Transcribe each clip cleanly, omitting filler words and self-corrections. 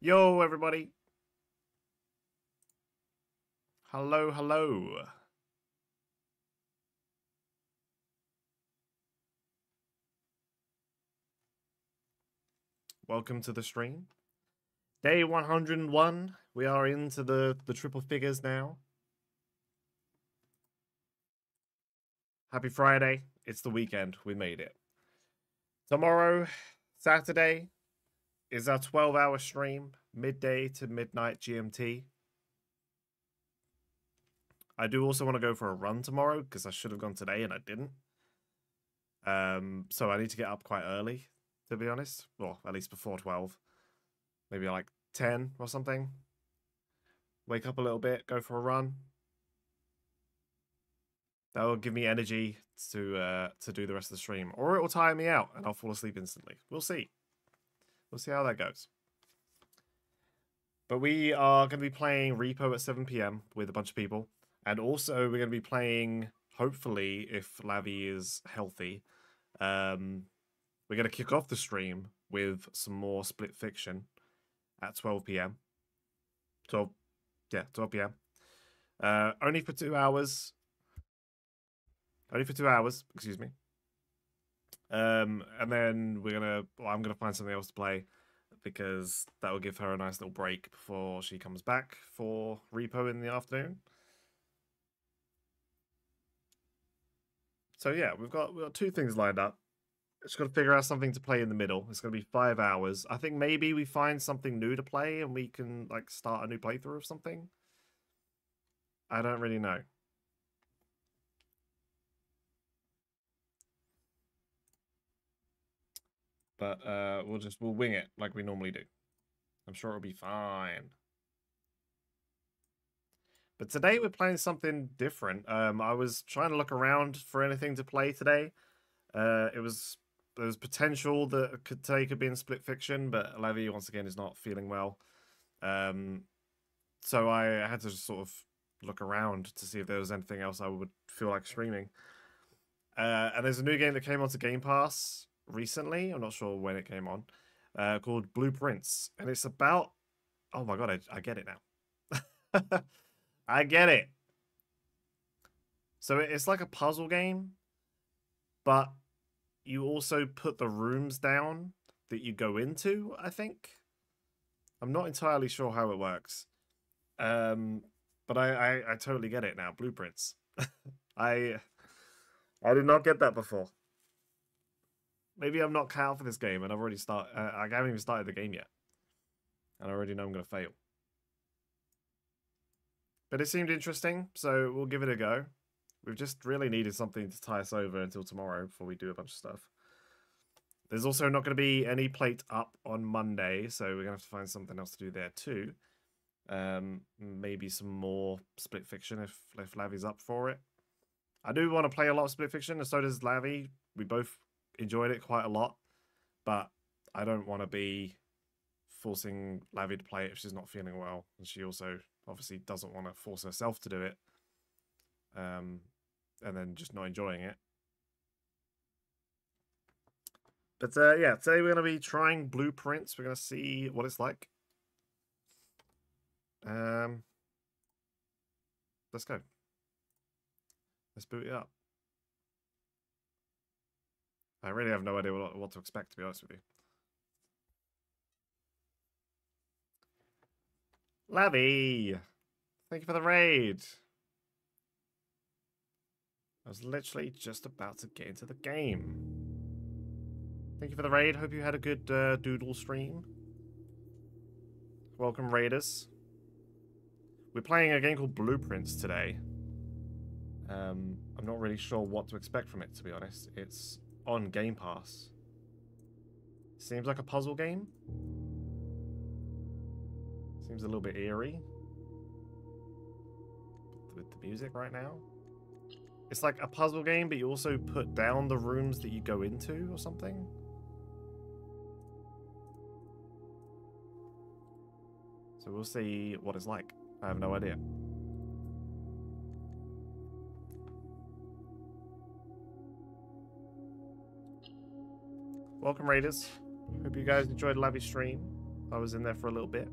Yo, everybody. Hello, hello. Welcome to the stream. Day 101. We are into the triple figures now. Happy Friday. It's the weekend. We made it. Tomorrow, Saturday, is our 12-hour stream, midday to midnight GMT. I do also want to go for a run tomorrow because I should have gone today and I didn't. So I need to get up quite early, to be honest. Well, at least before 12. Maybe like 10 or something. Wake up a little bit, go for a run. That will give me energy to do the rest of the stream. Or it will tire me out and I'll fall asleep instantly. We'll see. We'll see how that goes. But we are going to be playing Repo at 7 PM with a bunch of people. And also we're going to be playing, hopefully, if Lavi is healthy, we're going to kick off the stream with some more Split Fiction at 12 PM. 12 PM. Only for 2 hours. Only for 2 hours, excuse me. And then I'm gonna find something else to play because that will give her a nice little break before she comes back for Repo in the afternoon. So yeah, we've got 2 things lined up. Just got to figure out something to play in the middle. It's going to be 5 hours. I think maybe we find something new to play and we can like start a new playthrough of something. I don't really know. But we'll wing it like we normally do. I'm sure it'll be fine. But today we're playing something different. I was trying to look around for anything to play today. There was potential that today could be in Split Fiction, but Levi once again is not feeling well. So I had to just sort of look around to see if there was anything else I would feel like streaming. And there's a new game that came onto Game Pass recently. I'm not sure when it came on. Called Blueprints, and it's about. Oh my god, I get it now. I get it. So it's like a puzzle game, but you also put the rooms down that you go into, I think. I'm not entirely sure how it works. But I totally get it now. Blueprints. I did not get that before. Maybe I'm not cut out for this game and I've already started. I haven't even started the game yet. And I already know I'm going to fail. But it seemed interesting, so we'll give it a go. We've just really needed something to tie us over until tomorrow before we do a bunch of stuff. There's also not going to be any plate up on Monday, so we're going to have to find something else to do there too. Maybe some more Split Fiction if Lavi's up for it. I do want to play a lot of Split Fiction, and so does Lavi. We both enjoyed it quite a lot, but I don't want to be forcing Lavi to play it if she's not feeling well, and she also obviously doesn't want to force herself to do it, and then just not enjoying it. But yeah, today we're going to be trying Blueprints. We're going to see what it's like. Let's go. Let's boot it up. I really have no idea what to expect, to be honest with you. Lavi! Thank you for the raid. I was literally just about to get into the game. Thank you for the raid. Hope you had a good doodle stream. Welcome, raiders. We're playing a game called Blueprints today. I'm not really sure what to expect from it, to be honest. It's on Game Pass. Seems like a puzzle game. Seems a little bit eerie with the music right now. It's like a puzzle game, but you also put down the rooms that you go into or something. So we'll see what it's like. I have no idea. Welcome, Raiders. Hope you guys enjoyed Lavi's stream. I was in there for a little bit.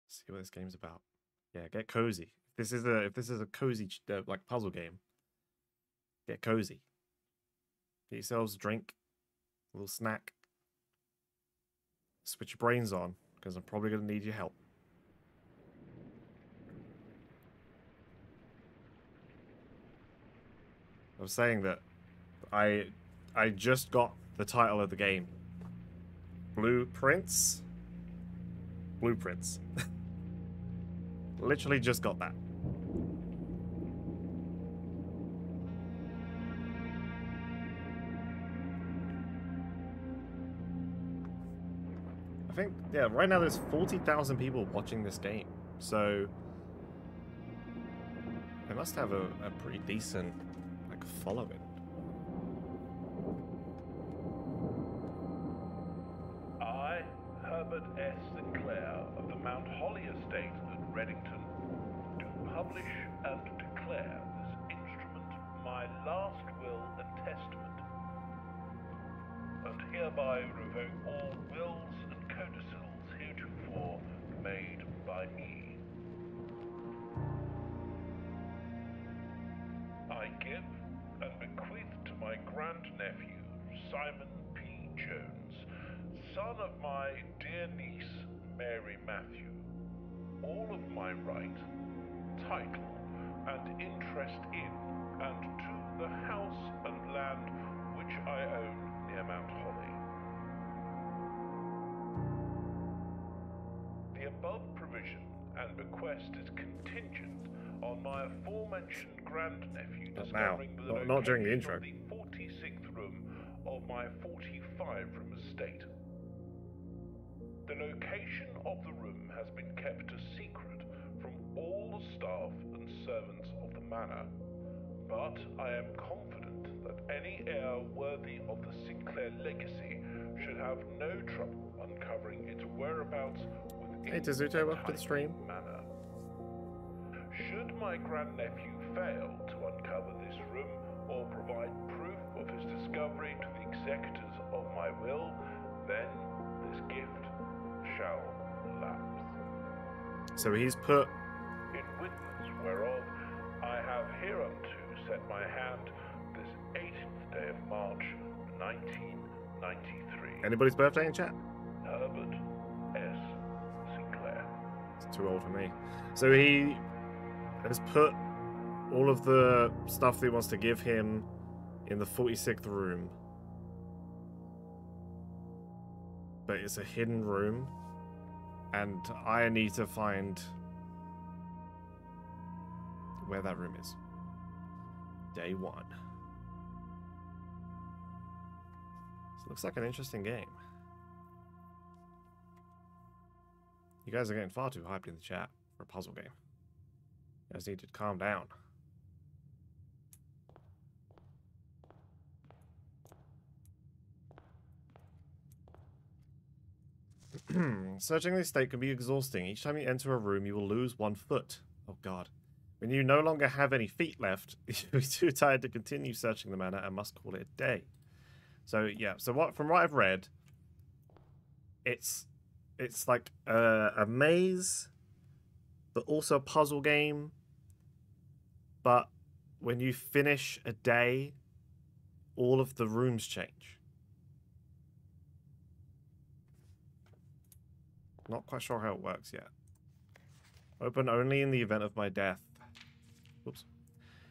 See what this game's about. Yeah, get cozy. If this is a cozy like puzzle game, get cozy. Get yourselves a drink, a little snack. Switch your brains on, because I'm probably going to need your help. I was saying that I just got the title of the game. Blueprints? Blueprints. Literally just got that. I think, yeah, right now there's 40,000 people watching this game. So they must have a pretty decent, like, following. I, Herbert S. Sinclair of the Mount Holly Estate at Reddington, do publish and declare this instrument my last will and testament, and hereby revoke all wills and codicils heretofore made by me. I give and bequeath to my grandnephew, Simon P. Jones, son of my dear niece, Mary Matthew, all of my right, title, and interest in and to the house and land which I own near Mount Holly. The above provision and bequest is contingent on my aforementioned grandnephew discovering the location not during the intro. of the 46th room of my 45-room estate. The location of the room has been kept a secret from all the staff and servants of the manor, but I am confident that any heir worthy of the Sinclair legacy should have no trouble uncovering its whereabouts within Hey Tizuto, welcome to the stream. manor. Should my grandnephew fail to uncover this room or provide proof of his discovery to the executors of my will, then this gift shall lapse. So he's put... In witness whereof I have hereunto set my hand this 18th day of March, 1993. Anybody's birthday in chat? Herbert S. Sinclair. It's too old for me. So he has put all of the stuff that he wants to give him in the 46th room. But it's a hidden room. And I need to find where that room is. Day one. So it looks like an interesting game. You guys are getting far too hyped in the chat for a puzzle game. You guys need to calm down. Searching the estate can be exhausting. Each time you enter a room, you will lose 1 foot. Oh god. When you no longer have any feet left, you'll be too tired to continue searching the manor and must call it a day. So yeah, so from what I've read, it's like a maze, but also a puzzle game. But when you finish a day, all of the rooms change. Not quite sure how it works yet. Open only in the event of my death. Oops.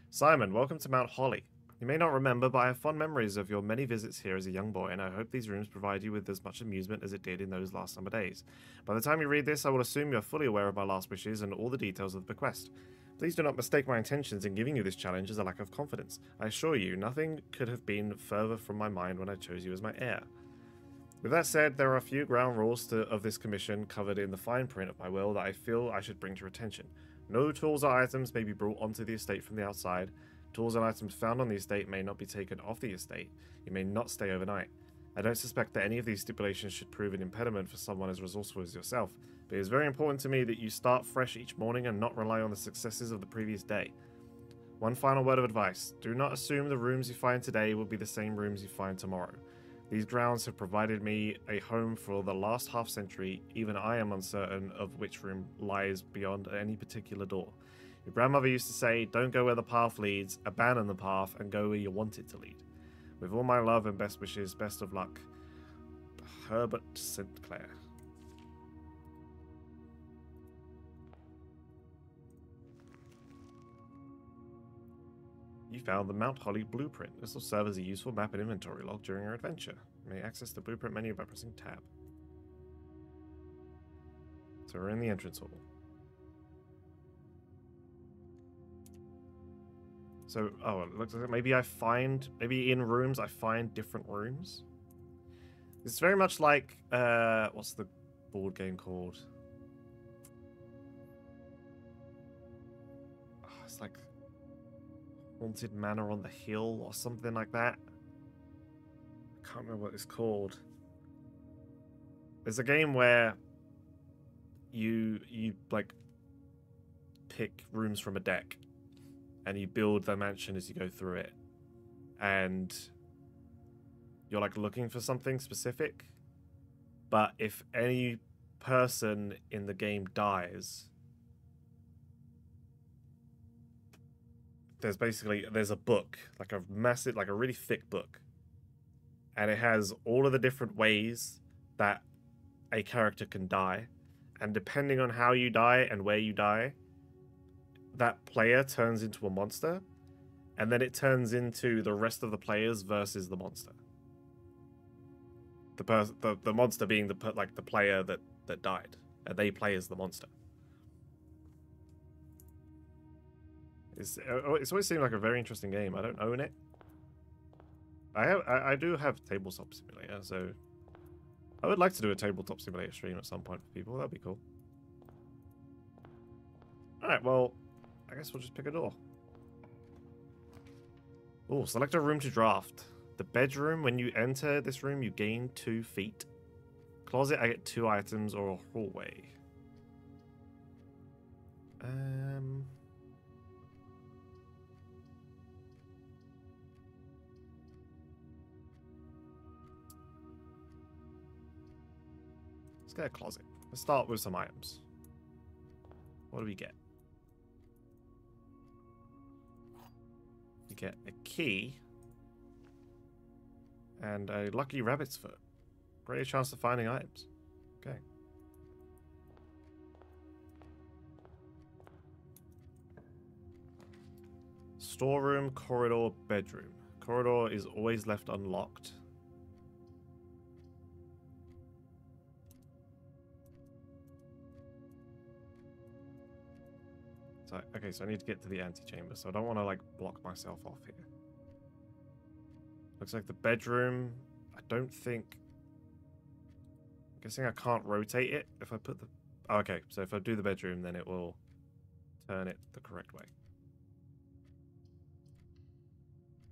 Simon, welcome to Mount Holly. You may not remember, but I have fond memories of your many visits here as a young boy, and I hope these rooms provide you with as much amusement as it did in those last summer days. By the time you read this, I will assume you are fully aware of my last wishes and all the details of the bequest. Please do not mistake my intentions in giving you this challenge as a lack of confidence. I assure you, nothing could have been further from my mind when I chose you as my heir. With that said, there are a few ground rules of this commission covered in the fine print of my will that I feel I should bring to your attention. No tools or items may be brought onto the estate from the outside. Tools and items found on the estate may not be taken off the estate. You may not stay overnight. I don't suspect that any of these stipulations should prove an impediment for someone as resourceful as yourself, but it is very important to me that you start fresh each morning and not rely on the successes of the previous day. One final word of advice. Do not assume the rooms you find today will be the same rooms you find tomorrow. These grounds have provided me a home for the last half-century. Even I am uncertain of which room lies beyond any particular door. Your grandmother used to say, don't go where the path leads, abandon the path, and go where you want it to lead. With all my love and best wishes, best of luck, Herbert St. Clair. You found the Mount Holly blueprint. This will serve as a useful map and inventory log during your adventure. You may access the blueprint menu by pressing tab. So we're in the entrance hall. So, oh, it looks like maybe maybe in rooms I find different rooms. It's very much like, what's the board game called? Oh, it's like Haunted Manor on the Hill or something like that. I can't remember what it's called. There's a game where you like pick rooms from a deck and you build the mansion as you go through it, and you're like looking for something specific, but if any person in the game dies, there's a book, like a massive, like a really thick book, and it has all of the different ways that a character can die, and depending on how you die and where you die, that player turns into a monster, and then it turns into the rest of the players versus the monster. The monster being the player that died, and they play as the monster. It's always seemed like a very interesting game. I don't own it. I do have Tabletop Simulator, so I would like to do a Tabletop Simulator stream at some point for people. That'd be cool. All right, well, I guess we'll just pick a door. Oh, select a room to draft. The bedroom, when you enter this room, you gain 2 feet. Closet, I get 2 items, or a hallway. Let's get a closet. Let's start with some items. What do we get? You get a key and a lucky rabbit's foot. Great chance of finding items. Okay. Storeroom, corridor, bedroom. Corridor is always left unlocked. So, okay, so I need to get to the antechamber, so I don't want to, like, block myself off here. Looks like the bedroom, I don't think... I'm guessing I can't rotate it if I put the... Oh, okay, so if I do the bedroom, then it will turn it the correct way.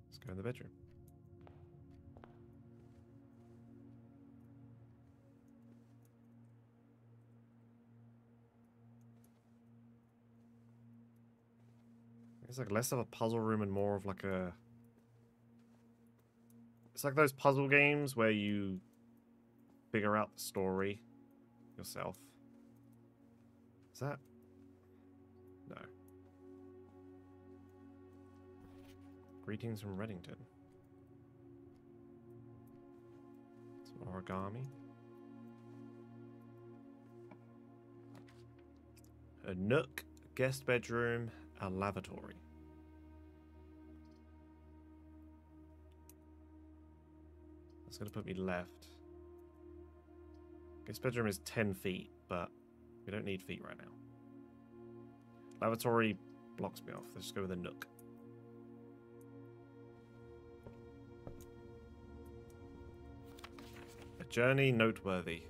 Let's go in the bedroom. It's like less of a puzzle room and more of like a... It's like those puzzle games where you figure out the story yourself. Is that... No. Greetings from Reddington. Some origami. A nook, guest bedroom, a lavatory. That's going to put me left. Guest bedroom is 10 feet, but we don't need feet right now. Lavatory blocks me off. Let's just go with a nook. A journey noteworthy.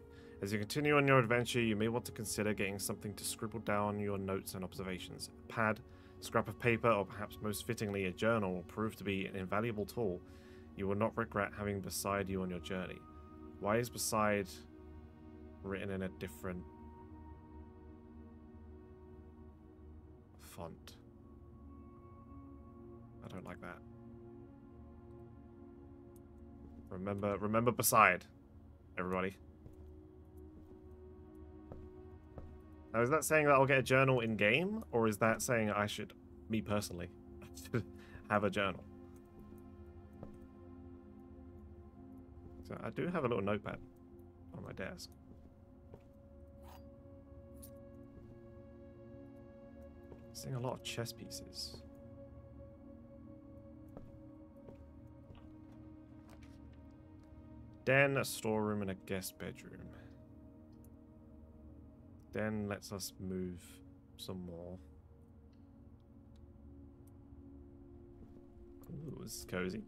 As you continue on your adventure, you may want to consider getting something to scribble down your notes and observations. A pad, scrap of paper, or perhaps most fittingly a journal will prove to be an invaluable tool. You will not regret having beside you on your journey. Why is beside written in a different font? I don't like that. Remember beside, everybody. Now, is that saying that I'll get a journal in game, or is that saying I should, me personally, should have a journal? So I do have a little notepad on my desk. Seeing a lot of chess pieces. Den, a storeroom, and a guest bedroom. Den lets us move some more. Ooh, this is cozy.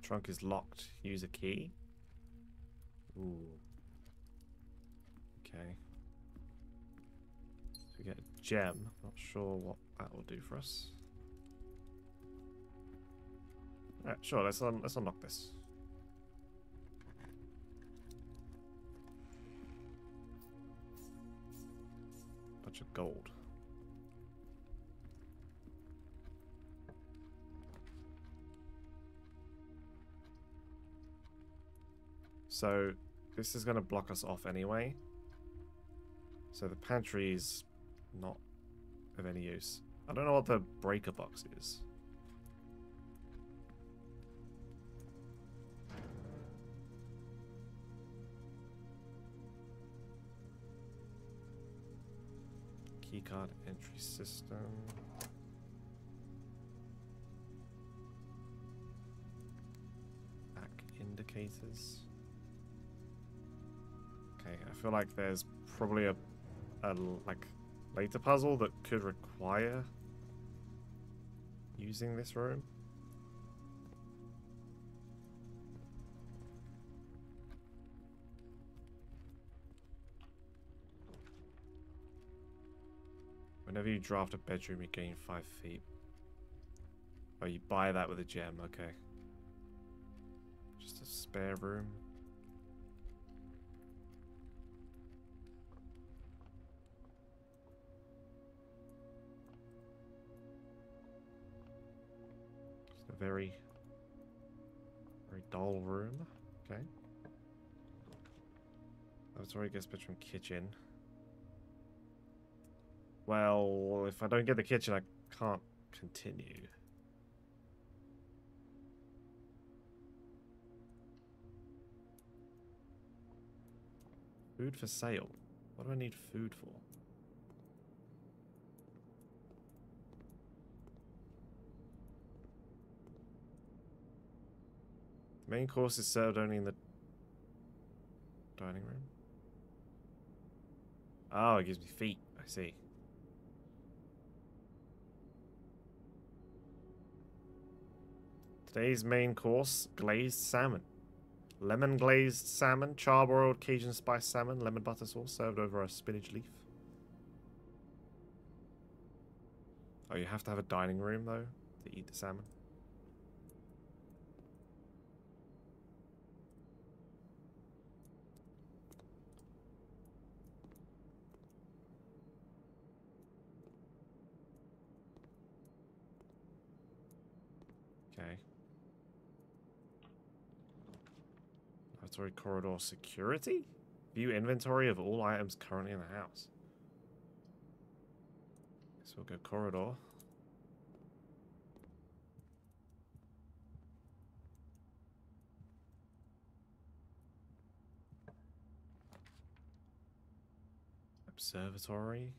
Trunk is locked. Use a key. Ooh. Okay. So we get a gem. Not sure what that will do for us. Alright, sure, let's unlock this. Bunch of gold. So this is going to block us off anyway. So the pantry is not of any use. I don't know what the breaker box is. Keycard entry system. Back indicators. Okay, I feel like there's probably a like later puzzle that could require using this room. Whenever you draft a bedroom, you gain 5 feet. Oh, you buy that with a gem, okay. Just a spare room. Just a very dull room. Okay. Laboratory, guest bedroom, kitchen. Well, if I don't get the kitchen, I can't continue. Food for sale. What do I need food for? The main course is served only in the dining room. Oh, it gives me feet. I see. Today's main course, glazed salmon. Lemon glazed salmon, charbroiled Cajun spice salmon, lemon butter sauce served over a spinach leaf. Oh, you have to have a dining room, though, to eat the salmon. Okay. Laboratory corridor security? View inventory of all items currently in the house. So we'll go corridor. Observatory.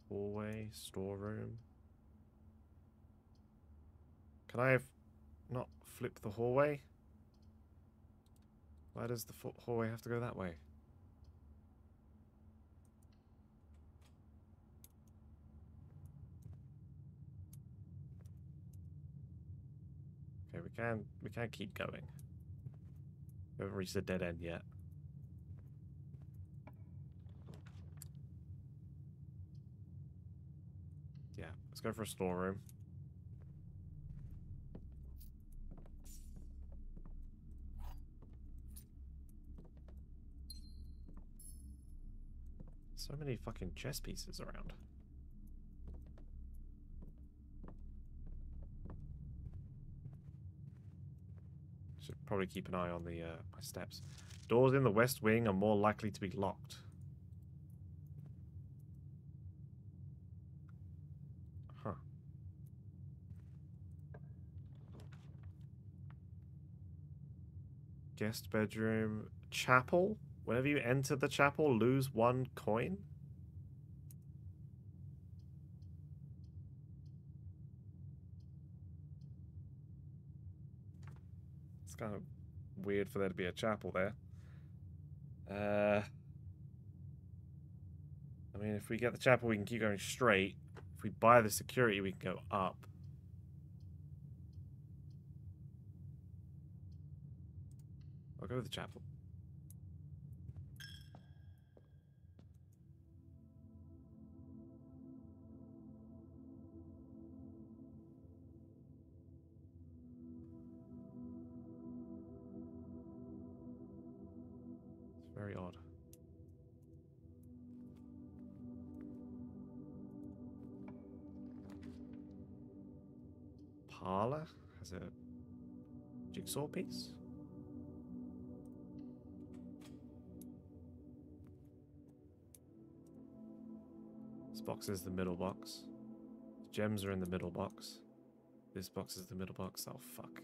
Hallway. Storeroom. Can I have not flip the hallway? Why does the hallway have to go that way? Okay, we can keep going. We haven't reached a dead end yet. Yeah, let's go for a storeroom. So many fucking chess pieces around. Should probably keep an eye on the my steps. Doors in the west wing are more likely to be locked. Huh. Guest bedroom. Chapel? Whenever you enter the chapel, lose 1 coin? It's kind of weird for there to be a chapel there. I mean, if we get the chapel, we can keep going straight. If we buy the security, we can go up. I'll go with the chapel. It's very odd. Parlor has a jigsaw piece. This box is the middle box. The gems are in the middle box. This box is the middle box. Oh, fuck.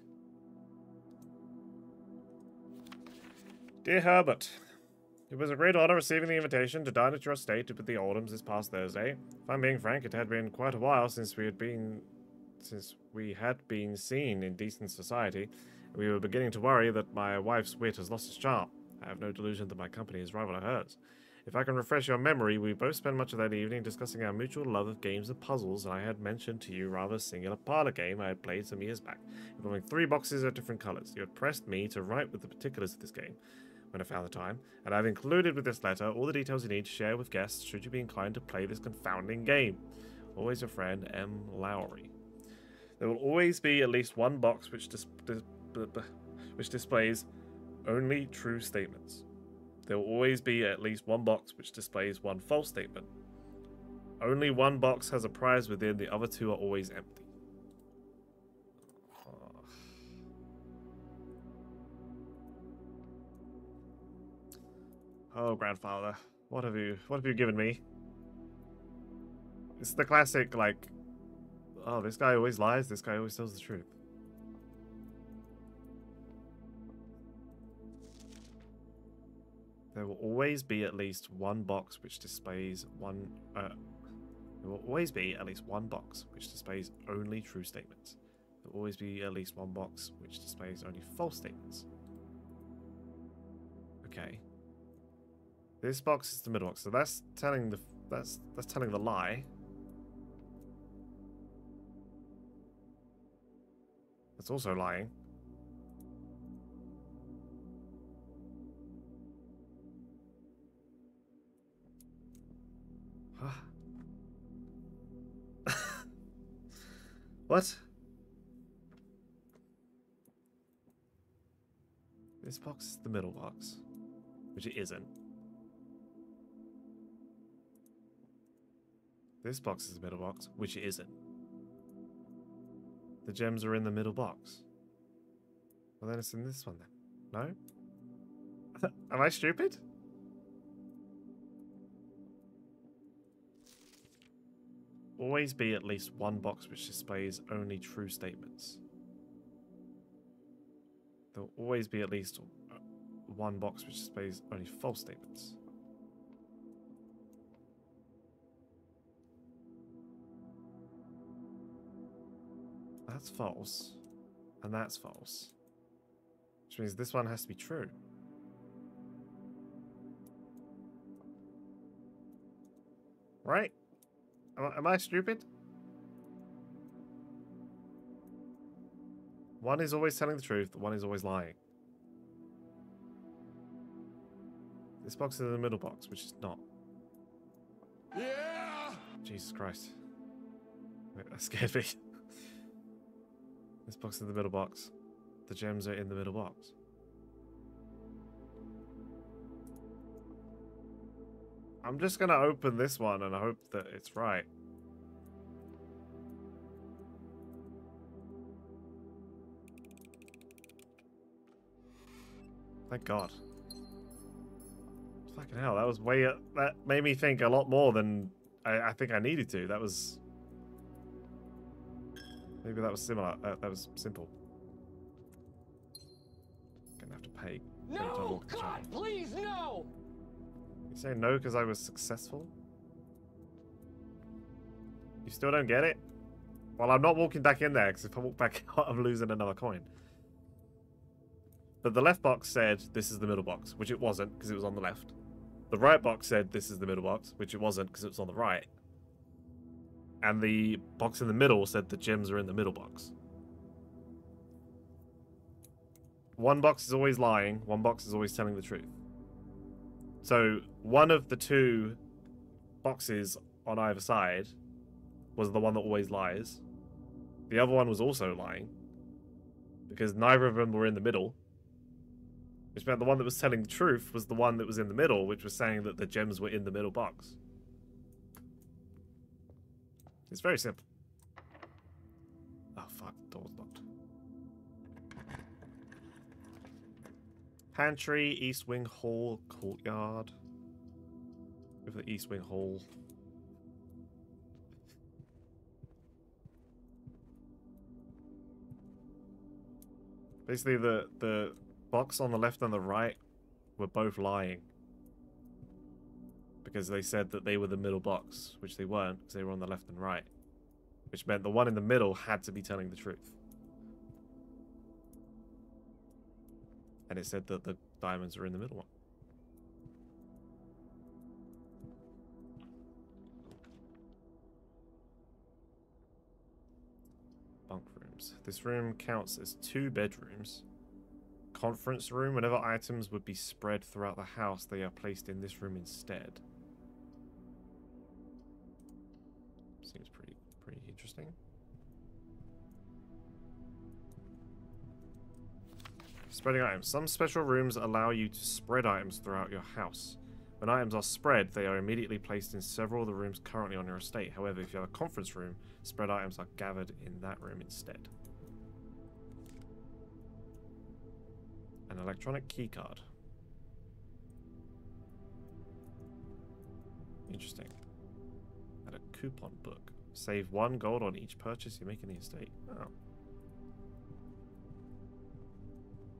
Dear Herbert, it was a great honor receiving the invitation to dine at your estate with the Oldhams this past Thursday. If I'm being frank, it had been quite a while since we had been seen in decent society. We were beginning to worry that my wife's wit has lost its charm. I have no delusion that my company is rival to hers. If I can refresh your memory, we both spent much of that evening discussing our mutual love of games and puzzles, and I had mentioned to you rather singular parlor game I had played some years back, involving 3 boxes of different colours. You had pressed me to write with the particulars of this game when I found the time, and I've included with this letter all the details you need to share with guests should you be inclined to play this confounding game. Always your friend, M. Lowry. There will always be at least 1 box which displays only true statements. There will always be at least 1 box which displays 1 false statement. Only 1 box has a prize within, the other 2 are always empty. Oh, grandfather, what have you given me? It's the classic, like, oh, this guy always lies, this guy always tells the truth. There will always be at least 1 box which displays there will always be at least 1 box which displays only true statements. There will always be at least 1 box which displays only false statements. Okay. This box is the middle box, so that's telling the that's telling the lie. That's also lying. What? This box is the middle box, which it isn't. This box is the middle box, which it isn't. The gems are in the middle box. Well, then it's in this one then. No? Am I stupid? Always be at least 1 box which displays only true statements. There will always be at least 1 box which displays only false statements. That's false. And that's false. Which means this one has to be true. Right? Am I stupid? One is always telling the truth, one is always lying. This box is in the middle box, which is not. Yeah! Jesus Christ. Wait, that scared me. This box is in the middle box. The gems are in the middle box. I'm just gonna open this one and hope that it's right. Thank God. Fucking hell, that was way... that made me think a lot more than I think I needed to. That was... Maybe that was similar. That was simple. Gonna have to pay. No! God, please, no! You say no because I was successful? You still don't get it? Well, I'm not walking back in there because if I walk back out, I'm losing another coin. But the left box said this is the middle box, which it wasn't because it was on the left. The right box said this is the middle box, which it wasn't because it was on the right. And the box in the middle said the gems are in the middle box. One box is always lying, one box is always telling the truth. So one of the two boxes on either side was the one that always lies. The other one was also lying because neither of them were in the middle. Which meant the one that was telling the truth was the one that was in the middle, which was saying that the gems were in the middle box. It's very simple. Oh fuck, the door's locked. Pantry, East Wing Hall, Courtyard. Go for the East Wing Hall. Basically, the box on the left and the right were both lying. Because they said that they were the middle box, which they weren't, because they were on the left and right. Which meant the one in the middle had to be telling the truth. And it said that the diamonds were in the middle one. Bunk rooms. This room counts as 2 bedrooms. Conference room. Whenever items would be spread throughout the house, they are placed in this room instead. Seems pretty interesting. Spreading items. Some special rooms allow you to spread items throughout your house. When items are spread, they are immediately placed in several of the rooms currently on your estate. However, if you have a conference room, spread items are gathered in that room instead. An electronic keycard. Interesting. And a coupon book. Save 1 gold on each purchase you make in the estate. Oh.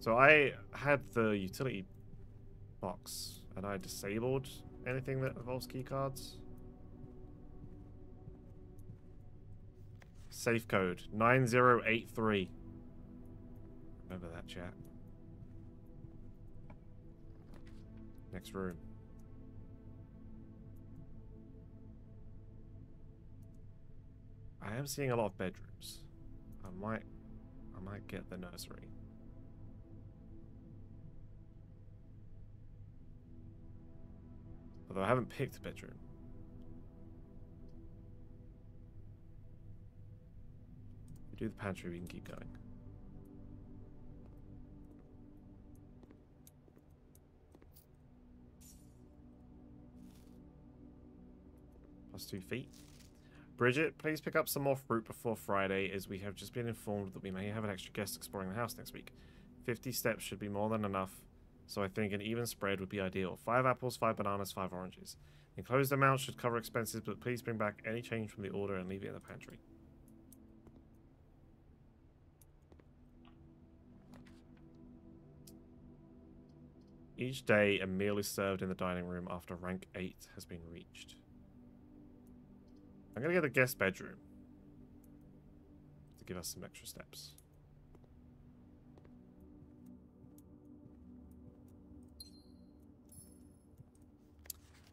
So I had the utility box and I disabled anything that involves keycards. Safe code 9083. Remember that, chat. Next room. I am seeing a lot of bedrooms. I might get the nursery. Although I haven't picked a bedroom. If we do the pantry, we can keep going. +2 feet. Bridget, please pick up some more fruit before Friday, as we have just been informed that we may have an extra guest exploring the house next week. 50 steps should be more than enough, so I think an even spread would be ideal. 5 apples, 5 bananas, 5 oranges. The enclosed amount should cover expenses, but please bring back any change from the order and leave it in the pantry. Each day, a meal is served in the dining room after rank 8 has been reached. I'm going to get a guest bedroom to give us some extra steps.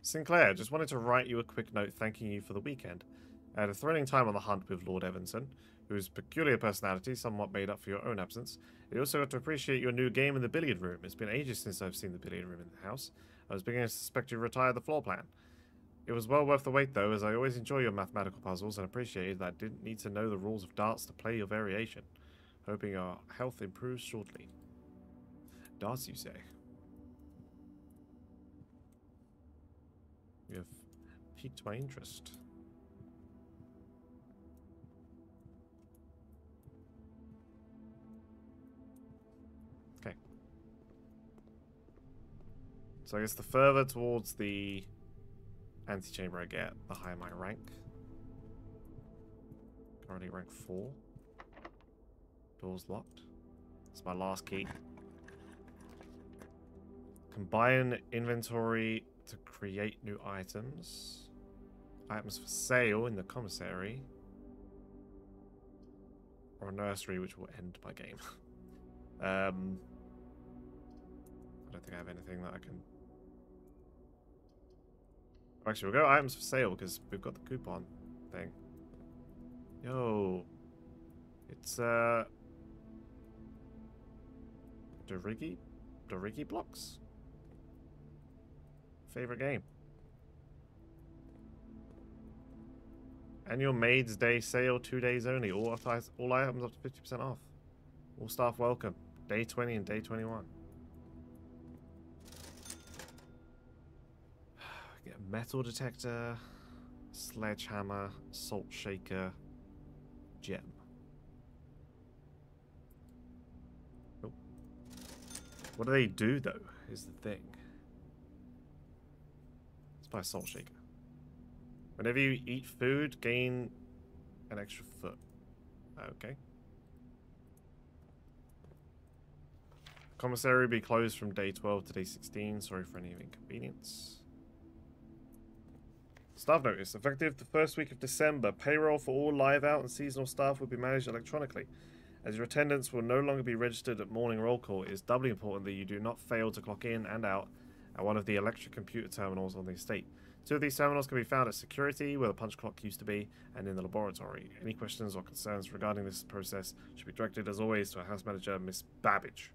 Sinclair, just wanted to write you a quick note thanking you for the weekend. I had a thrilling time on the hunt with Lord Evanson, whose peculiar personality somewhat made up for your own absence. I also got to appreciate your new game in the billiard room. It's been ages since I've seen the billiard room in the house. I was beginning to suspect you retired the floor plan. It was well worth the wait, though, as I always enjoy your mathematical puzzles and appreciated that I didn't need to know the rules of darts to play your variation. Hoping our health improves shortly. Darts, you say? You have piqued my interest. Okay. So I guess the further towards the antechamber I get, the higher my rank. Currently rank 4. Door's locked. It's my last key. Combine inventory to create new items. Items for sale in the commissary. Or a nursery, which will end my game. I don't think I have anything that I can... Actually, we'll go items for sale because we've got the coupon thing. Yo. It's, Dorigi blocks? Favorite game. Annual Maids Day sale, 2 days only. All items up to 50% off. All staff welcome. Day 20 and day 21. Get a metal detector, sledgehammer, salt shaker, gem. Oh. What do they do though, is the thing. Let's buy a salt shaker. Whenever you eat food, gain an extra foot. Okay. Commissary will be closed from day 12 to day 16. Sorry for any inconvenience. Staff notice. Effective the first week of December, payroll for all live out and seasonal staff will be managed electronically. As your attendance will no longer be registered at morning roll call, it is doubly important that you do not fail to clock in and out at one of the electric computer terminals on the estate. 2 of these terminals can be found at security, where the punch clock used to be, and in the laboratory. Any questions or concerns regarding this process should be directed, as always, to our house manager, Miss Babbage.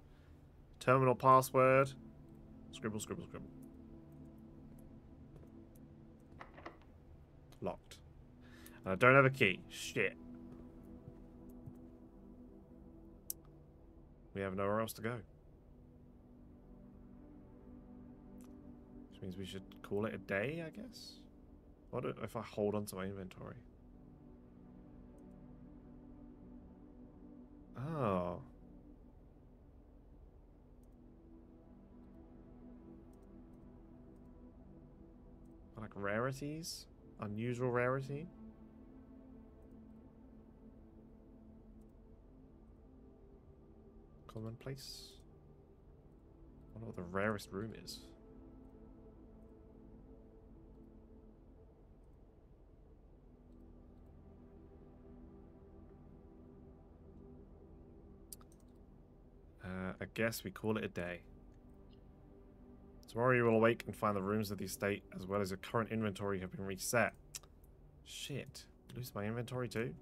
Terminal password. Scribble, scribble, scribble. Locked. And I don't have a key. Shit. We have nowhere else to go. Which means we should call it a day, I guess? What if I hold on to my inventory? Oh. Like rarities? Unusual rarity? Commonplace? I wonder what the rarest room is. I guess we call it a day. Tomorrow you will awake and find the rooms of the estate, as well as your current inventory, have been reset. Shit. Lose my inventory too?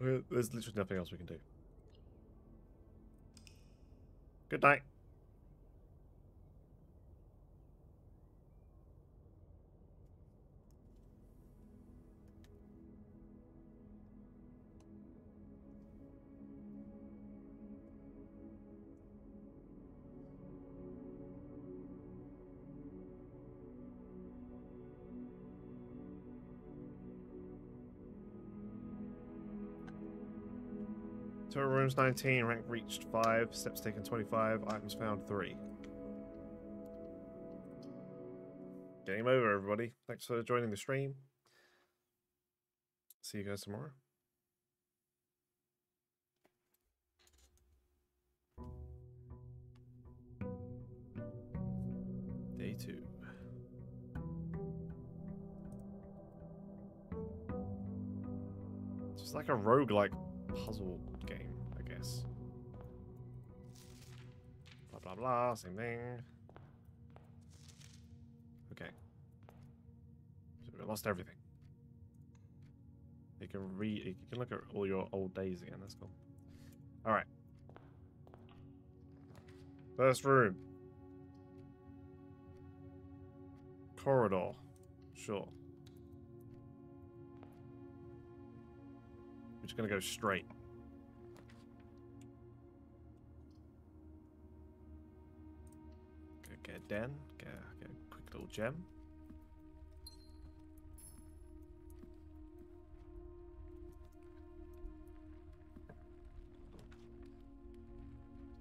There's literally nothing else we can do. Good night. Total rooms 19, rank reached 5, steps taken 25, items found 3. Game over, everybody. Thanks for joining the stream. See you guys tomorrow. Day 2. It's just like a roguelike puzzle game, I guess. Blah, blah, blah. Same thing. Okay. So we lost everything. can read. You can look at all your old days again. That's cool. All right. First room. Corridor. Sure. We're just gonna go straight. Get a den. Get a quick little gem.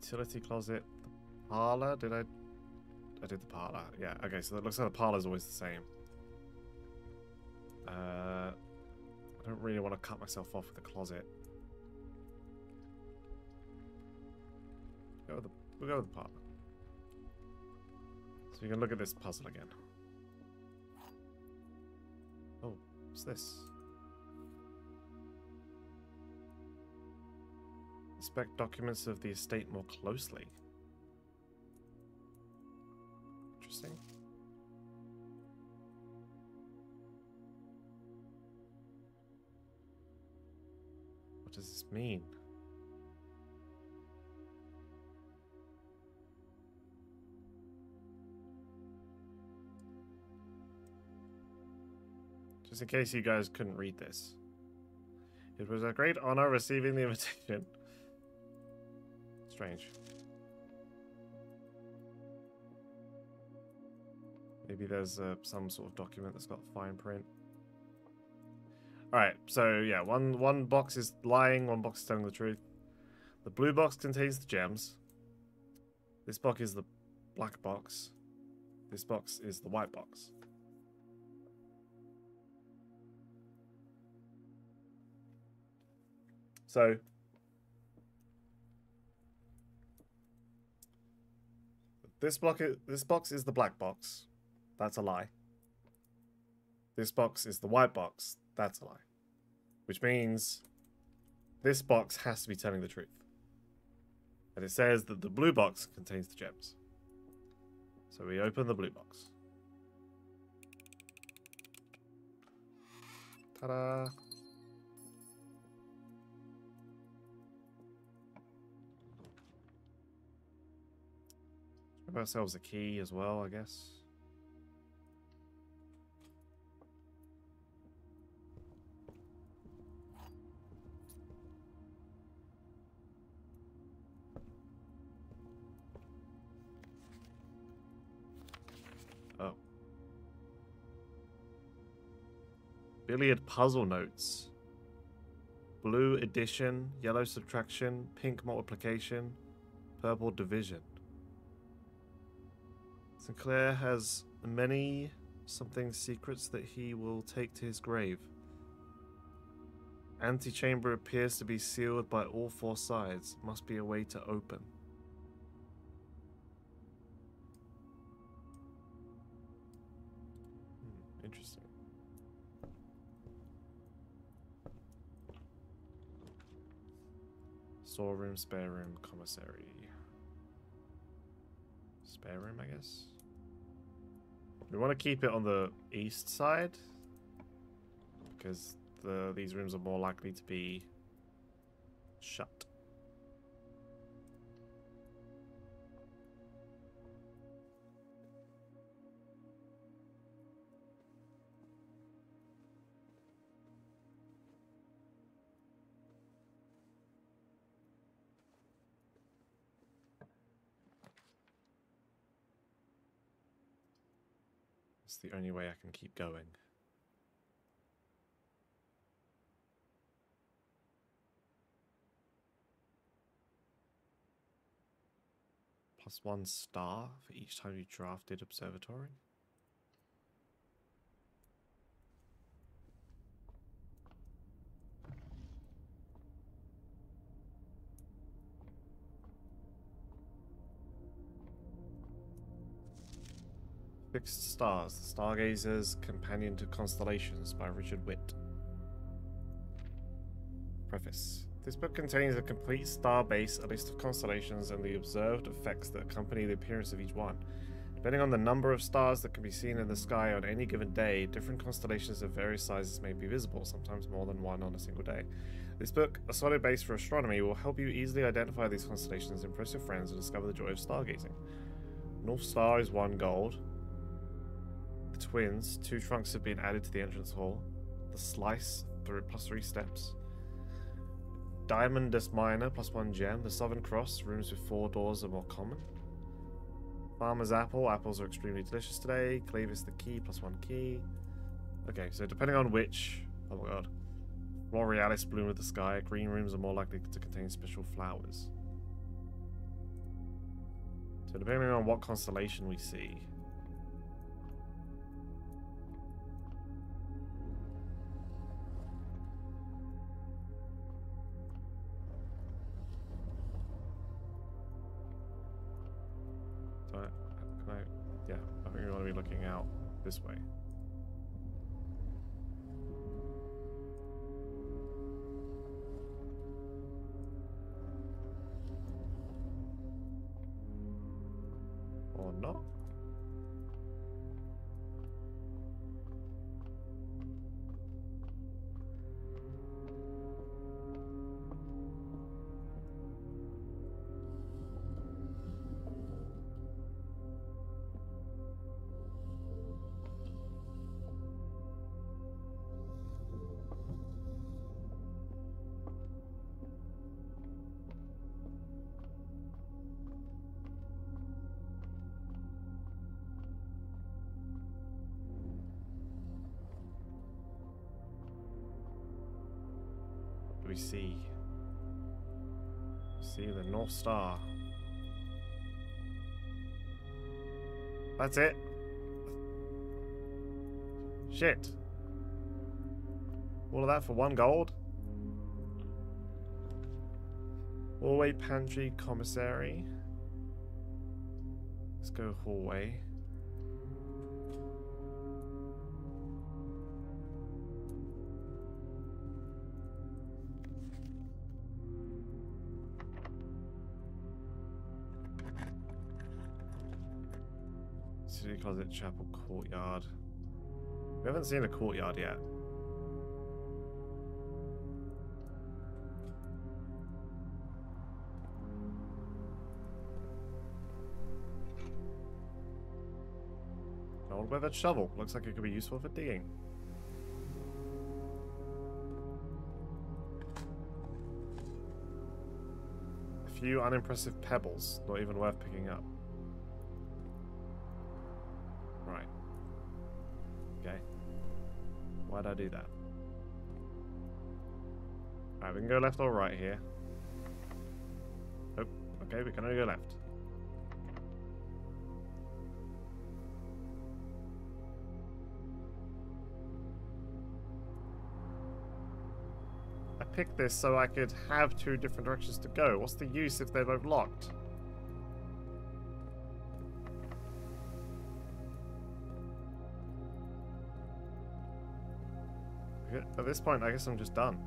Utility closet. The parlor. Did I did the parlor. Yeah. Okay. So it looks like the parlor's always the same. I don't really want to cut myself off with the closet. We'll go with the parlor. So you can look at this puzzle again. Oh, what's this? Inspect documents of the estate more closely. Interesting. What does this mean? Just in case you guys couldn't read this. It was a great honor receiving the invitation. Strange. Maybe there's some sort of document that's got fine print. Alright, so yeah, one box is lying, one box is telling the truth. The blue box contains the gems. This box is the black box. This box is the white box. So this box is the black box. That's a lie. This box is the white box. That's a lie. Which means this box has to be telling the truth. And it says that the blue box contains the gems. So we open the blue box. Ta-da! Give ourselves a key as well, I guess. Oh. Billiard puzzle notes. Blue addition, yellow subtraction, pink multiplication, purple division. Sinclair has many something secrets that he will take to his grave. Antechamber appears to be sealed by all four sides. Must be a way to open. Interesting. Storeroom, spare room, commissary. Spare room, I guess. We want to keep it on the east side because these rooms are more likely to be shut. It's the only way I can keep going. +1 star for each time you drafted observatory. Fixed Stars, The Stargazer's Companion to Constellations by Richard Witt. Preface. This book contains a complete star base, a list of constellations, and the observed effects that accompany the appearance of each one. Depending on the number of stars that can be seen in the sky on any given day, different constellations of various sizes may be visible, sometimes more than one on a single day. This book, a solid base for astronomy, will help you easily identify these constellations, impress your friends, and discover the joy of stargazing. North Star is 1 gold. The Twins, 2 trunks have been added to the entrance hall. The Slice, +3 steps. Diamondus Minor, +1 gem. The Southern Cross, rooms with 4 doors are more common. Farmer's Apple, apples are extremely delicious today. Clavis the Key, +1 key. Okay, so depending on which... Oh my god. Florealis, bloom of the sky. Green rooms are more likely to contain special flowers. So depending on what constellation we see. So, yeah, I think we want to be looking out this way. Or not? We see the North Star. That's it. Shit. All of that for 1 gold? Hallway, pantry, commissary. Let's go hallway. City Closet, Chapel, Courtyard. We haven't seen a courtyard yet. An old weathered shovel. Looks like it could be useful for digging. A few unimpressive pebbles, not even worth picking up. Right. Okay. Why'd I do that? Alright, we can go left or right here. Oh, okay, we can only go left. I picked this so I could have 2 different directions to go. What's the use if they're both locked? At this point, I guess I'm just done.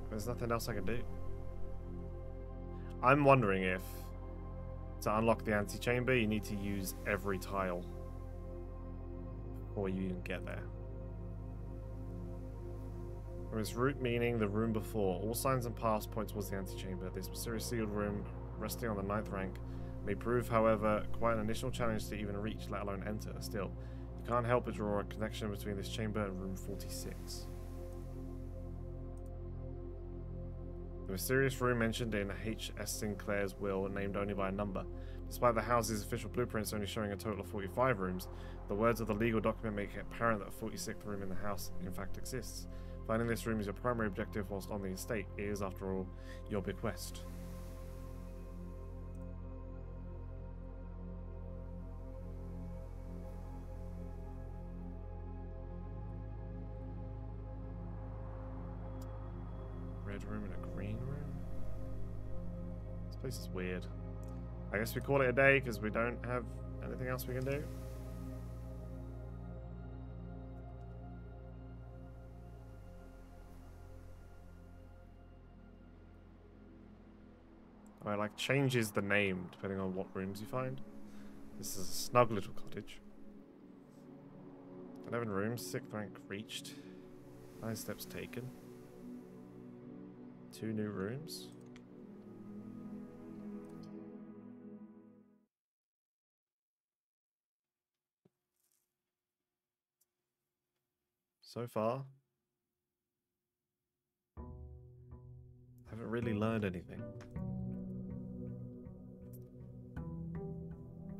There's nothing else I can do. I'm wondering if, to unlock the antechamber, you need to use every tile before you even get there. From its root meaning, the room before. All signs and paths point towards the antechamber. This mysterious sealed room, resting on the 9th rank, may prove, however, quite an initial challenge to even reach, let alone enter. Still, you can't help but draw a connection between this chamber and room 46. The mysterious room mentioned in H.S. Sinclair's will, named only by a number. Despite the house's official blueprints only showing a total of 45 rooms, the words of the legal document make it apparent that a 46th room in the house in fact exists. Finding this room is your primary objective whilst on the estate. It is, after all, your bequest. Red room and a green room? This place is weird. I guess we call it a day because we don't have anything else we can do. Or it like changes the name depending on what rooms you find. This is a snug little cottage. 11 rooms, 6th rank reached. 9 steps taken. 2 new rooms. So far, haven't really learned anything.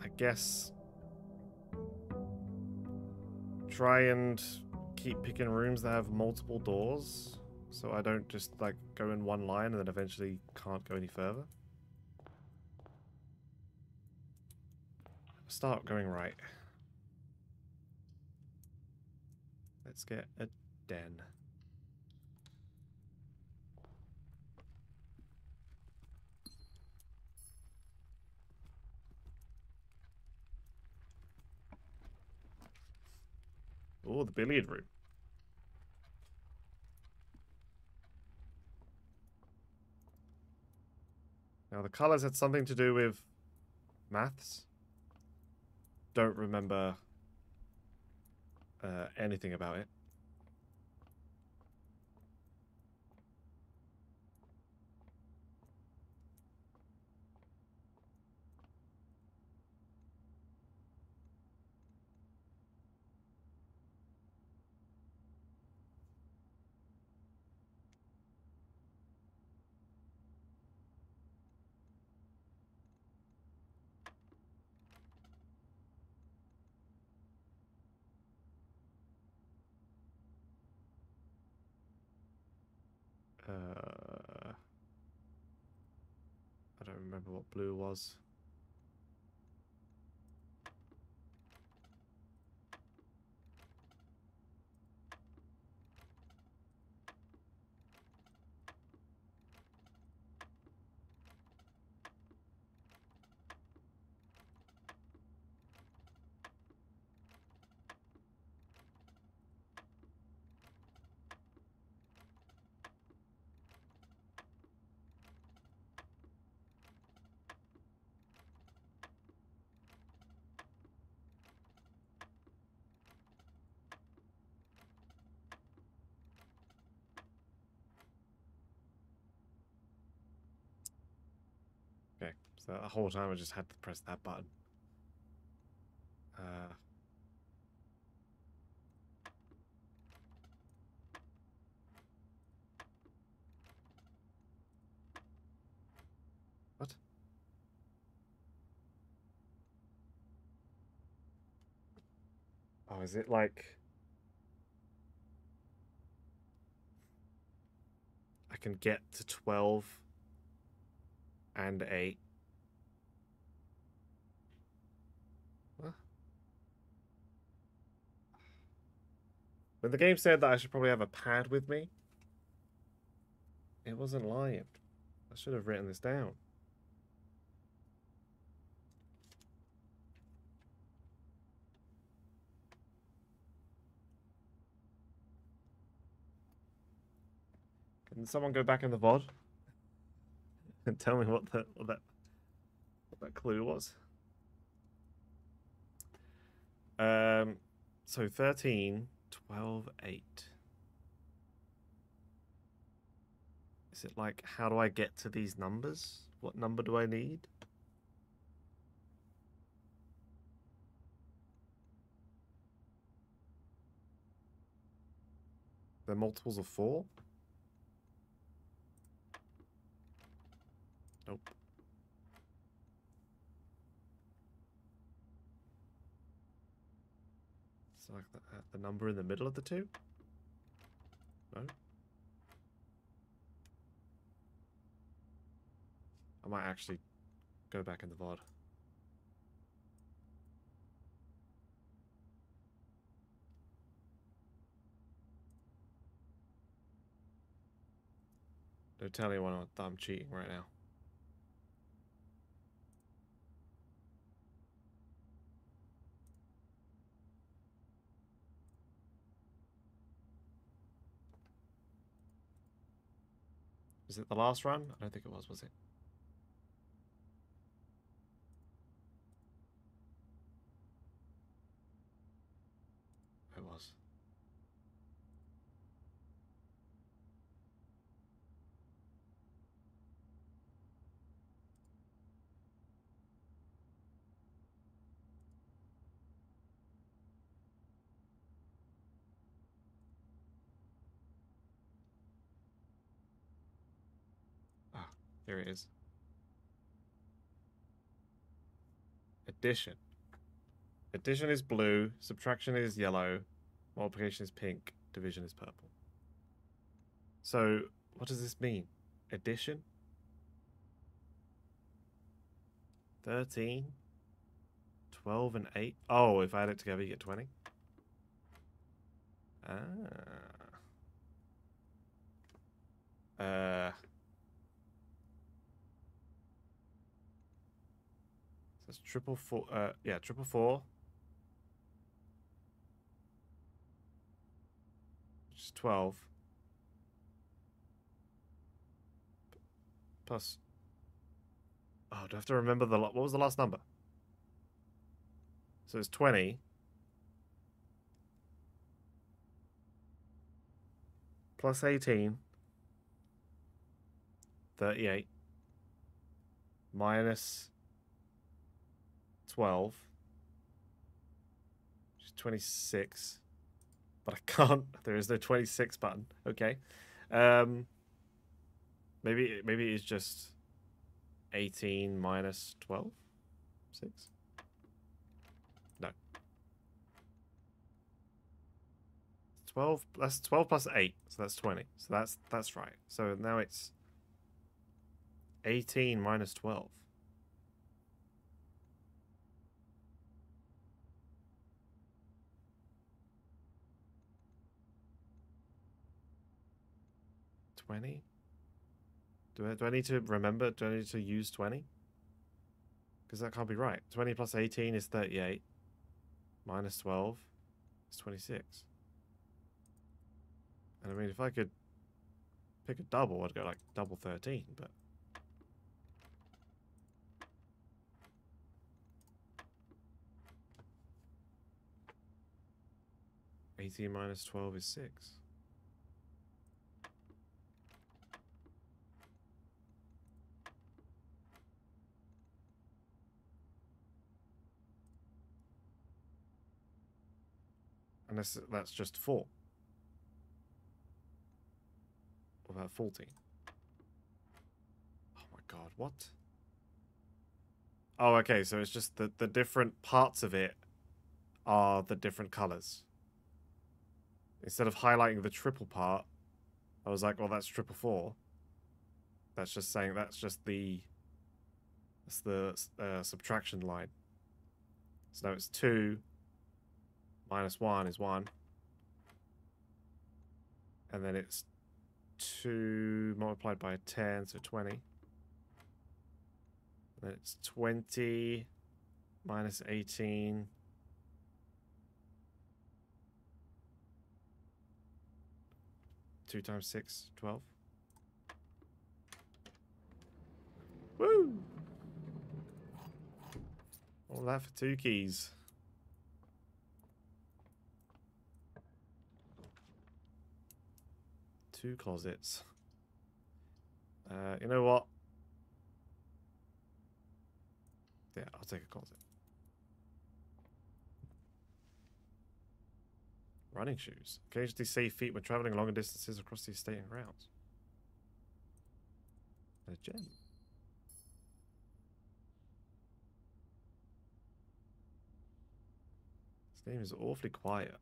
I guess try and keep picking rooms that have multiple doors, so I don't just like go in one line and then eventually can't go any further. Start going right. Let's get a den. Oh, the billiard room. Now the colors had something to do with maths. Don't remember anything about it. I don't remember what blue was. Okay, so the whole time I just had to press that button. What? Oh, is it like... I can get to 12 and 8. What? When the game said that I should probably have a pad with me, it wasn't lying. I should have written this down. Can someone go back in the VOD and tell me what that clue was? So 13, 12, 8. Is it like, how do I get to these numbers? What number do I need? They're multiples of 4? Nope. It's like the number in the middle of the two? No? I might actually go back in the VOD. Don't tell anyone that I'm cheating right now. Was it the last run? I don't think it was it? Here it is. Addition. Addition is blue. Subtraction is yellow. Multiplication is pink. Division is purple. So, what does this mean? Addition? 13? 12 and 8? Oh, if I add it together, you get 20? Ah. So it's triple four, yeah, triple four. Which is 12. Plus, oh, do I have to remember what was the last number? So it's 20. Plus 18. 38. Minus 12. Which is 26. But I can't. There is no 26 button. Okay. Maybe it's just 18 minus 12? 6? No. 12, that's 12 plus 8, so that's 20. So that's right. So now it's 18 minus 12. Do I need to remember? Do I need to use 20? Because that can't be right. 20 plus 18 is 38. Minus 12 is 26. And I mean, if I could pick a double, I'd go like double 13, but... $18 minus 12 is 6. Unless that's just 4. What about 14? Oh my god, what? Oh, okay, so it's just the different parts of it are the different colors. Instead of highlighting the triple part, I was like, well, that's triple 4. That's just saying that's the subtraction line. So now it's 2 minus 1 is 1. And then it's 2 multiplied by 10, so 20. And then it's 20 minus 18. Two times 6, 12. Woo! All that for 2 keys. Two closets. You know what? Yeah, I'll take a closet. Running shoes. Occasionally save feet when traveling longer distances across the estate and grounds. And a gem. This game is awfully quiet.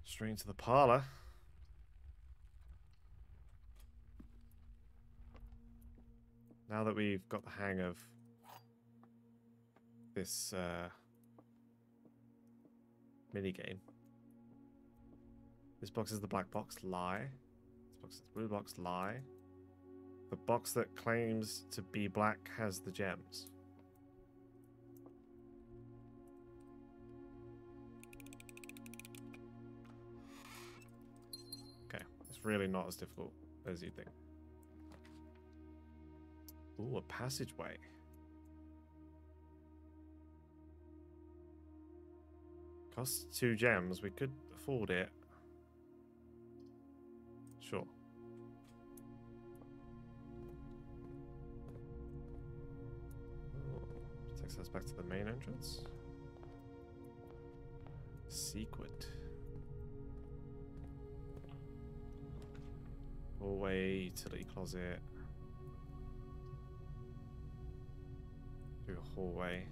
Straight into the parlor. Now that we've got the hang of this mini game. This box is the black box, lie. This box is the blue box, lie. The box that claims to be black has the gems. Okay, it's really not as difficult as you think. Ooh, a passageway. Costs 2 gems. We could afford it. Sure. Ooh, takes us back to the main entrance. Secret. Hallway, utility closet. Do a hallway.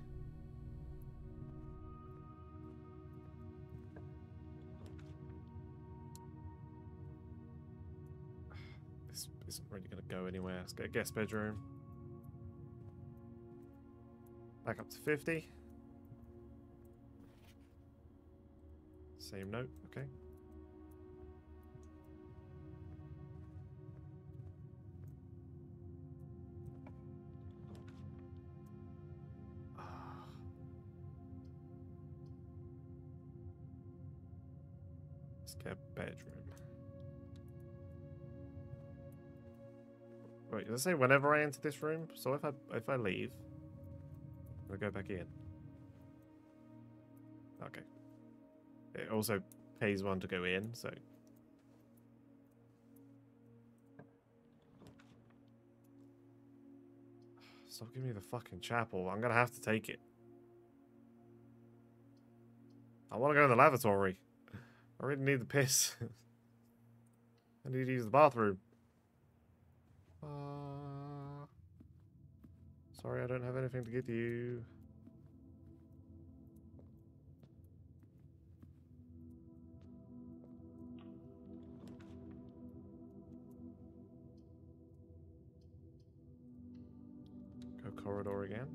This isn't really going to go anywhere. Let's get a guest bedroom. Back up to 50. Same note, okay. Let's get a bedroom. Wait, does it say whenever I enter this room? So if I leave, I'll go back in. Okay. It also pays one to go in, so. Stop giving me the fucking chapel. I'm gonna have to take it. I want to go in the lavatory. I really need the piss. I need to use the bathroom. Sorry, I don't have anything to give you. Go corridor again.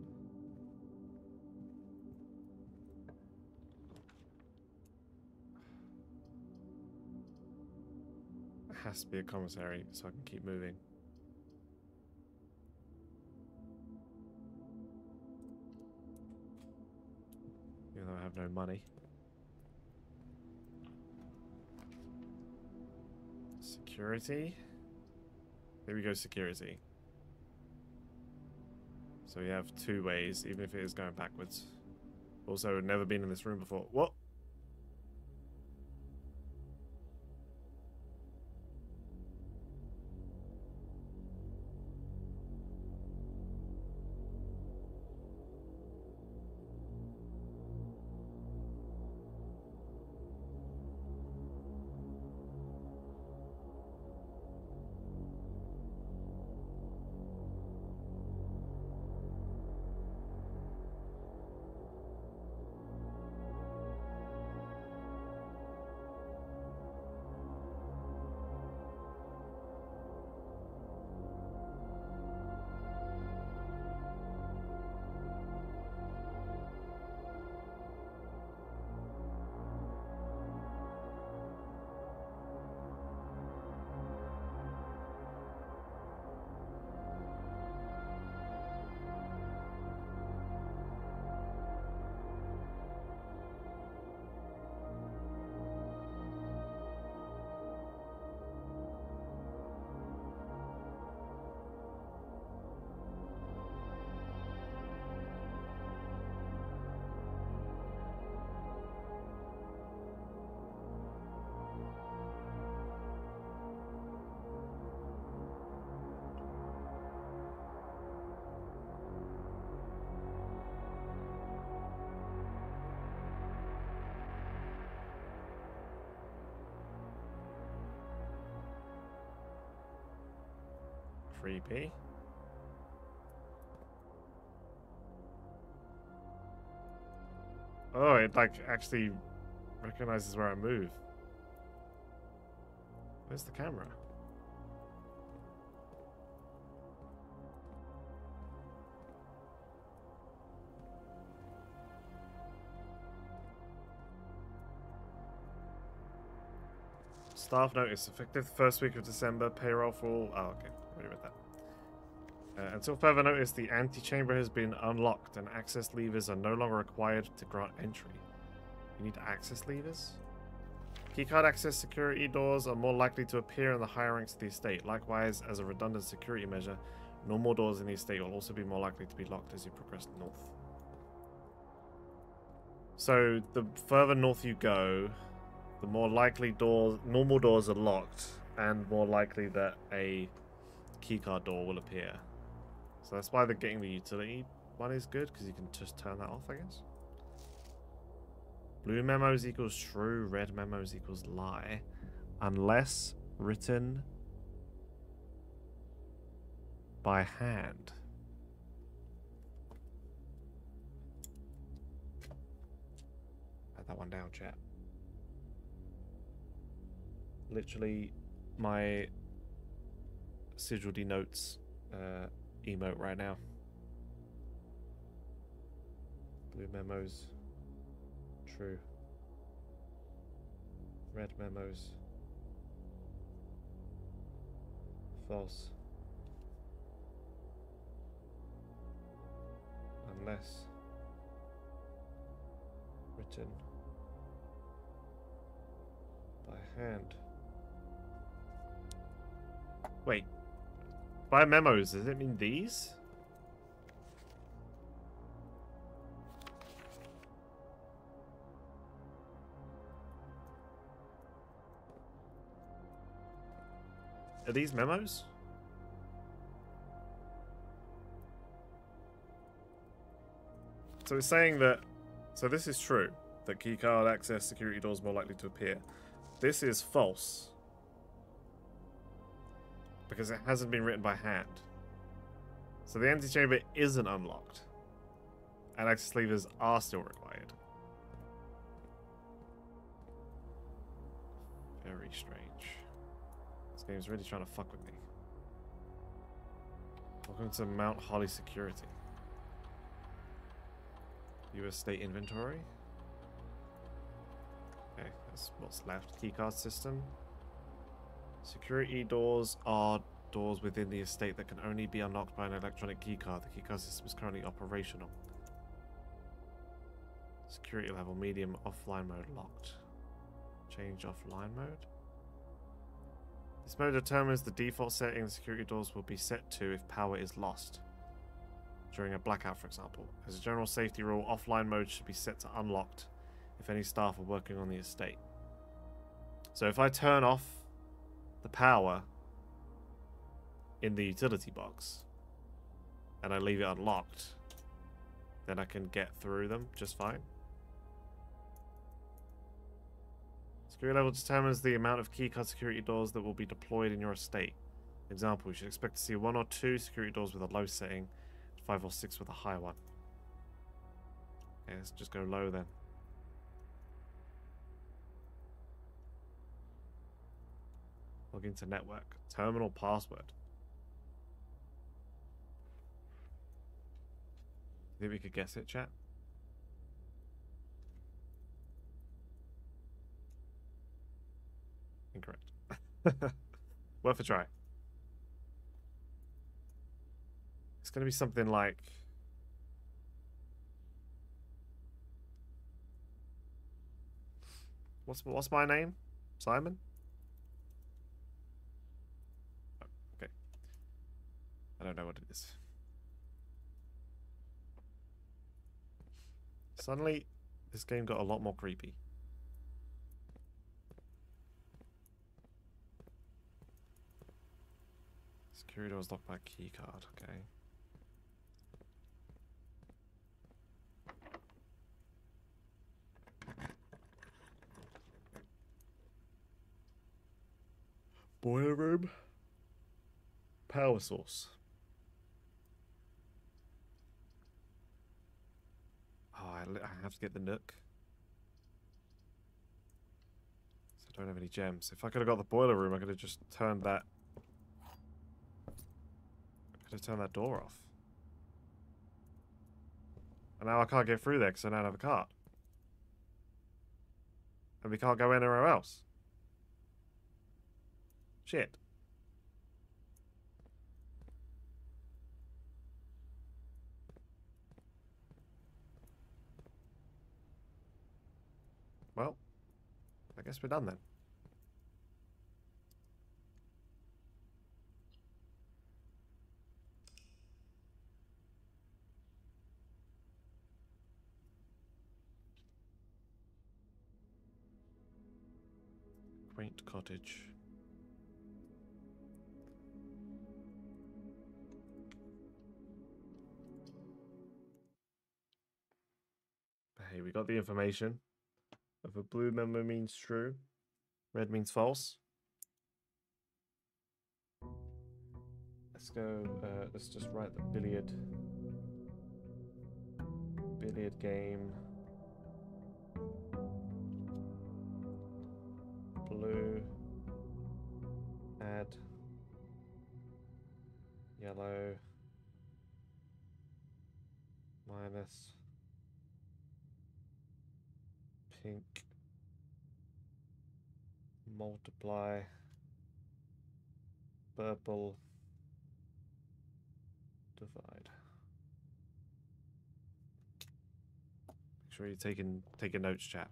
It has to be a commissary so I can keep moving. Even though I have no money. Security. Here we go, security. So we have two ways, even if it is going backwards. Also, never been in this room before. What? Creepy. Oh, it like actually recognizes where I move. Where's the camera? Staff notice, effective the first week of December, payroll for all... Oh, okay. Already read that. Until further notice, the antechamber has been unlocked and access levers are no longer required to grant entry. You need access levers? Keycard access security doors are more likely to appear in the higher ranks of the estate. Likewise, as a redundant security measure, normal doors in the estate will also be more likely to be locked as you progress north. So, the further north you go, the more likely normal doors are locked, and more likely that a keycard door will appear. So that's why getting the utility one is good, because you can just turn that off, I guess. Blue memos equals true, red memos equals lie. Unless written by hand. Write that one down, chat. Literally, my SigilD notes emote right now. Blue memos. True. Red memos. False. Unless written by hand. Wait. By memos, does it mean these? Are these memos? So it's saying that... So this is true. That keycard access security doors more likely to appear. This is false. Because it hasn't been written by hand. So the antechamber isn't unlocked. And access levers are still required. Very strange. This game's really trying to fuck with me. Welcome to Mount Holly Security. US State Inventory. Okay, that's what's left. Keycard system. Security doors are doors within the estate that can only be unlocked by an electronic keycard. The keycard system is currently operational. Security level medium offline mode locked. Change offline mode. This mode determines the default setting the security doors will be set to if power is lost. During a blackout, for example. As a general safety rule, offline mode should be set to unlocked if any staff are working on the estate. So if I turn off the power in the utility box and I leave it unlocked, then I can get through them just fine. Security level determines the amount of keycard security doors that will be deployed in your estate. For example, you should expect to see 1 or 2 security doors with a low setting, 5 or 6 with a high one. Okay, let's just go low then. Log into network. Terminal password. Think we could guess it, chat? Incorrect. Worth a try. It's going to be something like... What's my name? Simon? Oh, okay. I don't know what it is. Suddenly, this game got a lot more creepy. Security door is locked by key card, okay. Boiler room. Power source. Oh, I have to get the nook. So I don't have any gems. If I could have got the boiler room, I could have just turned that... turn that door off. And now I can't get through there because I don't have a card. And we can't go anywhere else. Shit. Well, I guess we're done then. Quaint cottage. But hey, we got the information. If a blue memo means true, red means false. Let's go. Let's just write the billiard game. Blue. Add. Yellow. Minus. Pink. Multiply. Purple. Divide. Make sure you're taking notes, chat.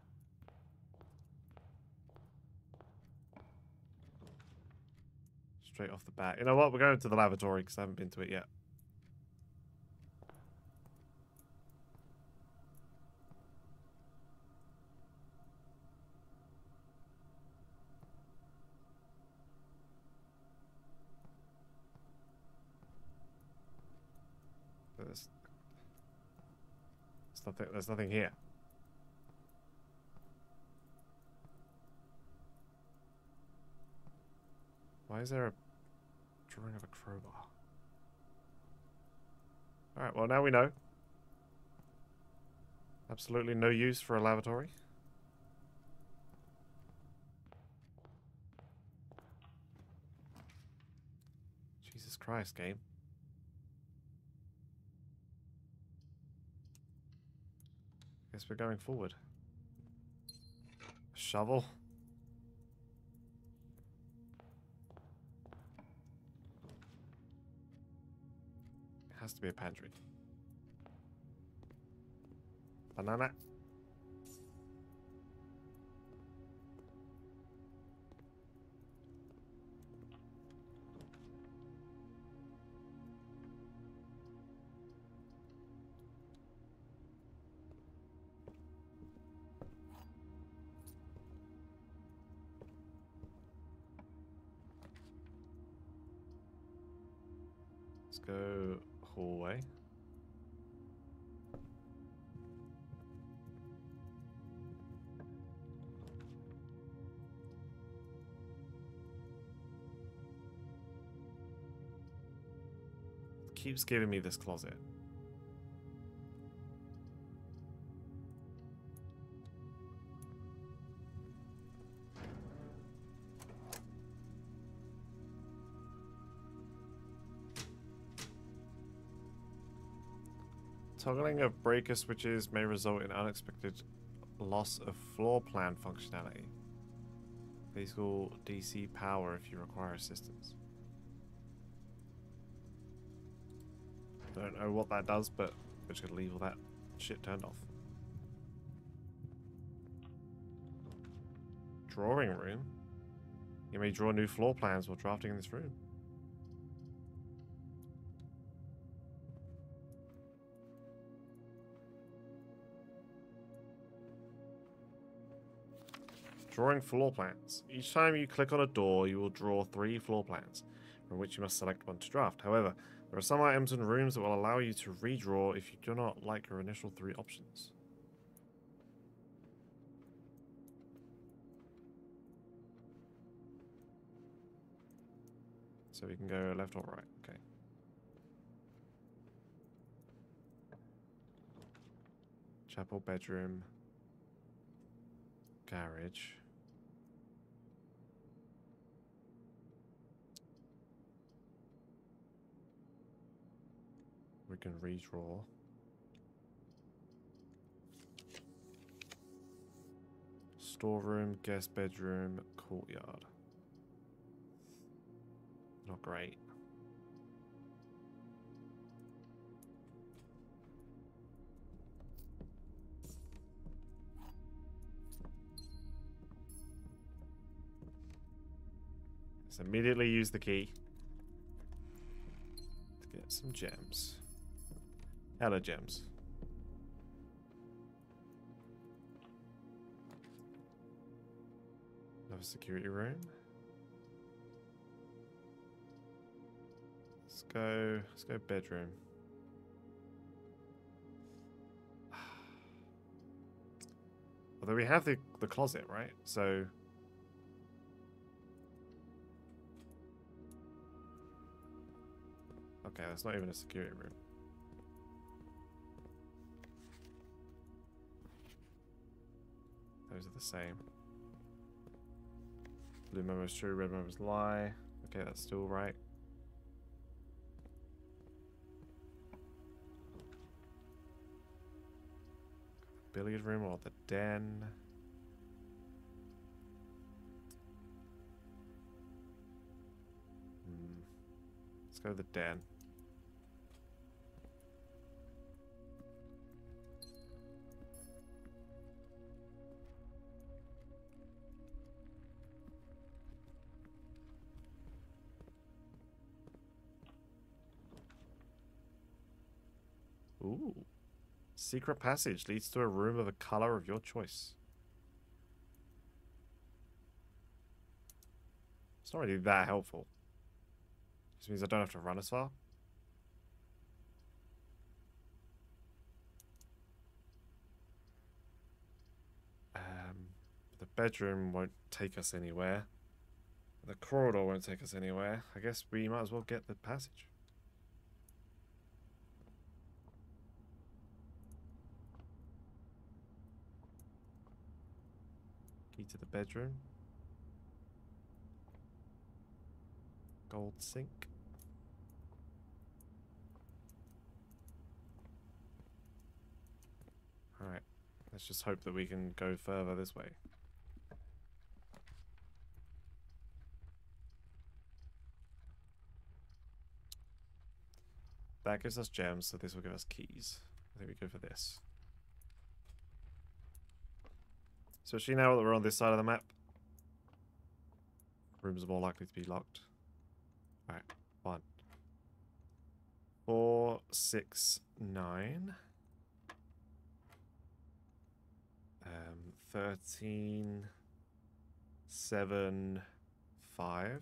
Straight off the bat. You know what? We're going to the lavatory because I haven't been to it yet. There's nothing here. Why is there a drawing of a crowbar? Alright, well now we know. Absolutely no use for a lavatory. Jesus Christ, game. Guess we're going forward. A shovel. It has to be a pantry. Banana. Let's go hallway. It keeps giving me this closet. Toggling of breaker switches may result in unexpected loss of floor plan functionality. Please call DC power if you require assistance. Don't know what that does, but we're just gonna leave all that shit turned off. Drawing room? You may draw new floor plans while drafting in this room. Drawing floor plans. Each time you click on a door, you will draw 3 floor plans, from which you must select one to draft. However, there are some items and rooms that will allow you to redraw if you do not like your initial 3 options. So we can go left or right. Okay. Chapel, bedroom, garage. We can redraw. Storeroom, guest bedroom, courtyard. Not great. Let's immediately use the key to get some gems. Hello, gems. Another security room. Let's go bedroom. Although we have the closet, right? So Okay, that's not even a security room. Those are the same. Blue memos true, red memos lie. Okay, that's still right. Billiard room or the den. Let's go to the den. Ooh. Secret passage leads to a room of a color of your choice. It's not really that helpful. Just means I don't have to run as far. The bedroom won't take us anywhere. The corridor won't take us anywhere. I guess we might as well get the passage. Key to the bedroom. Gold sink. Alright. Let's just hope that we can go further this way. That gives us gems, so this will give us keys. I think we go for this. Especially now that we're on this side of the map. Rooms are more likely to be locked. Alright, 1, 4, 6, 9. 13, 7, 5.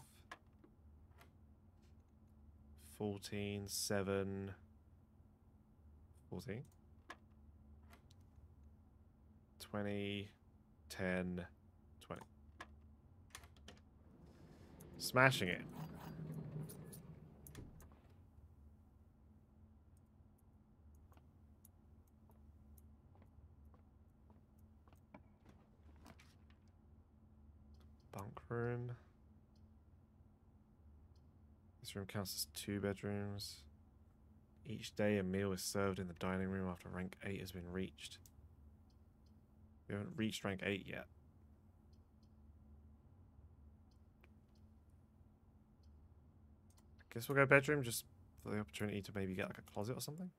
14, 7, 14. 20, 10, 20. Smashing it. Bunk room. This room counts as 2 bedrooms. Each day a meal is served in the dining room after rank 8 has been reached. We haven't reached rank 8 yet. I guess we'll go bedroom just for the opportunity to maybe get like a closet or something.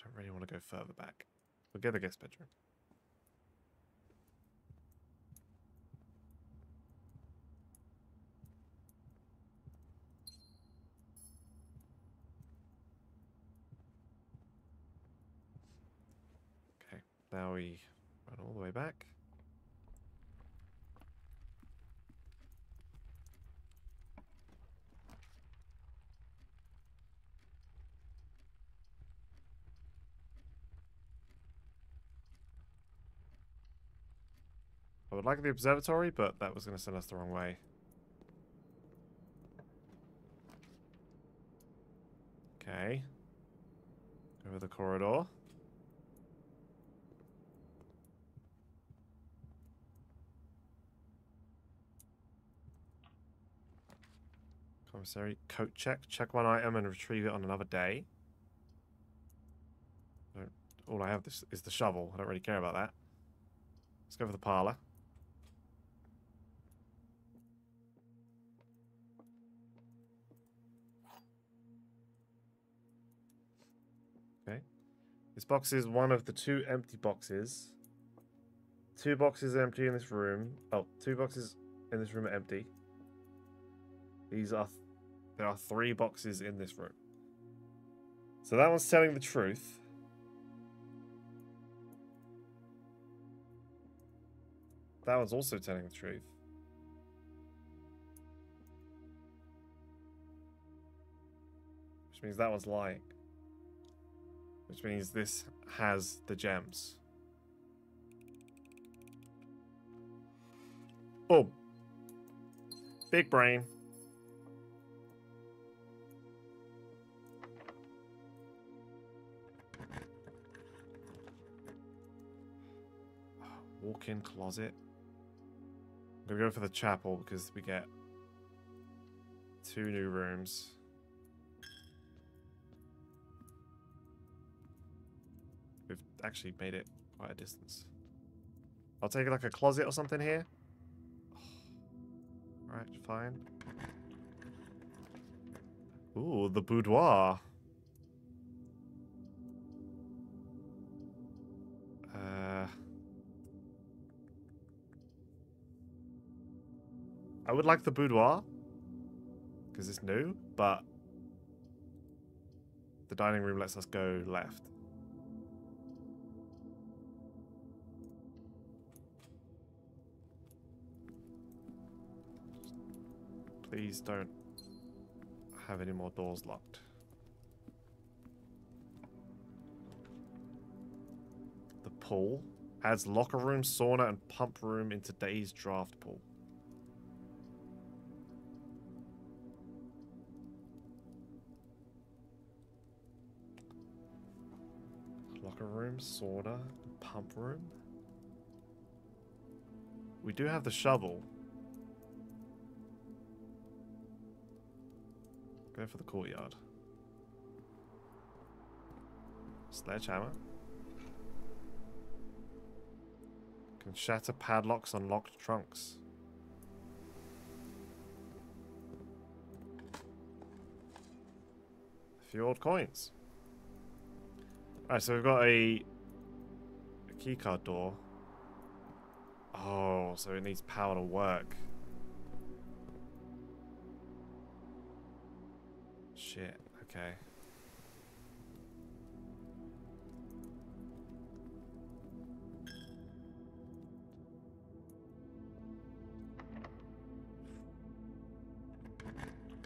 Don't really want to go further back. We'll get the guest bedroom. Okay, now we run all the way back. I would like the observatory, but that was going to send us the wrong way. Okay. Over the corridor. Commissary. Coat check. Check one item and retrieve it on another day. All I have is the shovel. I don't really care about that. Let's go for the parlor. Okay. This box is one of the 2 empty boxes. 2 boxes are empty in this room. Oh, 2 boxes in this room are empty. There are 3 boxes in this room. So that one's telling the truth. That one's also telling the truth. Which means that one's lying. Which means this has the gems. Boom. Big brain. Walk-in closet. I'm gonna go for the chapel because we get 2 new rooms. We've actually made it quite a distance. I'll take like a closet or something here. Alright, fine. Ooh, the boudoir. I would like the boudoir because it's new, but the dining room lets us go left. Please don't have any more doors locked. The pool adds locker room, sauna, and pump room in today's draft pool. Locker room, sauna, and pump room. We do have the shovel. Go for the courtyard. Sledgehammer. Can shatter padlocks on locked trunks. A few old coins. Alright, so we've got a keycard door. Oh, so it needs power to work. Shit, okay.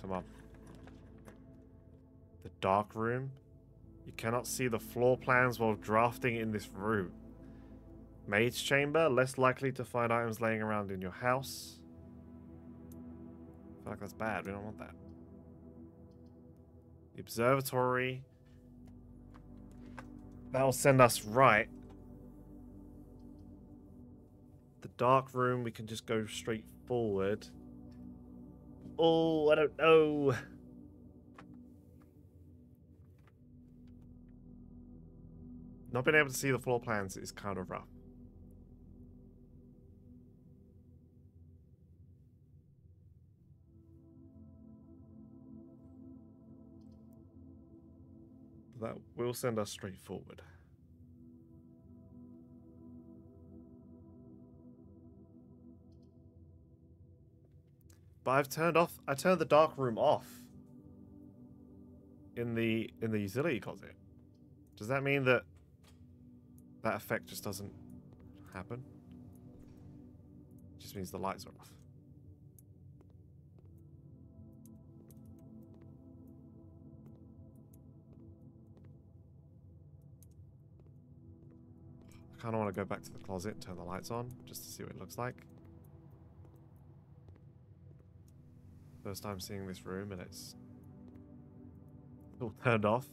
Come on. The dark room. You cannot see the floor plans while drafting in this room. Maid's chamber. Less likely to find items laying around in your house. I feel like that's bad. We don't want that. The observatory. That'll send us right. The dark room, we can just go straight forward. Oh, I don't know. Not being able to see the floor plans is kind of rough. That will send us straight forward. But I turned the dark room off in the utility closet. Does that mean that that effect just doesn't happen? It just means the lights are off. I kind of want to go back to the closet and turn the lights on just to see what it looks like. First time seeing this room and it's all turned off.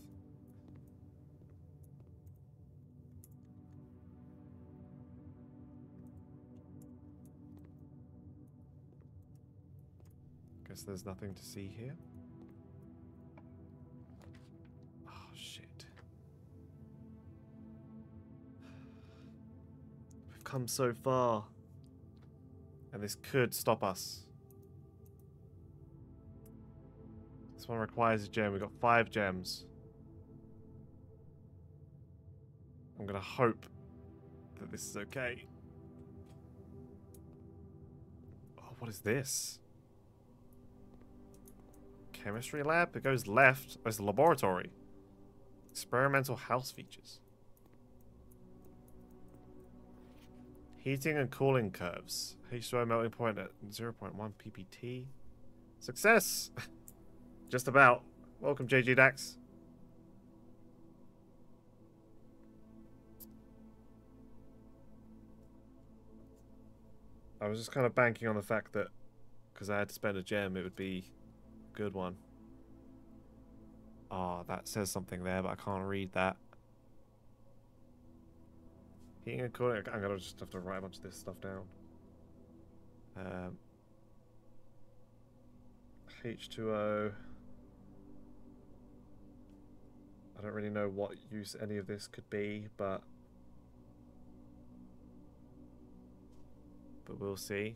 Guess there's nothing to see here. Oh, shit. We've come so far. And this could stop us. This one requires a gem. We've got 5 gems. I'm gonna hope that this is okay. Oh, what is this? Chemistry lab? It goes left. Oh, it's the laboratory. Experimental house features. Heating and cooling curves. H2O melting point at 0.1 ppt. Success! Just about. Welcome, JG Dax. I was just kind of banking on the fact that because I had to spend a gem, it would be a good one. Oh, that says something there, but I can't read that. Heating and cooling. I'm gonna just have to write a bunch of this stuff down. H2O. I don't really know what use any of this could be, but we'll see.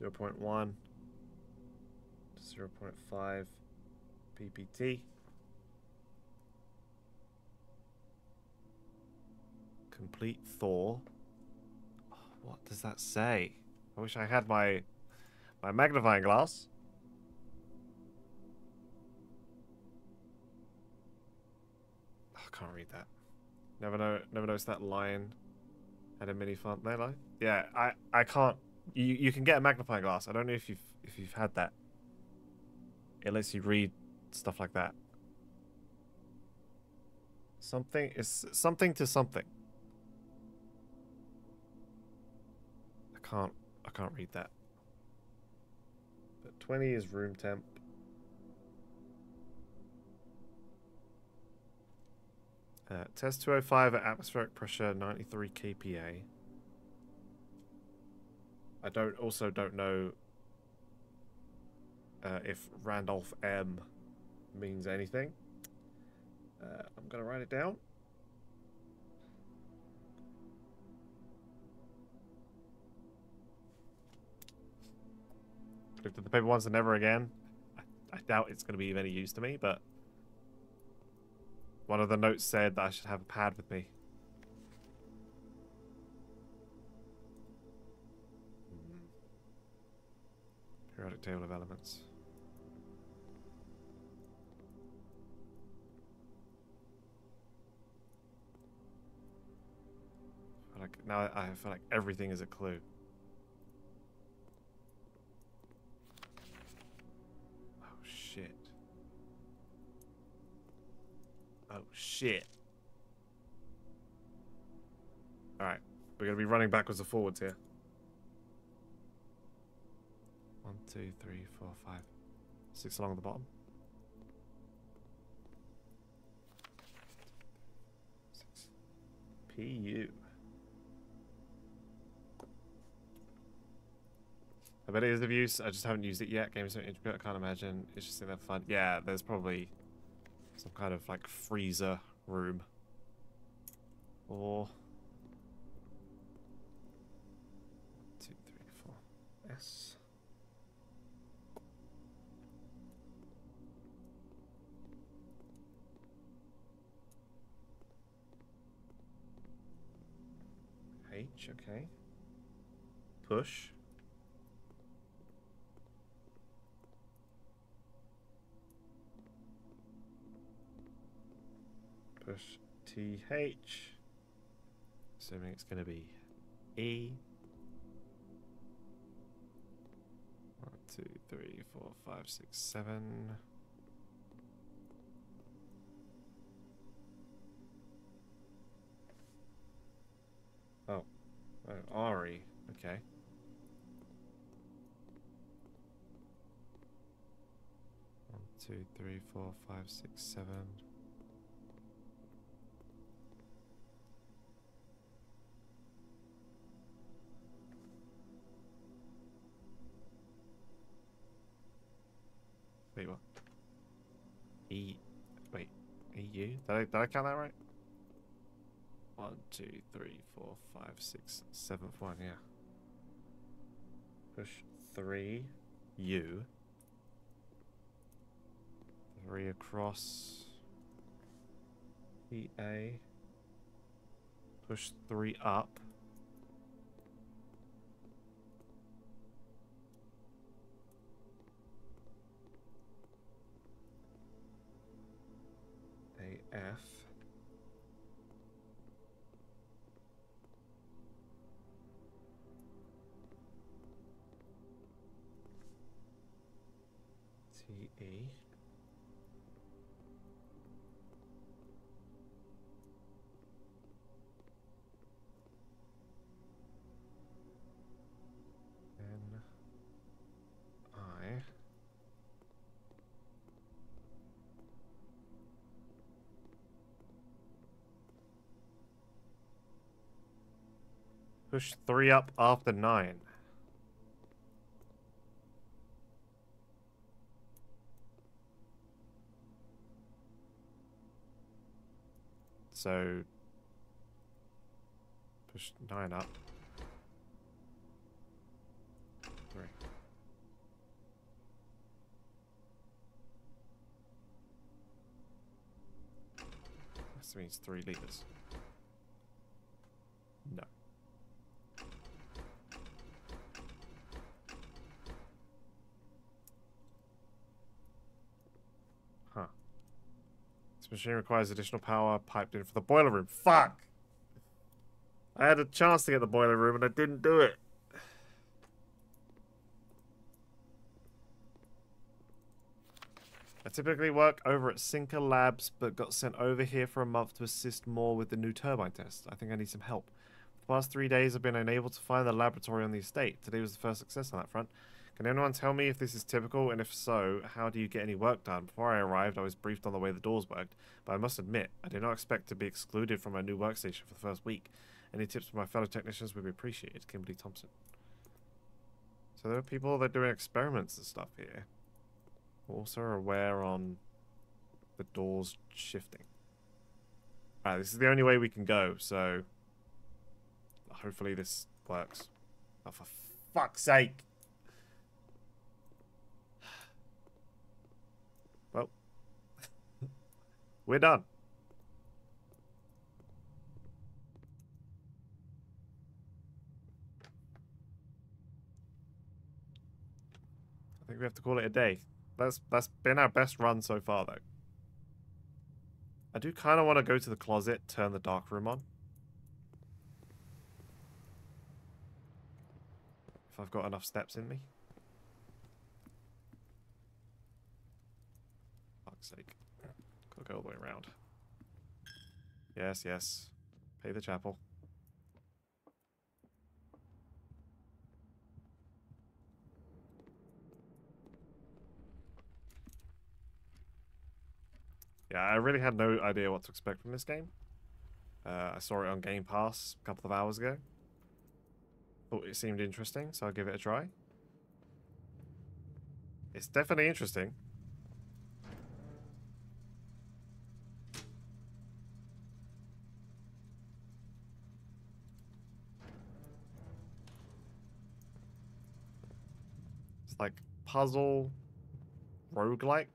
0.1 to 0.5 ppt. Complete thaw. Oh, what does that say? I wish I had my magnifying glass. Oh, I can't read that. Never noticed that line had a mini font there, like. Yeah, I can't. You can get a magnifying glass. I don't know if you've had that. It lets you read stuff like that. Something is something to something. I can't read that. But 20 is room temp. Test 205 at atmospheric pressure 93 kPa. I don't know if Randolph M means anything. I'm gonna write it down. Looked at the paper once and never again. I doubt it's going to be of any use to me, but one of the notes said that I should have a pad with me. Periodic table of elements. Now I feel like everything is a clue. Oh shit. Oh shit. Alright, we're gonna be running backwards and forwards here. 1, 2, 3, 4, 5, 6 along the bottom. 6. PU. I bet it is of use. I just haven't used it yet. Game's so intricate, I can't imagine. It's just in there fun. Yeah, there's probably some kind of like freezer room. Or 2, 3, 4. S. H, okay. Push. Push TH. Assuming it's going to be E. 1, 2, 3, 4, 5, 6, 7. Oh, Ari. Okay. 1, 2, 3, 4, 5, 6, 7. Wait, what? Wait, EU? Did I count that right? 1, 2, 3, 4, 5, 6, 7th one, yeah. Push 3, U. 3 across. EA. Push 3 up. AF. TE. Push 3 up after 9. So push 9 up. 3. This means 3 liters. No. Huh. This machine requires additional power piped in for the boiler room. Fuck! I had a chance to get the boiler room and I didn't do it. I typically work over at Sinker Labs, but got sent over here for a month to assist more with the new turbine test. I think I need some help. The past 3 days I've been unable to find the laboratory on the estate. Today was the first success on that front. Can anyone tell me if this is typical, and if so, how do you get any work done? Before I arrived, I was briefed on the way the doors worked, but I must admit, I did not expect to be excluded from my new workstation for the first week. Any tips from my fellow technicians would be appreciated. Kimberly Thompson. So there are people that are doing experiments and stuff here. Also aware on the doors shifting. Alright, this is the only way we can go, so hopefully this works. Oh, for fuck's sake! Well, we're done. I think we have to call it a day. That's been our best run so far, though. I do kind of want to go to the closet, turn the dark room on. If I've got enough steps in me. Fuck's sake. Gotta go all the way around. Yes, yes. Pay the chapel. Yeah, I really had no idea what to expect from this game. I saw it on Game Pass a couple of hours ago. Thought it seemed interesting, so I'll give it a try. It's definitely interesting. It's like puzzle, roguelike.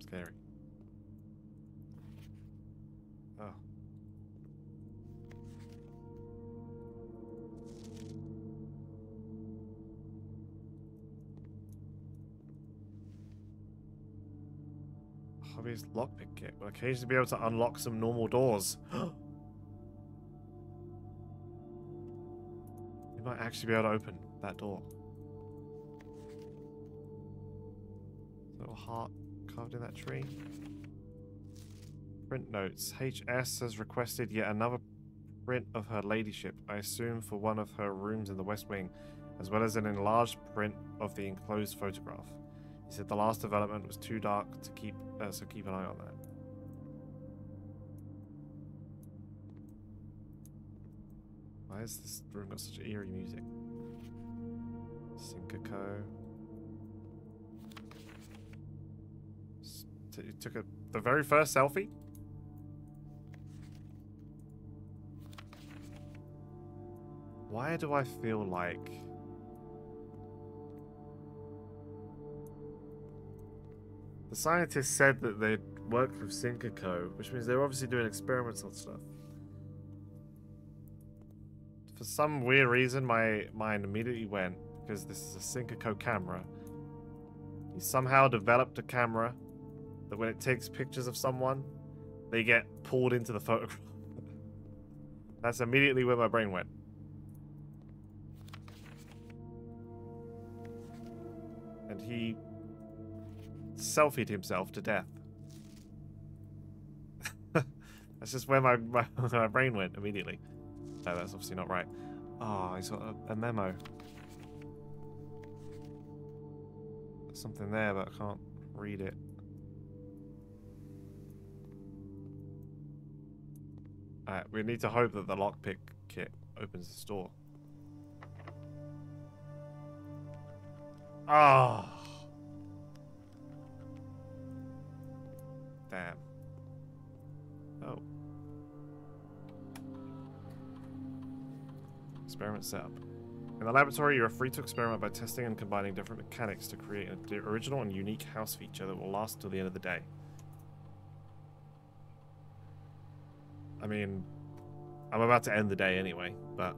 Scary. Oh. Hobbyist lockpick kit will occasionally be able to unlock some normal doors. You might actually be able to open that door. Little heart carved in that tree. Print notes. HS has requested yet another print of her ladyship, I assume for one of her rooms in the West Wing, as well as an enlarged print of the enclosed photograph. He said the last development was too dark to keep, so keep an eye on that. Why has this room got such eerie music? Sinker. You took the very first selfie? Why do I feel like the scientists said that they'd worked with SigilDLX, which means they're obviously doing experiments on stuff. For some weird reason, my mind immediately went, because this is a SigilDLX camera. He somehow developed a camera that when it takes pictures of someone, they get pulled into the photograph. That's immediately where my brain went. He selfied himself to death. That's just where my brain went immediately. No, that's obviously not right. Oh, he's got a memo. There's something there, but I can't read it. Alright, we need to hope that the lockpick kit opens the store. Oh. Damn. Oh. Experiment setup. In the laboratory, you are free to experiment by testing and combining different mechanics to create an original and unique house feature that will last till the end of the day. I mean, I'm about to end the day anyway, but...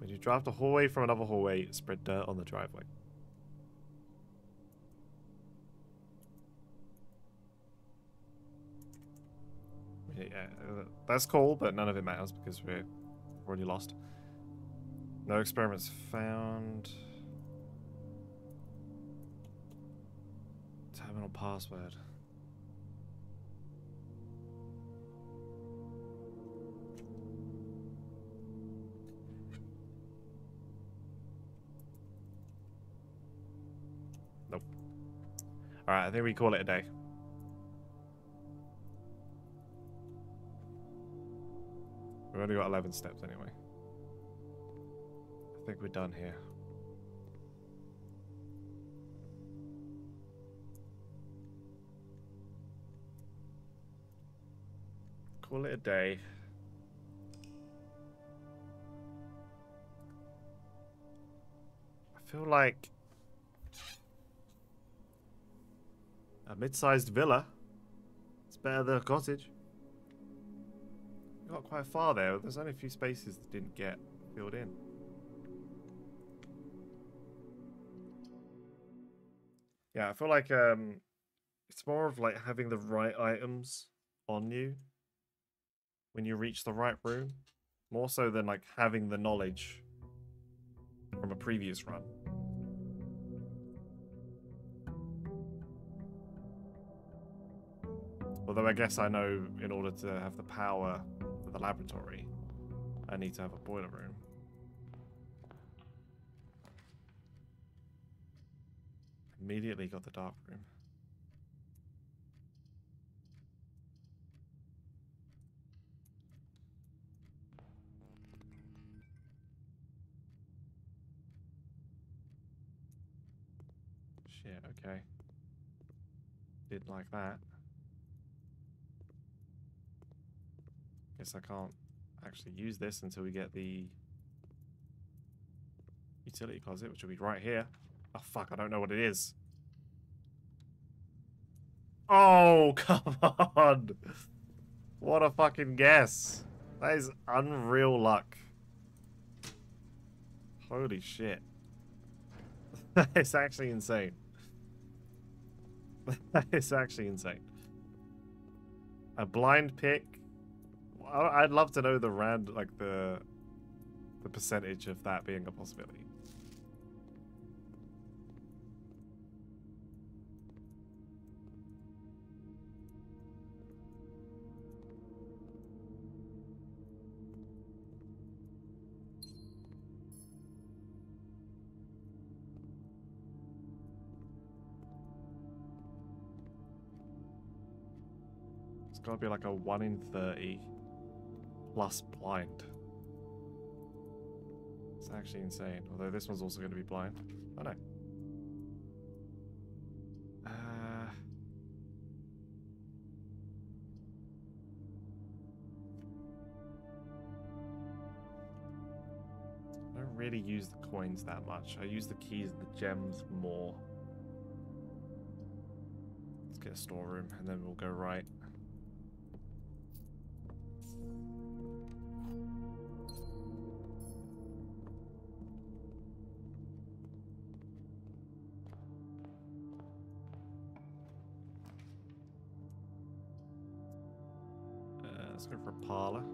When you draft a hallway from another hallway, spread dirt on the driveway. Yeah, that's cool, but none of it matters because we're already lost. No experiments found. Terminal password. Nope. Alright, I think we call it a day. We've only got 11 steps anyway. I think we're done here. Call it a day. I feel like a mid-sized villa. It's better than a cottage. We got quite far there. There's only a few spaces that didn't get filled in. Yeah, I feel like it's more of like having the right items on you when you reach the right room, more so than like having the knowledge from a previous run. Although I guess I know in order to have the power for the laboratory, I need to have a boiler room. Immediately got the dark room. Shit, okay. Didn't like that. Guess I can't actually use this until we get the utility closet, which will be right here. Oh fuck, I don't know what it is. Oh, come on. What a fucking guess. That is unreal luck. Holy shit. That is actually insane. That is actually insane. A blind pick. I'd love to know the the percentage of that being a possibility. It's gotta be like a 1 in 30 plus blind. It's actually insane. Although this one's also going to be blind. Oh no. I don't really use the coins that much. I use the keys and the gems more. Let's get a storeroom and then we'll go right. Let's go for a parlor.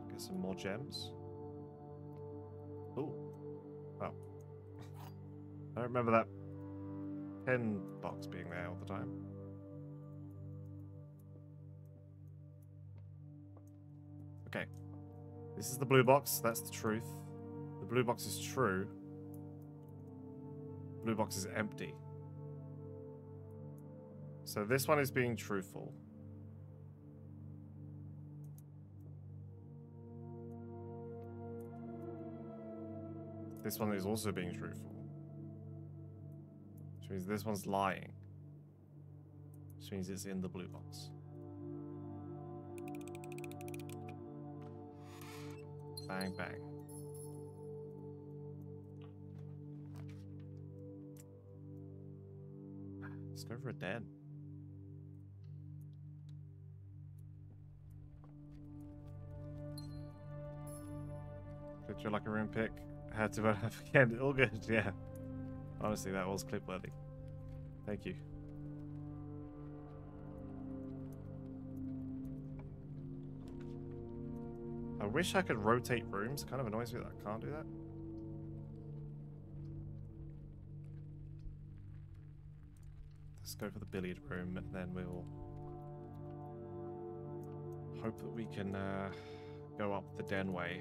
Get some more gems. Ooh. Oh. I don't remember that pen box being there all the time. Okay. This is the blue box. That's the truth. The blue box is true. The blue box is empty. So this one is being truthful. This one is also being truthful. Which means this one's lying. Which means it's in the blue box. Bang, bang. Let's go for a den. Picture like a room pick. Had to again. All good, yeah. Honestly, that was clip worthy. Thank you. I wish I could rotate rooms. It kind of annoys me that I can't do that. Let's go for the billiard room, and then we'll hope that we can go up the den way.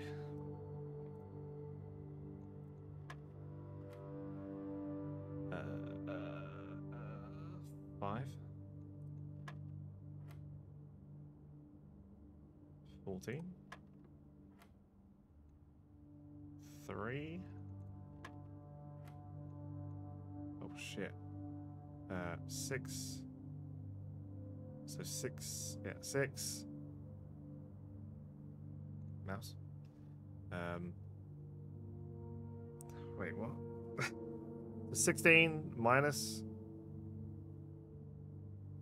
Five. 14. 3. Oh shit. 6. So 6. Yeah, 6. Mouse. Wait, what? 16 minus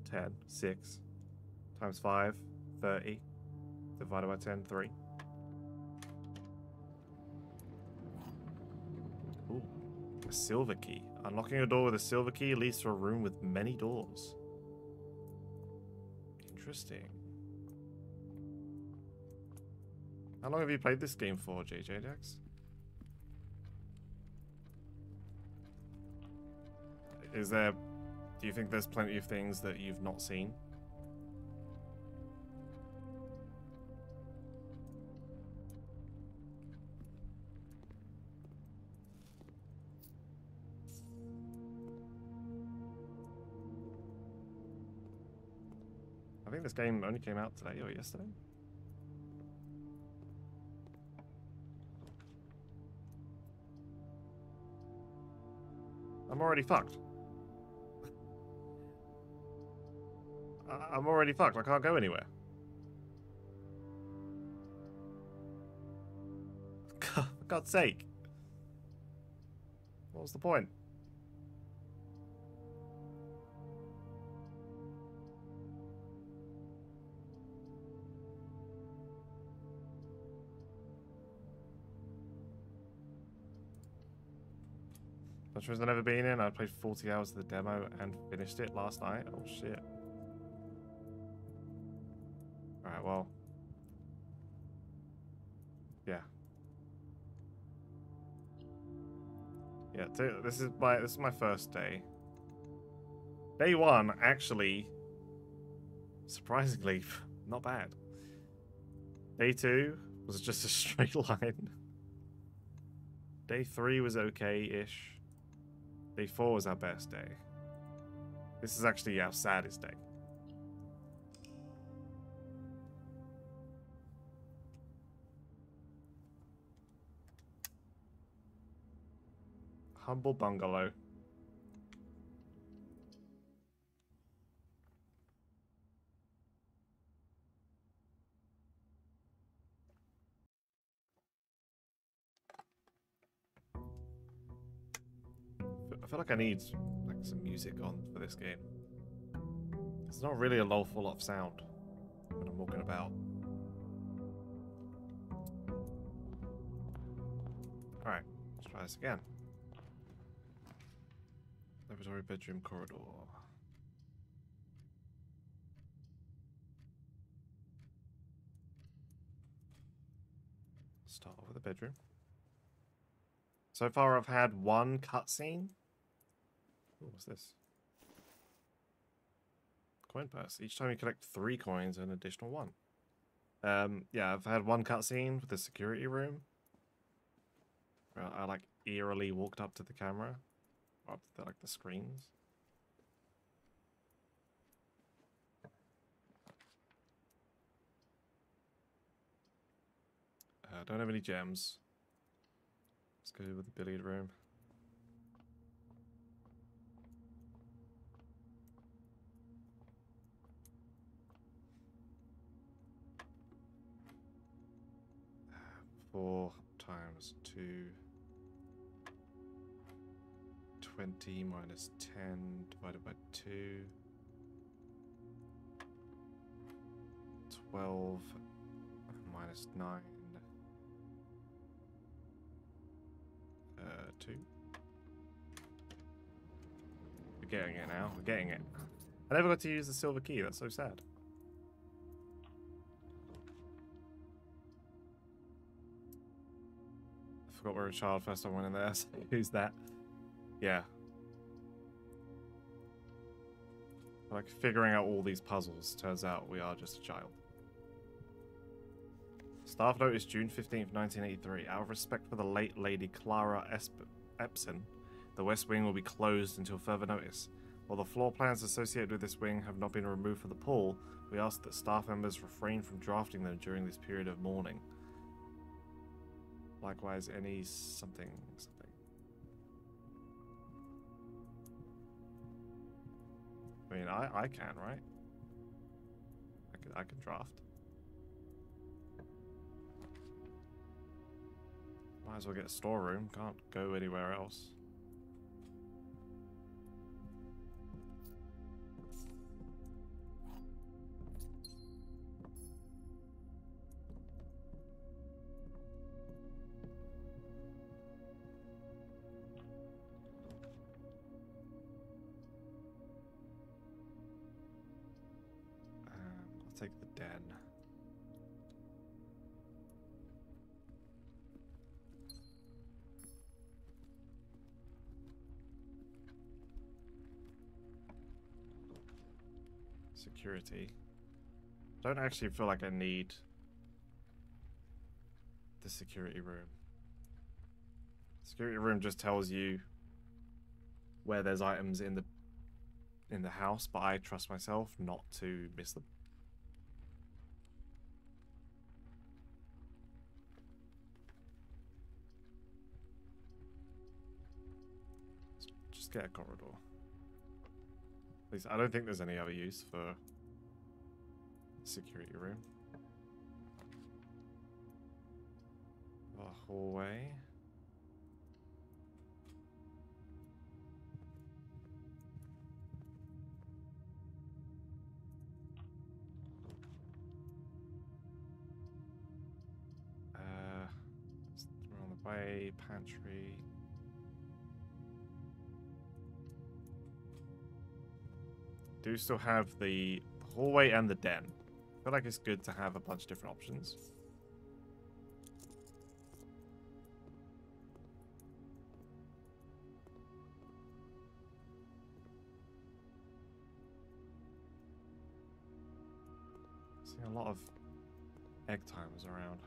10, 6 times 5, 30 divided by 10, 3. Ooh, a silver key. Unlocking a door with a silver key leads to a room with many doors. Interesting. How long have you played this game for, JJDX? Is there... Do you think there's plenty of things that you've not seen? I think this game only came out today or yesterday. I'm already fucked. I'm already fucked. I can't go anywhere. God, for God's sake. What was the point? Countries I've never been in. I played 40 hours of the demo and finished it last night. Oh shit. Alright, well. Yeah. Yeah, this is my first day. Day 1, actually, surprisingly, not bad. Day 2 was just a straight line. Day 3 was okay-ish. Day 4 was our best day. This is actually our saddest day. Humble bungalow. I feel like I need like some music on for this game. It's not really a lawful lot of sound when I'm walking about. Alright, let's try this again. Laboratory, bedroom, corridor. Start off with the bedroom. So far, I've had one cutscene. What was this? Coin purse. Each time you collect 3 coins, an additional 1. Yeah, I've had one cutscene with the security room. Where I like eerily walked up to the camera, up to like the screens. Don't have any gems. Let's go with the billiard room. Four times 2. 20 minus 10 divided by 2. 12 minus 9. 2. We're getting it now. We're getting it. I never got to use the silver key. That's so sad. I forgot we were a child first time I went in there. So who's that? Yeah. Like figuring out all these puzzles. Turns out we are just a child. Staff notice June 15th, 1983. Out of respect for the late Lady Clara Epson, the West Wing will be closed until further notice. While the floor plans associated with this wing have not been removed for the pool, we ask that staff members refrain from drafting them during this period of mourning. Likewise, any something. I mean, I can, right? I can draft. Might as well get a storeroom. Can't go anywhere else. I'll take the den. Security. Don't actually feel like I need the security room. Security room just tells you where there's items in the house, but I trust myself not to miss them. Let's just get a corridor. At least I don't think there's any other use for the security room. A hallway. We're on the way. Pantry. Do still have the hallway and the den. I feel like it's good to have a bunch of different options. Seeing a lot of egg timers around.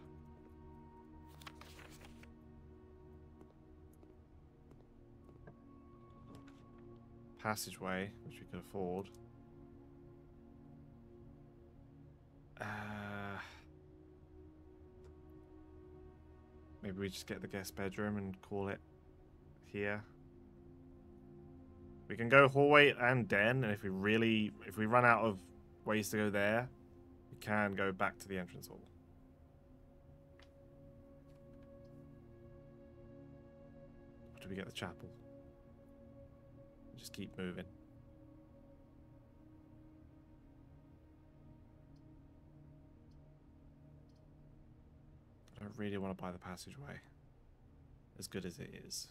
Passageway, which we could afford. Maybe we just get the guest bedroom and call it here. We can go hallway and den, and if we run out of ways to go there, we can go back to the entrance hall. Or do we get the chapel? Just keep moving. I don't really want to buy the passageway, as good as it is.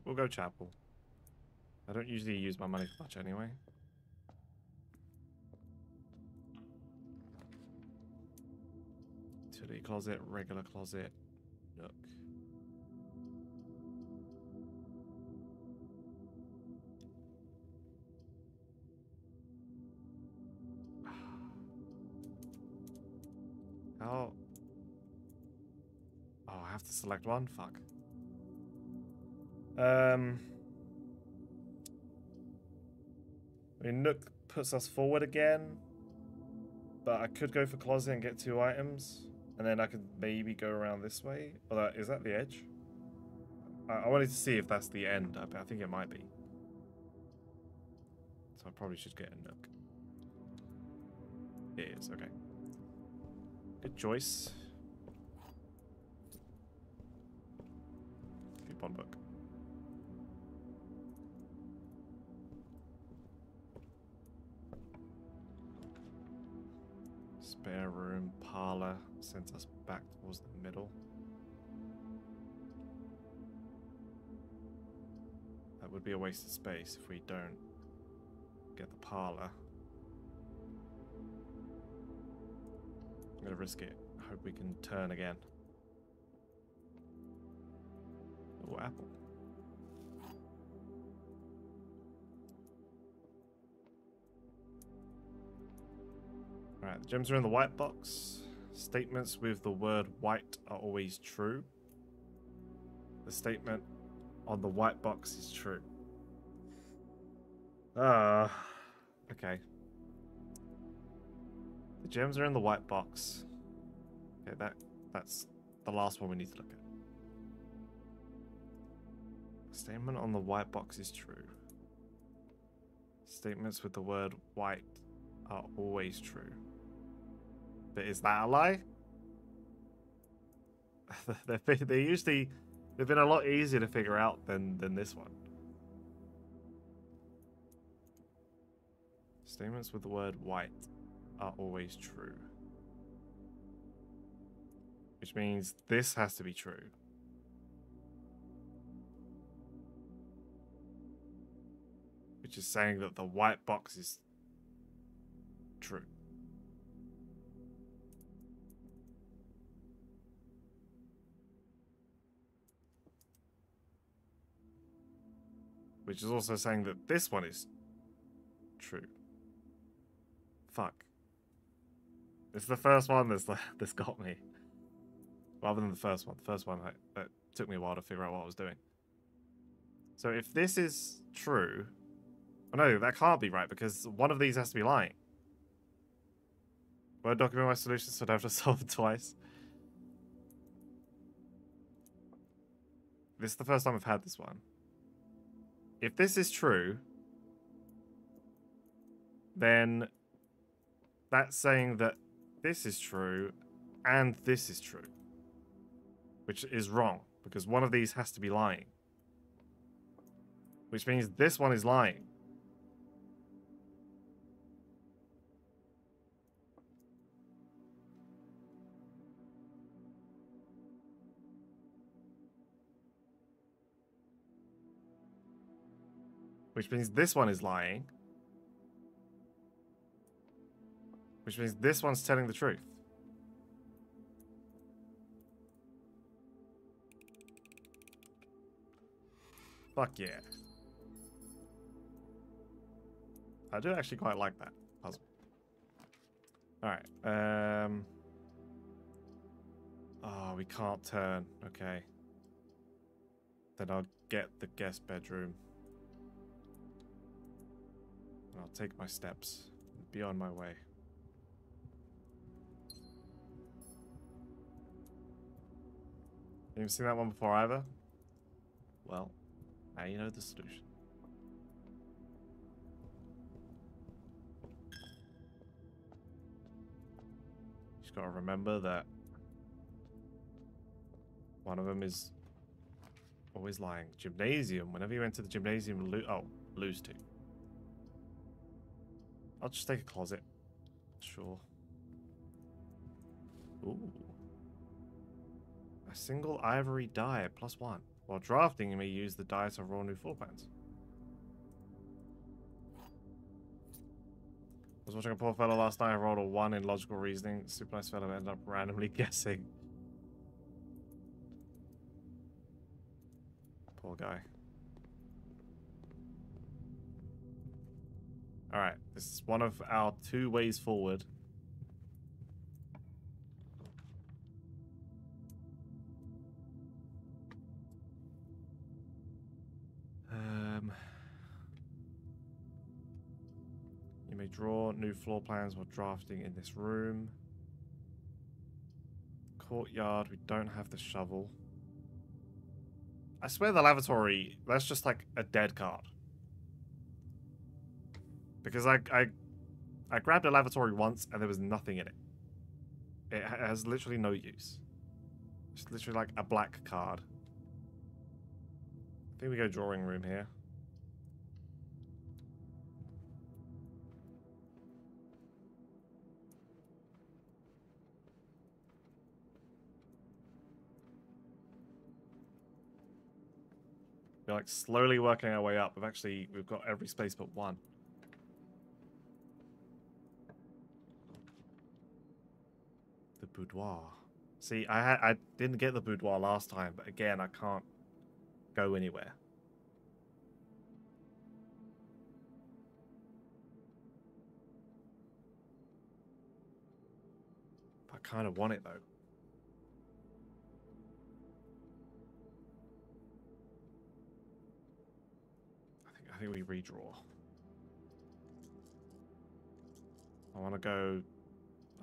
We'll go chapel. I don't usually use my money for much anyway. Utility closet, regular closet, nook. How? Oh, I have to select one? Fuck. I mean, nook puts us forward again. But I could go for closet and get 2 items. And then I could maybe go around this way. Or is that the edge? I wanted to see if that's the end. I think it might be. So I probably should get a nook. It is, okay. Good choice. Coupon book. Spare room, parlor, sends us back towards the middle. That would be a waste of space if we don't get the parlor. I'm gonna risk it. I hope we can turn again. Oh, apple. Alright, the gems are in the white box. Statements with the word white are always true. The statement on the white box is true. Okay. The gems are in the white box. Okay, that's the last one we need to look at. The statement on the white box is true. Statements with the word white are always true. But is that a lie? They've been a lot easier to figure out than this one. Statements with the word white are always true. Which means this has to be true. Which is saying that the white box is true. Which is also saying that this one is true. Fuck. It's the first one that's got me. Rather than the first one. The first one, that took me a while to figure out what I was doing. So if this is true... Oh no, that can't be right, because one of these has to be lying. Word document my solutions so I don't have to solve it twice. This is the first time I've had this one. If this is true, then that's saying that this is true and this is true. Which is wrong, because one of these has to be lying. Which means this one is lying. Which means this one is lying. Which means this one's telling the truth. Fuck yeah. I do actually quite like that puzzle. Alright. Oh, we can't turn. Okay. Then I'll get the guest bedroom. And I'll take my steps and be on my way. You haven't seen that one before either? Well, now you know the solution. Just gotta remember that one of them is always lying. Gymnasium. Whenever you enter the gymnasium, lose two. I'll just take a closet. Sure. Ooh. A single ivory die +1. While drafting, you may use the die to roll new floor plans. was watching a poor fellow last night. I rolled a 1 in logical reasoning. Super nice fellow ended up randomly guessing. Poor guy. Alright, this is one of our 2 ways forward. You may draw new floor plans while drafting in this room. Courtyard, we don't have the shovel. I swear the lavatory, that's just like a dead card. Because I grabbed a lavatory once and there was nothing in it. It has literally no use. It's literally like a black card. I think we go drawing room here. We're like slowly working our way up. We've got every space but one. The boudoir. See, I didn't get the boudoir last time, but again, I can't go anywhere. I kind of want it though. I think we redraw. I want to go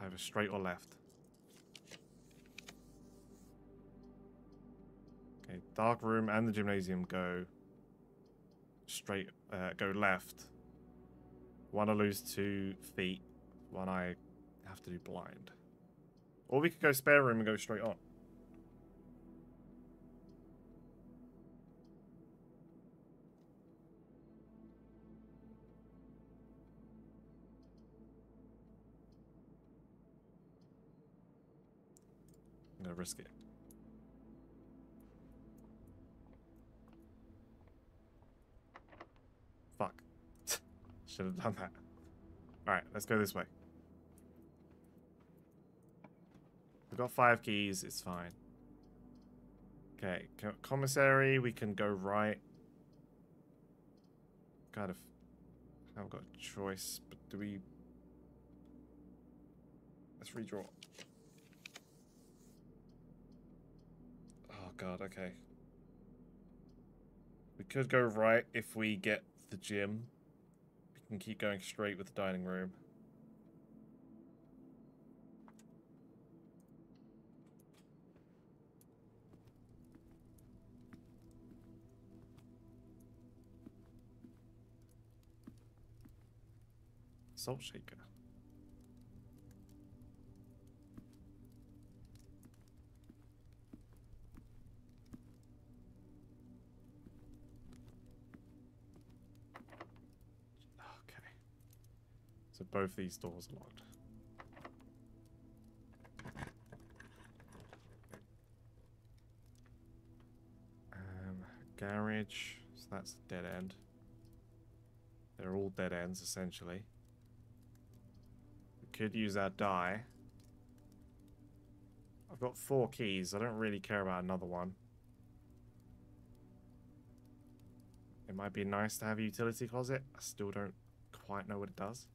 either straight or left. Okay, dark room and the gymnasium go straight, go left. One I lose 2 feet, one I have to do blind. Or we could go spare room and go straight on. I'm gonna risk it. Fuck. Should have done that. Alright, let's go this way. We've got 5 keys, it's fine. Okay, commissary, we can go right. Kind of haven't got a choice, but do we... Let's redraw. Oh god, okay. We could go right if we get the gym. We can keep going straight with the dining room. Salt shaker. Okay. So both these doors are locked. Garage. So that's a dead end. They're all dead ends, essentially. We could use our die. I've got 4 keys. I don't really care about another one. It might be nice to have a utility closet. I still don't quite know what it does.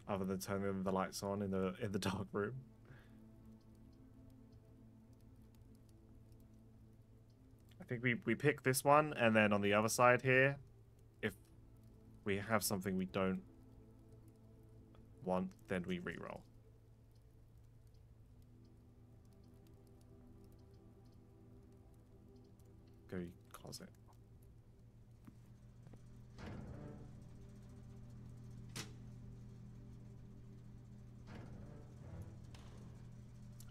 Other than turning the lights on in the dark room. I think we pick this one, and then on the other side here, if we have something we don't want, then we reroll. Go closet.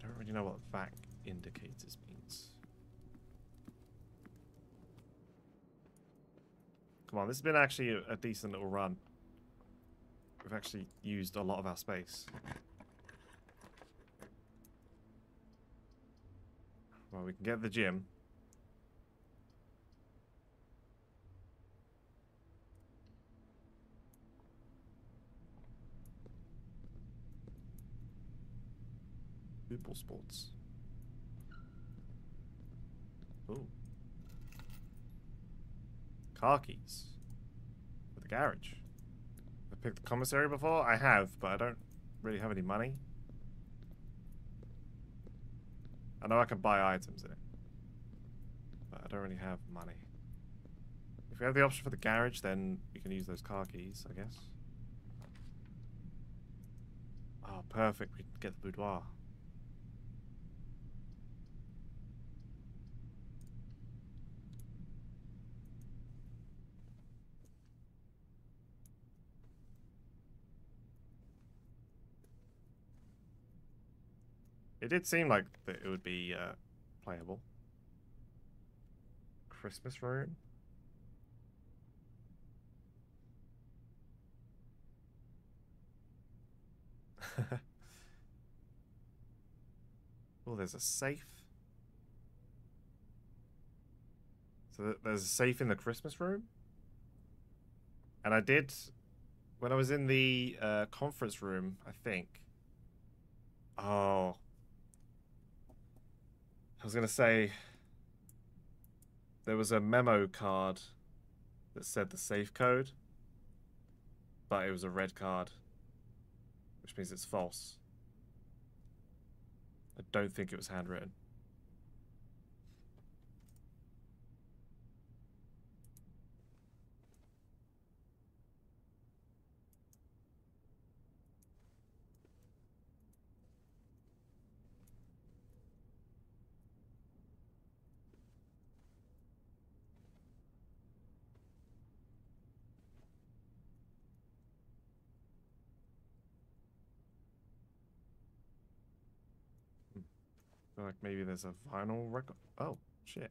I don't really know what vac indicators means. Come on, this has been actually a decent little run. We've actually used a lot of our space. Well, we can get the gym. Football sports. Ooh. Car keys. For the garage. I picked the commissary before? I have, but I don't really have any money. I know I can buy items in it. But I don't really have money. If we have the option for the garage, then we can use those car keys, I guess. Oh, perfect. We can get the boudoir. It did seem like that it would be playable. Christmas room. Oh, there's a safe. So there's a safe in the Christmas room. And I did, when I was in the conference room, I think. Oh. I was going to say, there was a memo card that said the safe code, but it was a red card, which means it's false. I don't think it was handwritten. I feel like maybe there's a vinyl record. Oh, shit.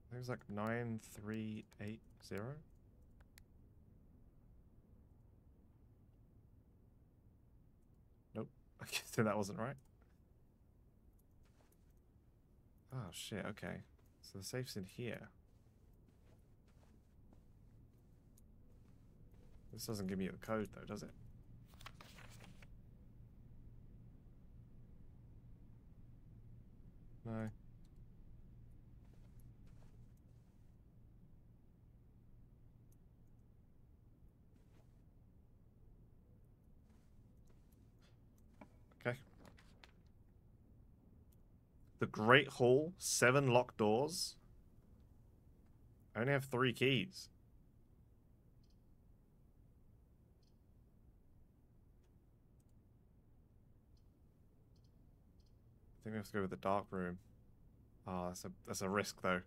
I think it was like 9380. Nope. I guess that wasn't right. Oh, shit. Okay. So the safe's in here. This doesn't give me the code, though, does it? No. Okay. The Great Hall, 7 locked doors. I only have 3 keys. I think we have to go with the dark room. Oh, that's a risk though.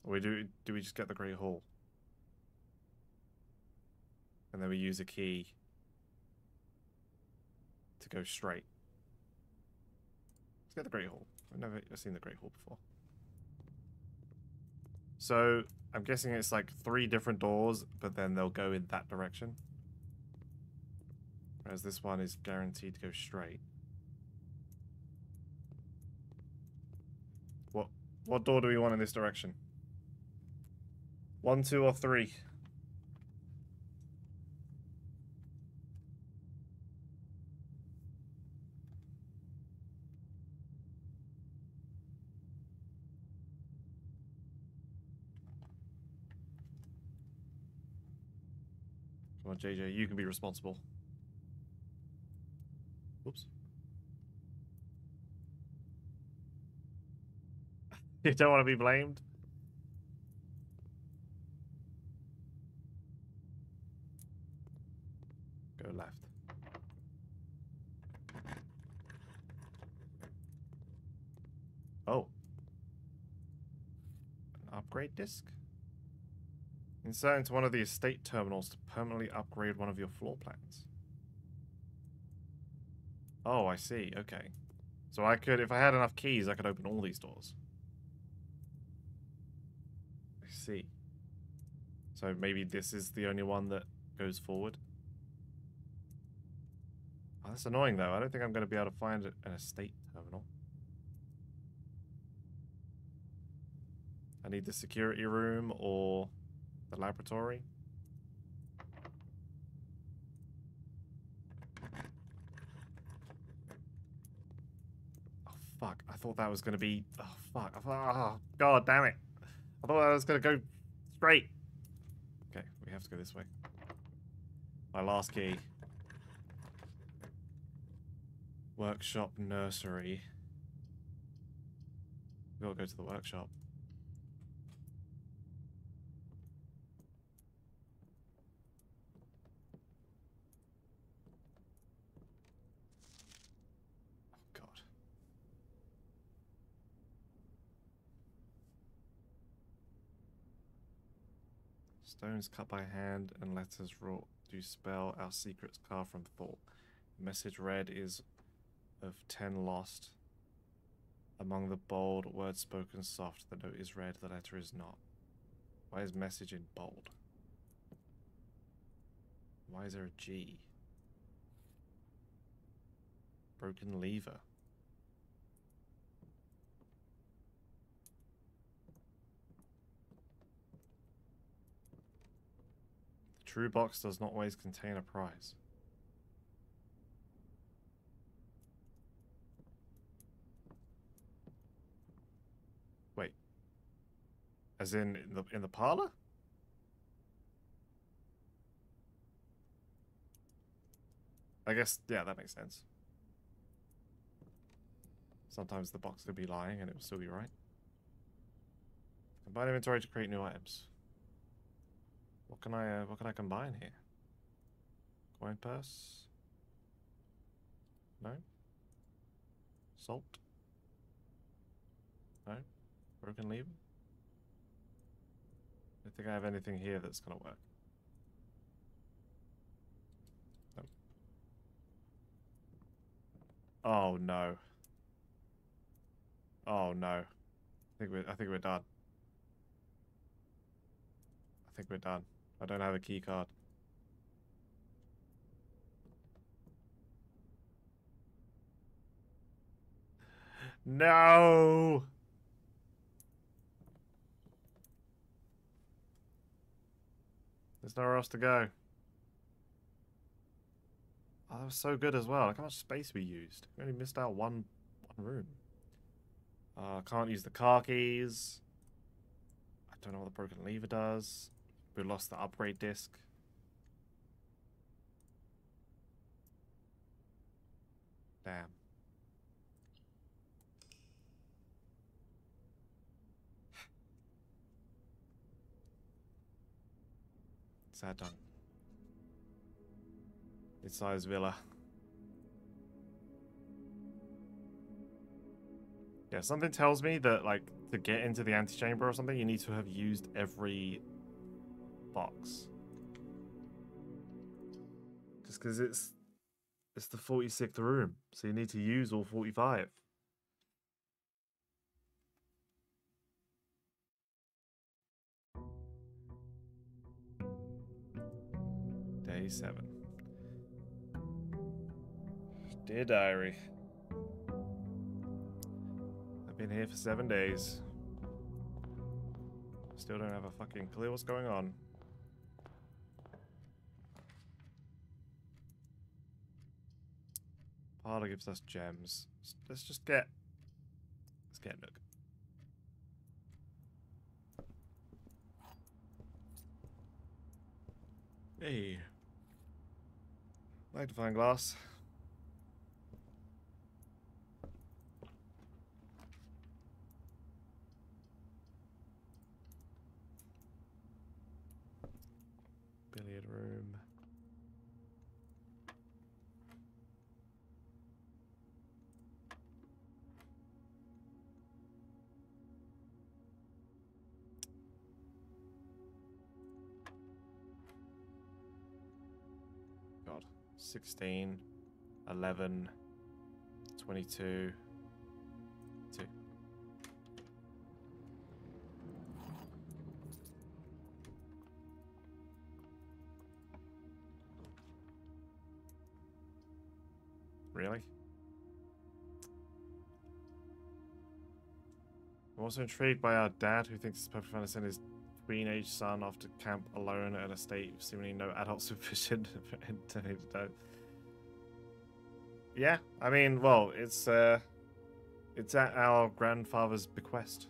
Or do we just get the Great Hall? And then we use a key to go straight. Let's get the Great Hall. I've never seen the Great Hall before. So I'm guessing it's like 3 different doors, but then they'll go in that direction. Whereas this one is guaranteed to go straight. What door do we want in this direction? 1, 2, or 3? Come on, JJ, you can be responsible. Oops. You don't want to be blamed? Go left. Oh. An upgrade disc? Insert into one of the estate terminals to permanently upgrade one of your floor plans. Oh, I see. Okay. So I could, if I had enough keys, I could open all these doors. I see. So maybe this is the only one that goes forward. Oh, that's annoying though. I don't think I'm going to be able to find an estate terminal. I need the security room or the laboratory. Oh, fuck. I thought that was going to be... Oh, fuck. Oh, God damn it. I thought I was going to go straight. Okay, we have to go this way. My last key. Workshop nursery. We gotta go to the workshop. Oh, God. Stones cut by hand and letters wrought do spell our secrets carved from thought. Message read is of 10 lost. Among the bold, words spoken soft. The note is read, the letter is not. Why is message in bold? Why is there a G? Broken lever. The true box does not always contain a prize. Wait. As in the parlor? I guess, yeah, that makes sense. Sometimes the box could be lying and it will still be right. Combine inventory to create new items. What can I combine here? Coin purse? No? Salt? No? Broken lever? I don't think I have anything here that's gonna work. No. Oh no. Oh no. I think we're done. I think we're done. I don't have a key card. No! There's nowhere else to go. Oh, that was so good as well. Look how much space we used. We only missed out one room. Can't use the car keys. I don't know what the broken lever does. We lost the upgrade disc. Damn. Sad time. Mid-sized villa. Yeah, something tells me that, like, to get into the antechamber or something, you need to have used every box. Just because it's the 46th room, so you need to use all 45. Day 7. Dear diary. I've been here for 7 days. Still don't have a fucking clue what's going on. Parlor gives us gems. Let's get Nook. Hey. Magnifying glass. Billiard room. God. 16, 11, 22, 2. Really? I'm also intrigued by our dad, who thinks it's perfectly fine to send his tween-age son off to camp alone at a state with seemingly no adult supervision. Yeah, I mean, well, it's at our grandfather's bequest.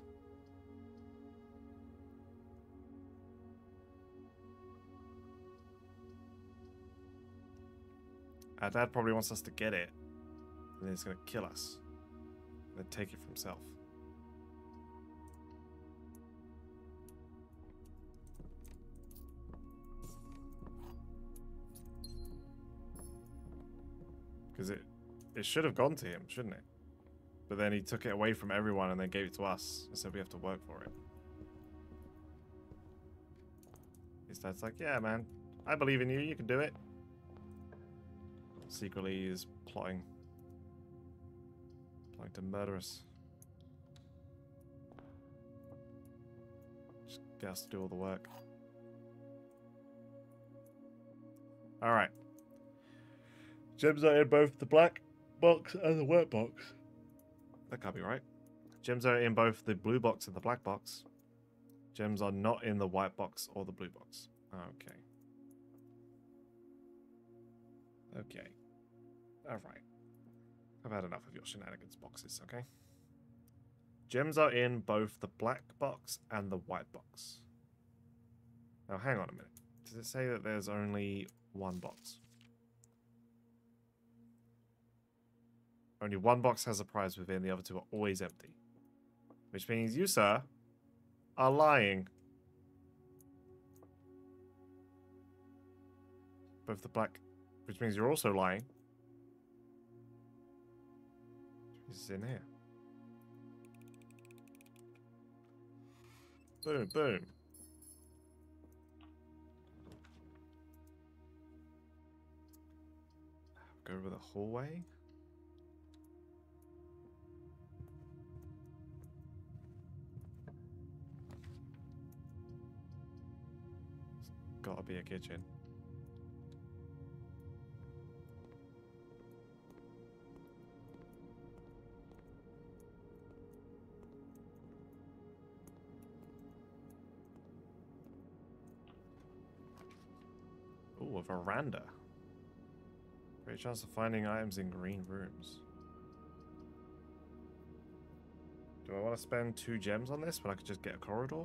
Our dad probably wants us to get it, and then he's gonna kill us, and then take it for himself. Because it should have gone to him, shouldn't it? But then he took it away from everyone and then gave it to us, and said we have to work for it. His dad's like, yeah, man, I believe in you, you can do it. Secretly is plotting to murder us. Just get us to do all the work. Alright. Gems are in both the black box and the white box. That can't be right. Gems are in both the blue box and the black box. Gems are not in the white box or the blue box. Okay. Okay. Alright. I've had enough of your shenanigans boxes, okay? Gems are in both the black box and the white box. Now, hang on a minute. Does it say that there's only one box? Only one box has a prize within, the other two are always empty. Which means you, sir, are lying. Both the black... Which means you're also lying. This is in here. Boom, boom. Go over the hallway. There's gotta be a kitchen. Ooh, a veranda. Great chance of finding items in green rooms. Do I want to spend 2 gems on this when I could just get a corridor?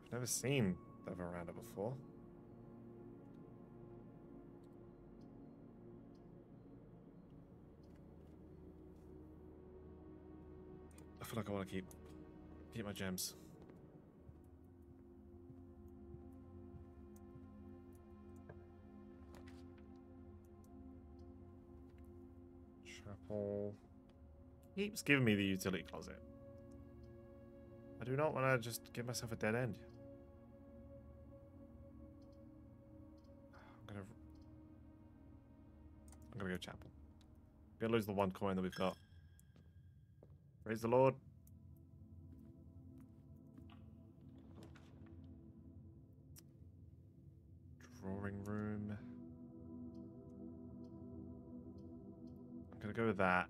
I've never seen the veranda before. I feel like I want to keep my gems. Chapel. Keeps giving me the utility closet. I do not want to just give myself a dead end. I'm gonna go chapel. Gonna lose the 1 coin that we've got. Praise the Lord. Drawing room. I'm gonna go with that.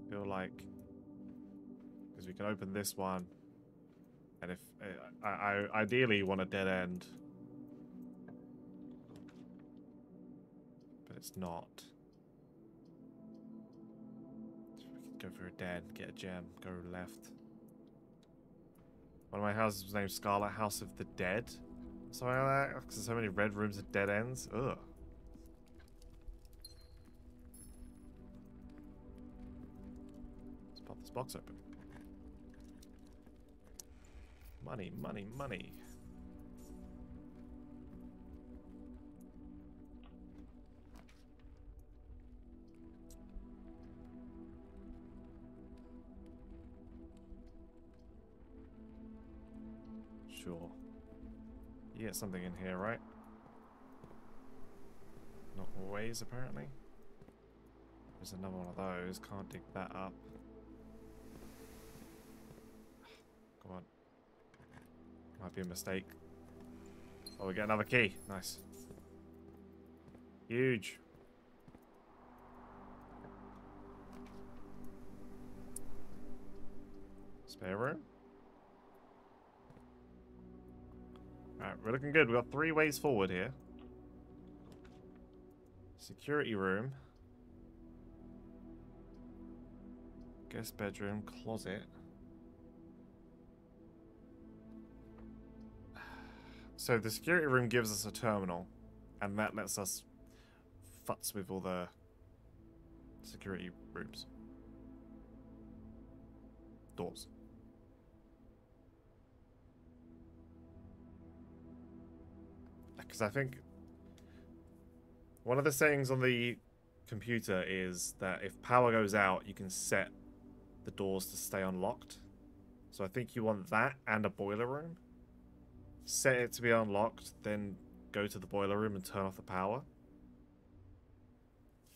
I feel like because we can open this one, and if I ideally want a dead end, but it's not. So we can go for a dead, get a gem, go left. One of my houses was named Scarlet House of the Dead. Something like that. Because there's so many red rooms at dead ends. Ugh. Let's pop this box open. Money, money, money. Sure. You get something in here, right? Not always, apparently. There's another one of those. Can't dig that up. Come on. Might be a mistake. Oh, we get another key. Nice. Huge. Spare room? Alright, we're looking good. We've got 3 ways forward here. Security room. Guest bedroom, closet. So the security room gives us a terminal, and that lets us futz with all the security rooms. Doors. Because I think one of the settings on the computer is that if power goes out, you can set the doors to stay unlocked. So I think you want that and a boiler room. Set it to be unlocked, then go to the boiler room and turn off the power.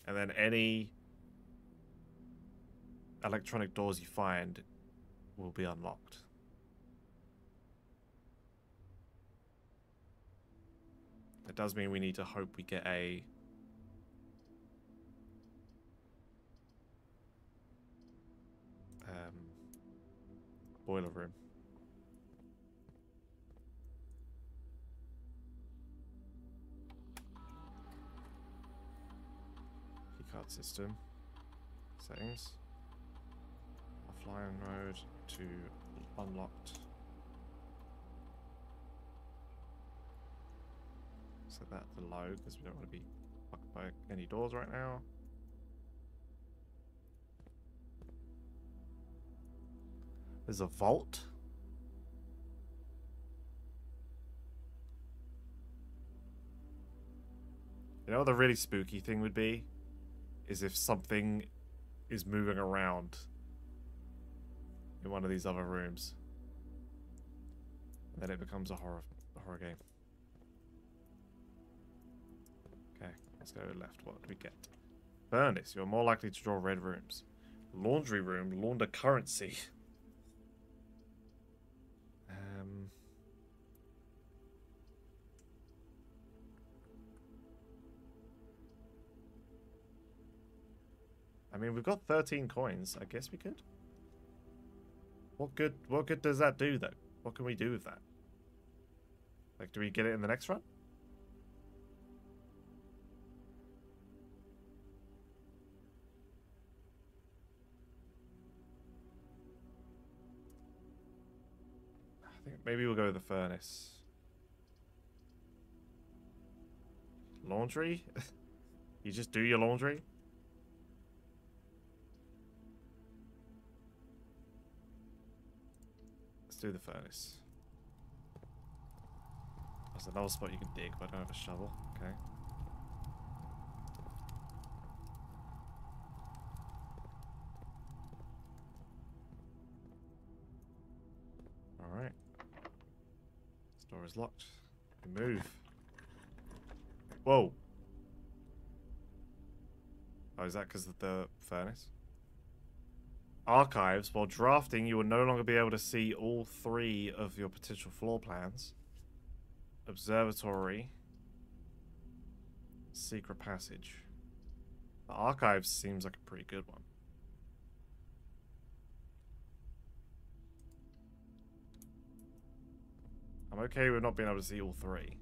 And then any electronic doors you find will be unlocked. That does mean we need to hope we get a boiler room. Keycard system. Settings. Offline mode to unlocked. Set that to low because we don't want to be fucked by any doors right now. There's a vault. You know what the really spooky thing would be? Is if something is moving around in one of these other rooms. And then it becomes a horror game. Okay, let's go left. What do we get? Furnace. You're more likely to draw red rooms. Laundry room. Launder currency. I mean, we've got 13 coins. I guess we could. What good does that do, though? What can we do with that? Like, do we get it in the next run? I think maybe we'll go with the furnace. Laundry? You just do your laundry? Let's do the furnace. There's another spot you can dig, but I don't have a shovel. Okay. Alright. This door is locked. We move. Whoa. Oh, is that because of the furnace? Archives. While drafting, you will no longer be able to see all 3 of your potential floor plans. Observatory. Secret passage. The archives seems like a pretty good one. I'm okay with not being able to see all 3.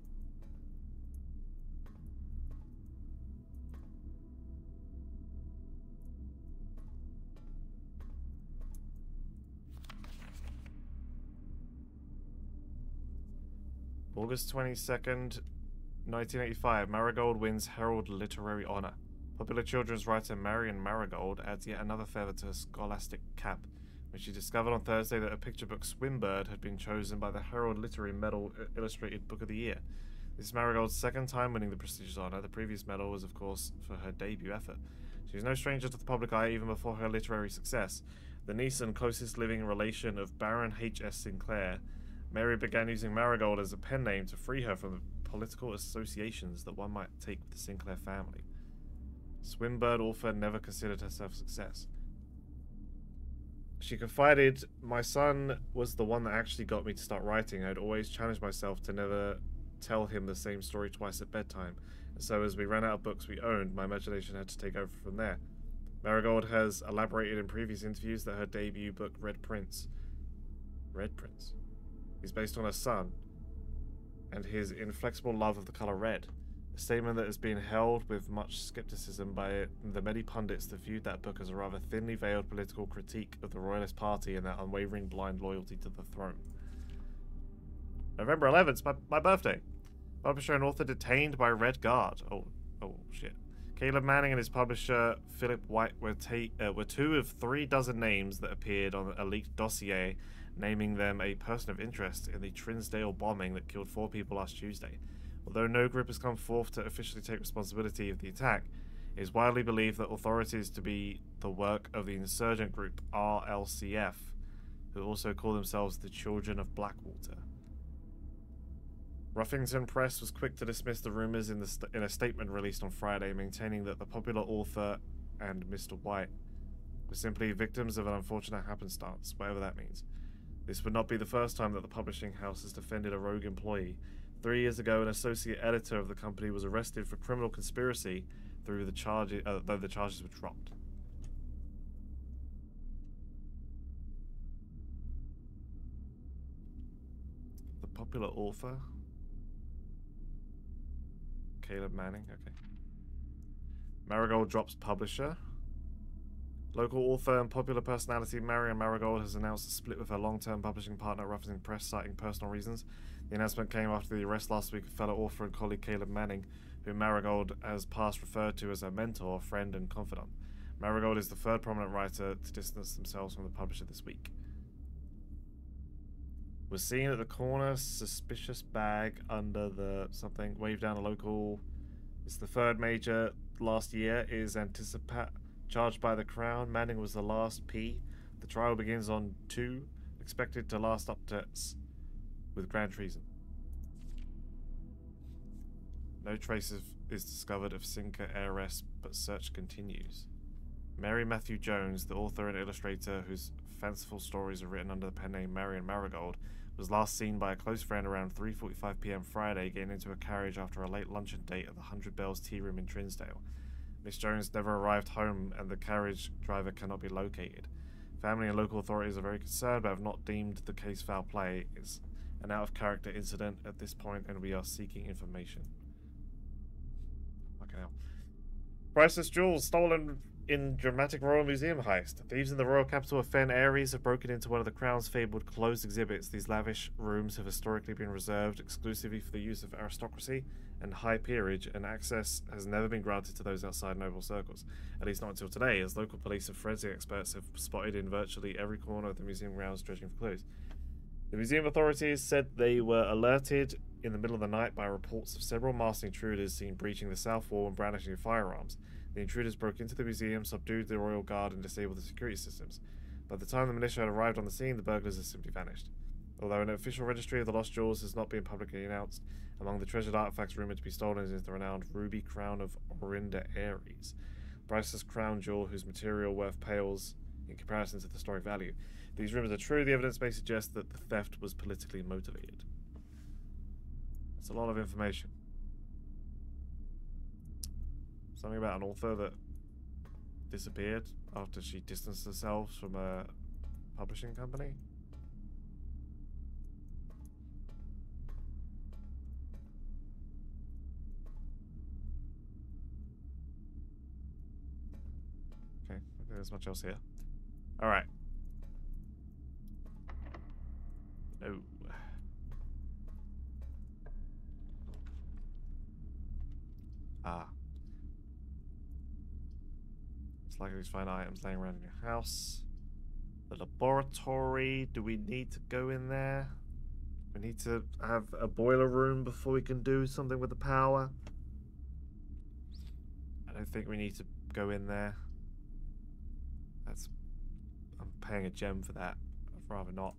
August 22nd, 1985, Marigold wins Herald Literary Honor. Popular children's writer Marion Marigold adds yet another feather to her scholastic cap when she discovered on Thursday that her picture book Swimbird had been chosen by the Herald Literary Medal Illustrated Book of the Year. This is Marigold's 2nd time winning the prestigious honor. The previous medal was, of course, for her debut effort. She was no stranger to the public eye even before her literary success. The niece and closest living relation of Baron H.S. Sinclair, Mary began using Marigold as a pen name to free her from the political associations that one might take with the Sinclair family. Swimbird author never considered herself a success. She confided, "My son was the one that actually got me to start writing. I'd always challenged myself to never tell him the same story twice at bedtime. And so as we ran out of books we owned, my imagination had to take over from there." Marigold has elaborated in previous interviews that her debut book, Red Prince, Red Prince. He's based on her son and his inflexible love of the color red. A statement that has been held with much skepticism by the many pundits that viewed that book as a rather thinly veiled political critique of the Royalist Party and their unwavering blind loyalty to the throne. November 11th, my birthday. Publisher and author detained by Red Guard. Oh shit. Caleb Manning and his publisher Philip White were 2 of 3 dozen names that appeared on a leaked dossier naming them a person of interest in the Trinsdale bombing that killed 4 people last Tuesday. Although no group has come forth to officially take responsibility of the attack, it is widely believed that authorities to be the work of the insurgent group RLCF, who also call themselves the Children of Blackwater. Ruffington Press was quick to dismiss the rumours in a statement released on Friday, maintaining that the popular author and Mr. White were simply victims of an unfortunate happenstance, whatever that means. This would not be the first time that the publishing house has defended a rogue employee. 3 years ago, an associate editor of the company was arrested for criminal conspiracy though the charges were dropped. The popular author? Caleb Manning, okay. Marigold drops publisher. Local author and popular personality Marion Marigold has announced a split with her long-term publishing partner Ruffington Press, citing personal reasons. The announcement came after the arrest last week of fellow author and colleague Caleb Manning, whom Marigold has past referred to as her mentor, friend, and confidant. Marigold is the 3rd prominent writer to distance themselves from the publisher this week. Was seen at the corner, suspicious bag under the something, waved down a local. It's the 3rd major last year, is anticipate. Charged by the Crown, Manning was the last P. The trial begins on 2, expected to last up to with grand treason. No trace is discovered of sinker heiress, but search continues. Mary Matthew Jones, the author and illustrator whose fanciful stories are written under the pen name Marion Marigold, was last seen by a close friend around 3:45 p.m. Friday, getting into a carriage after a late luncheon date at the 100 Bells Tea Room in Trinsdale. Miss Jones never arrived home and the carriage driver cannot be located. Family and local authorities are very concerned but have not deemed the case foul play. It's an out-of-character incident at this point and we are seeking information. Fucking hell. Priceless jewels stolen in dramatic Royal Museum heist. Thieves in the royal capital of Fen Aries have broken into one of the Crown's fabled closed exhibits. These lavish rooms have historically been reserved exclusively for the use of aristocracy and high peerage, and access has never been granted to those outside noble circles, at least not until today, as local police and forensic experts have spotted in virtually every corner of the museum grounds dredging for clues. The museum authorities said they were alerted in the middle of the night by reports of several masked intruders seen breaching the south wall and brandishing firearms. The intruders broke into the museum, subdued the royal guard, and disabled the security systems. By the time the militia had arrived on the scene, the burglars had simply vanished. Although an official registry of the lost jewels has not been publicly announced, among the treasured artifacts rumoured to be stolen is the renowned ruby crown of Orinda Aries, priceless crown jewel whose material worth pales in comparison to the historic value. If these rumours are true, the evidence may suggest that the theft was politically motivated. That's a lot of information. Something about an author that disappeared after she distanced herself from a publishing company. Okay, I don't think there's much else here. Alright. No. Ah. It's likely to find items laying around in your house. The laboratory. Do we need to go in there? We need to have a boiler room before we can do something with the power. I don't think we need to go in there. I'm paying a gem for that. I'd rather not.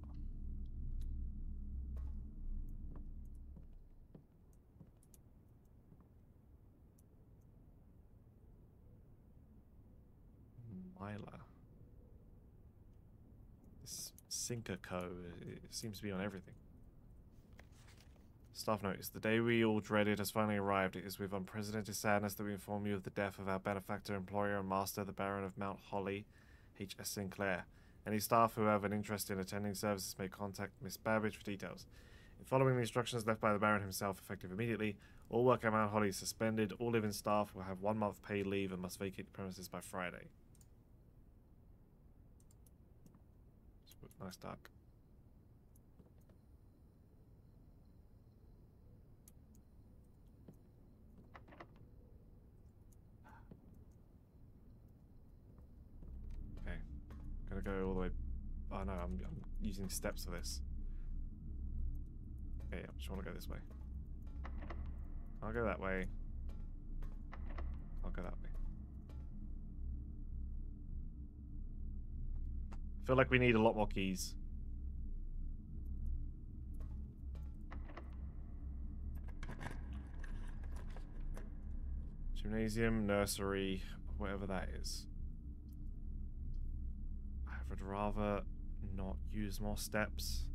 Myla. This Sinker Co. It seems to be on everything. Staff notice. The day we all dreaded has finally arrived. It is with unprecedented sadness that we inform you of the death of our benefactor, employer, and master, the Baron of Mount Holly, H.S. Sinclair. Any staff who have an interest in attending services may contact Miss Babbage for details. In following the instructions left by the Baron himself, effective immediately, all work at Mount Holly is suspended. All living staff will have 1 month paid leave and must vacate the premises by Friday. Nice duck. Okay, gotta go all the way. Oh no, I'm using steps for this. Okay, I just want to go this way. I'll go that way. I'll go that way. I feel like we need a lot more keys. Gymnasium, nursery, whatever that is. I would rather not use more steps.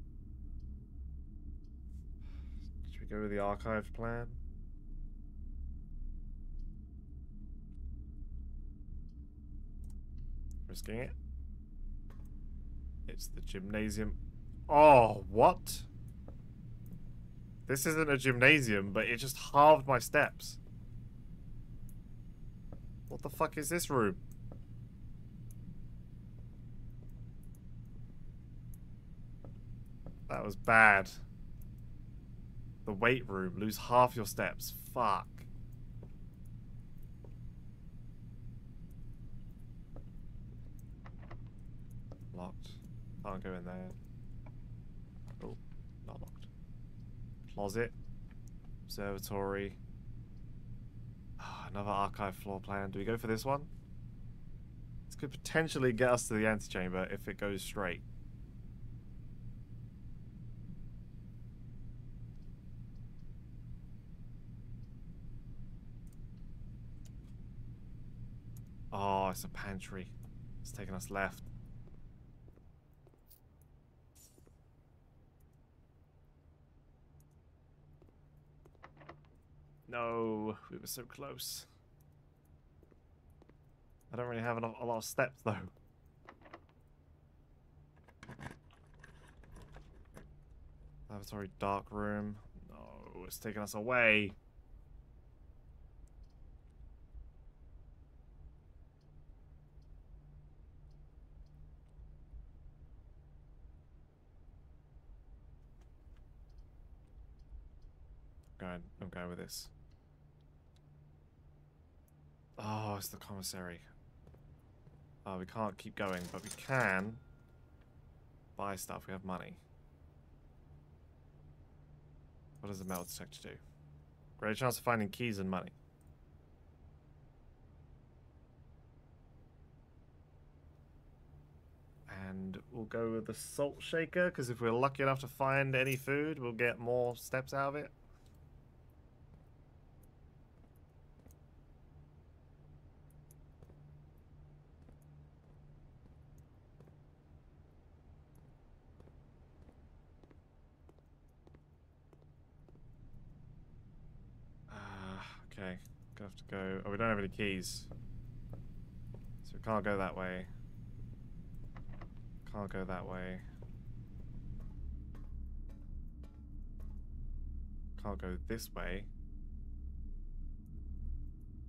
Should we go with the archived plan? Risking it. It's the gymnasium. Oh, what? This isn't a gymnasium, but it just halved my steps. What the fuck is this room? That was bad. The weight room. Lose half your steps. Fuck. Locked. Can't go in there. Oh, not locked. Closet. Observatory. Oh, another archive floor plan. Do we go for this one? This could potentially get us to the antechamber if it goes straight. Oh, it's a pantry. It's taking us left. No, we were so close. I don't really have a lot of steps though. Laboratory dark room. No, it's taking us away. I'm going with this. Oh, it's the commissary. Oh, we can't keep going, but we can buy stuff. We have money. What does the metal detector do? Great chance of finding keys and money. And we'll go with the salt shaker, because if we're lucky enough to find any food, we'll get more steps out of it. Okay, gonna have to go. Oh, we don't have any keys, so we can't go that way. Can't go that way. Can't go this way.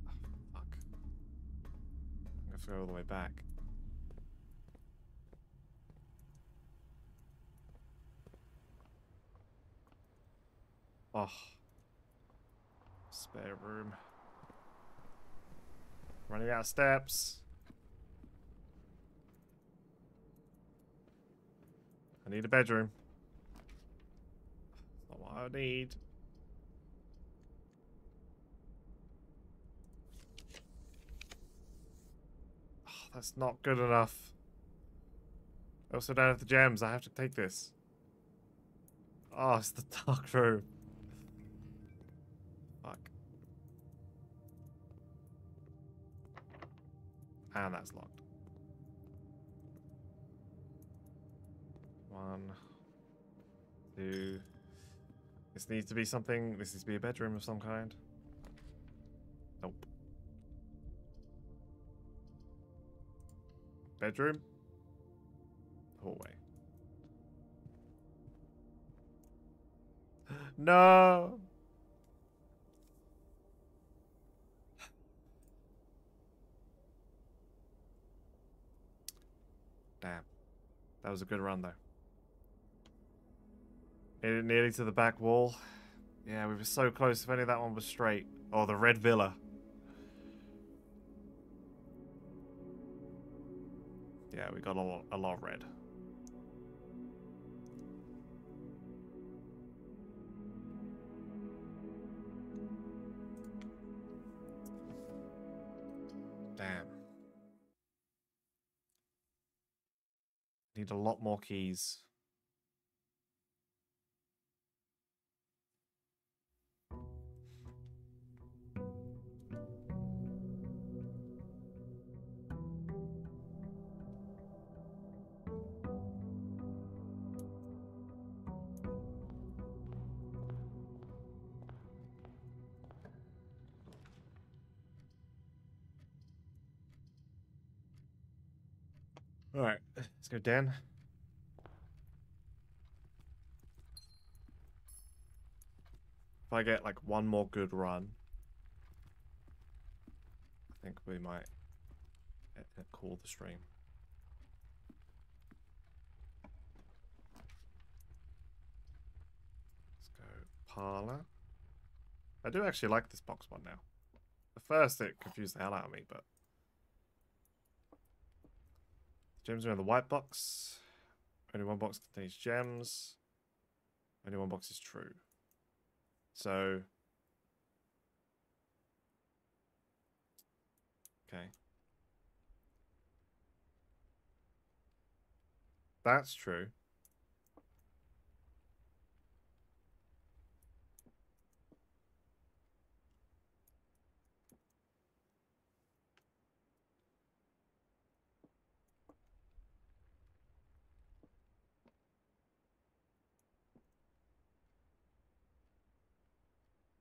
Oh, fuck. I'm gonna have to go all the way back. Oh. Spare room. Running out of steps. I need a bedroom. That's not what I need. Oh, that's not good enough. I also don't have the gems. I have to take this. Oh, it's the dark room. Fuck. And that's locked. 1, 2. This needs to be something. This needs to be a bedroom of some kind. Nope. Bedroom? hallway. No! Damn. That was a good run, though. Made it nearly to the back wall. Yeah, we were so close. If only that one was straight. Oh, the red villa. Yeah, we got a lot of red. Damn. Need a lot more keys. Alright, let's go, Dan. If I get like one more good run, I think we might call the stream. Let's go parlor. I do actually like this box one now. At first it confused the hell out of me, but gems are in the white box. Only one box contains gems. Only one box is true. So, okay. That's true.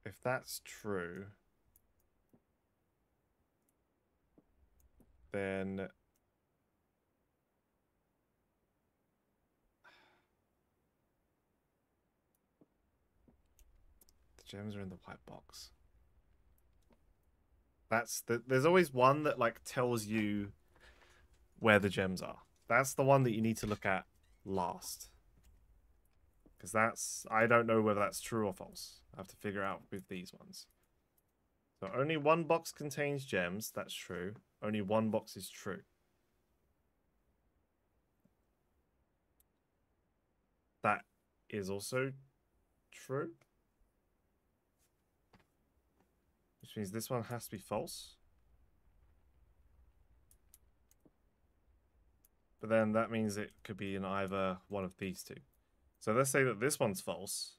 If that's true, then the gems are in the white box. There's always one that like tells you where the gems are. That's the one that you need to look at last. Because I don't know whether that's true or false. I have to figure out with these ones. So only one box contains gems. That's true. Only one box is true. That is also true. Which means this one has to be false. But then that means it could be in either one of these two. So let's say that this one's false.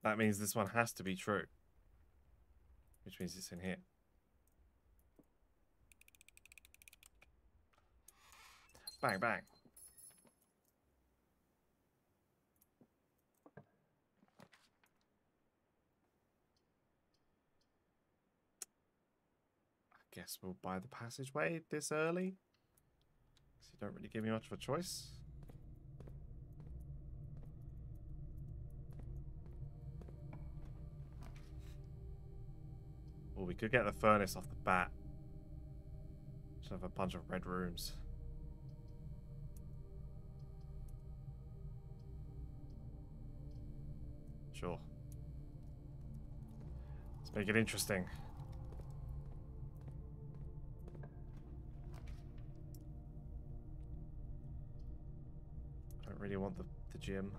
That means this one has to be true. Which means it's in here. Bang, bang. I guess we'll buy the passageway this early. So you don't really give me much of a choice. Or we could get the furnace off the bat. Just have a bunch of red rooms. Sure. Let's make it interesting. I don't really want the gym.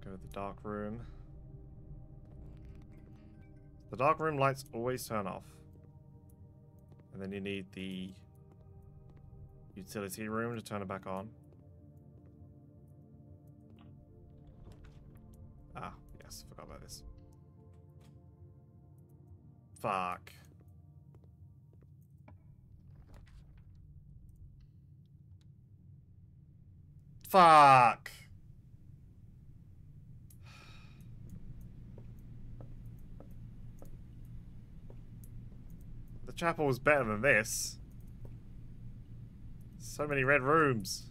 Go to the dark room. The dark room lights always turn off. And then you need the utility room to turn it back on. Ah, yes, forgot about this. Fuck. Fuck. chapel was better than this. So many red rooms.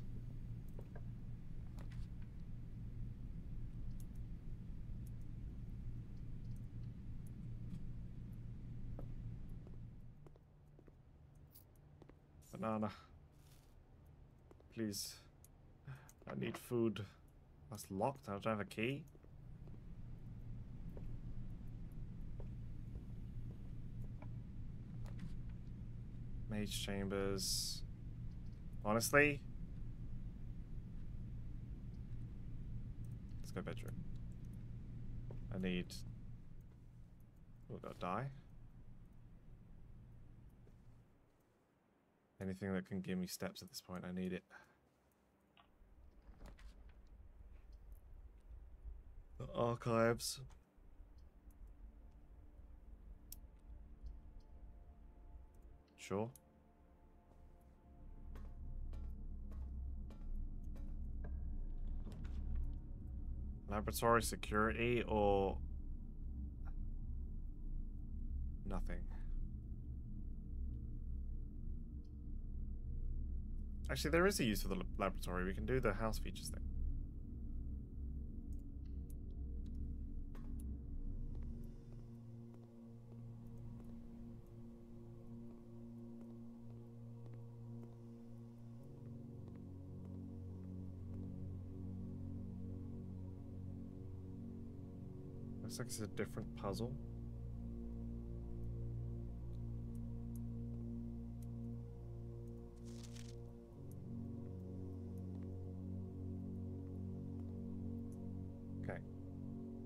Banana. Please. I need food. That's locked. I don't have a key. Mage chambers. Honestly, let's go bedroom. I need. Oh, gotta die. Anything that can give me steps at this point, I need it. The archives. Sure. Laboratory security or nothing. Actually, there is a use for the laboratory. We can do the house features thing. Looks like it's a different puzzle. Okay.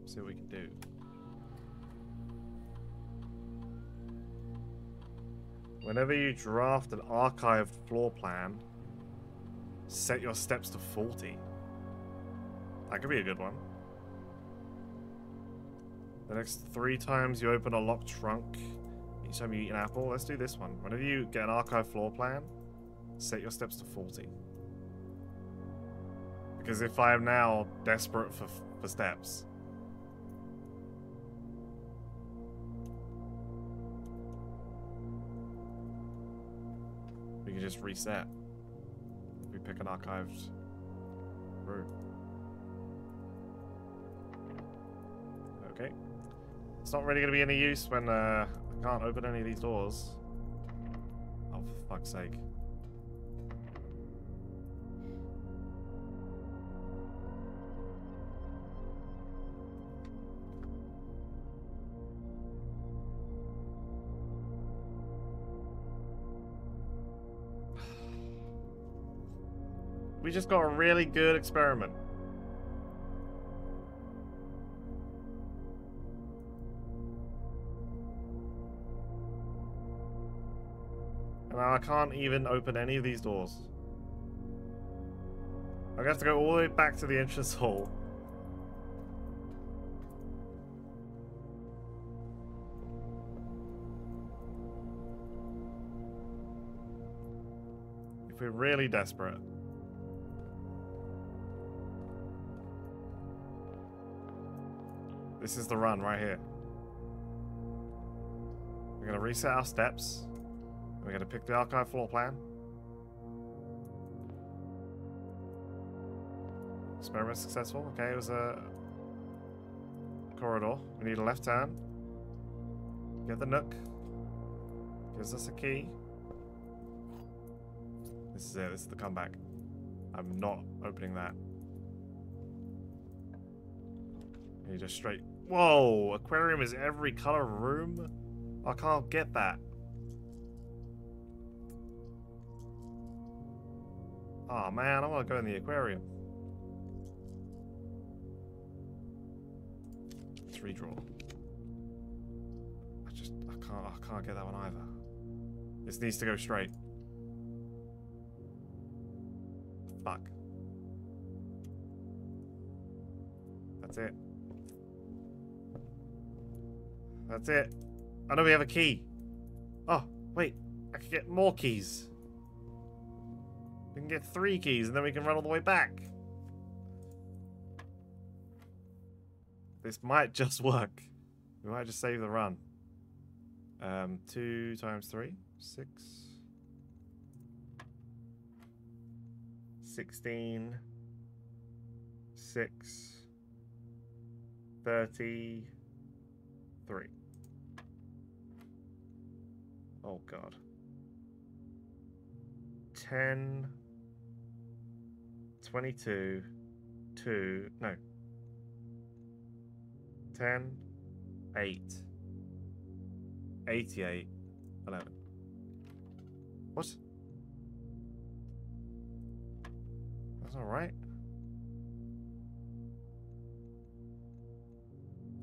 See what we can do. Whenever you draft an archived floor plan, set your steps to 40. That could be a good one. The next 3 times you open a locked trunk, each time you eat an apple. Let's do this one. Whenever you get an archive floor plan, set your steps to 40. Because if I am now desperate for steps, we can just reset. If we pick an archived room. Okay. It's not really going to be any use when I can't open any of these doors. Oh, for fuck's sake. We just got a really good experiment. And I can't even open any of these doors. I'm gonna have to go all the way back to the entrance hall. If we're really desperate. This is the run right here. We're gonna reset our steps. We're gonna pick the archive floor plan. Experiment successful. Okay, it was a corridor. We need a left turn. Get the nook. Gives us a key. This is it. This is the comeback. I'm not opening that. You just straight. Whoa! Aquarium is every color room? I can't get that. Oh man, I want to go in the aquarium. Let's redraw. I can't get that one either. This needs to go straight. Fuck. That's it. That's it. I know we have a key. Oh, wait. I can get more keys. We can get 3 keys and then we can run all the way back. This might just work. We might just save the run. 2 times 3, 6. 16. 6. 33. Oh god. 10. 22. 2. No. 10. 8. 88. 11. What? That's not right.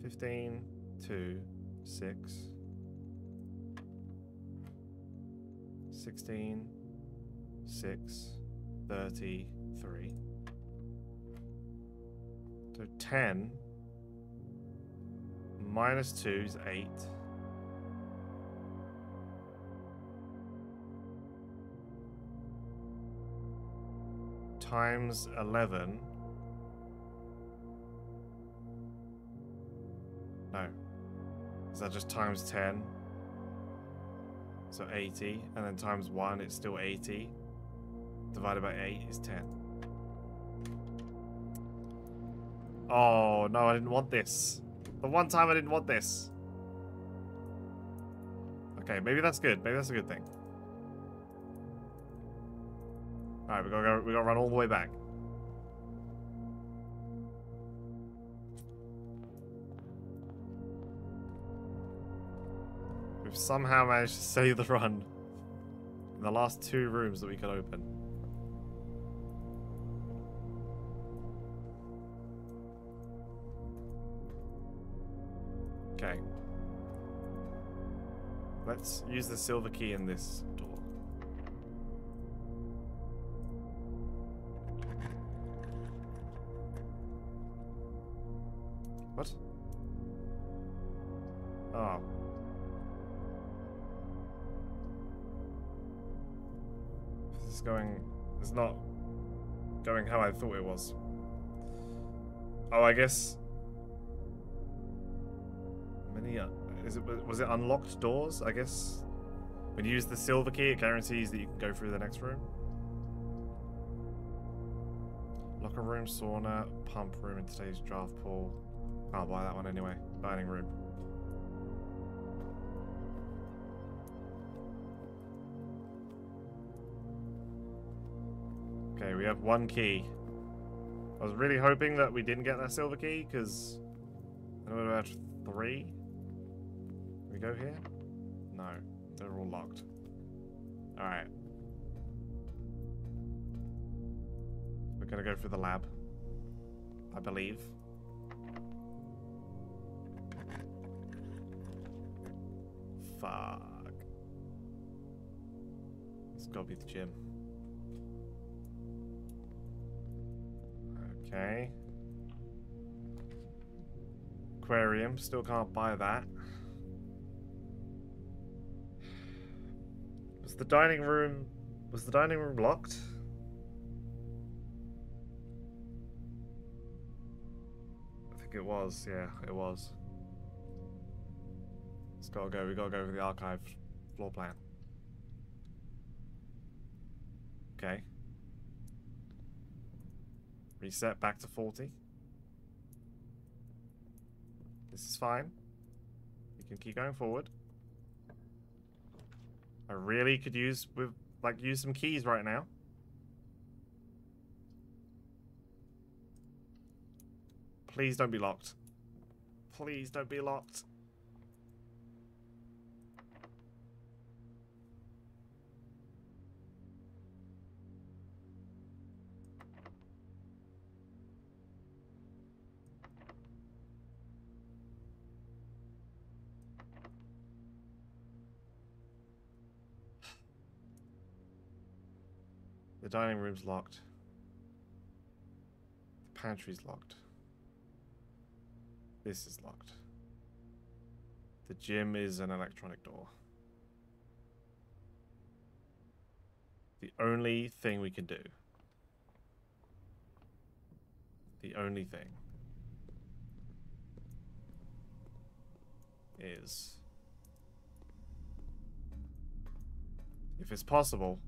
15, 2, 6. 16, 6, 33. So 10 minus 2 is 8. Times 11. No. Is that just times 10? So 80. And then times 1, it's still 80. Divided by 8 is 10. Oh, no, I didn't want this. The one time I didn't want this. Okay, maybe that's good. Maybe that's a good thing. Alright, we gotta run all the way back. We've somehow managed to save the run in the last 2 rooms that we could open. Okay. Let's use the silver key in this door. What? Oh. This is going... It's not going how I thought it was. Oh, I guess... Many... was it unlocked doors? I guess... When you use the silver key, it guarantees that you can go through the next room. Locker room, sauna, pump room in today's draft pool. I'll buy that one anyway. Dining room. Okay, we have 1 key. I was really hoping that we didn't get that silver key, because I would have had 3. Can we go here? No, they're all locked. Alright. We're gonna go for the lab, I believe. Fuck. It's gotta be the gym. Okay. Aquarium, still can't buy that. Was the dining room locked? I think it was, yeah, it was. It's gotta go, we gotta go for the archive floor plan. Okay. Reset back to 40. This is fine. We can keep going forward. I really could use some keys right now. Please don't be locked. Please don't be locked. The dining room's locked. The pantry's locked. This is locked. The gym is an electronic door. The only thing we can do. The only thing. Is If it's possible.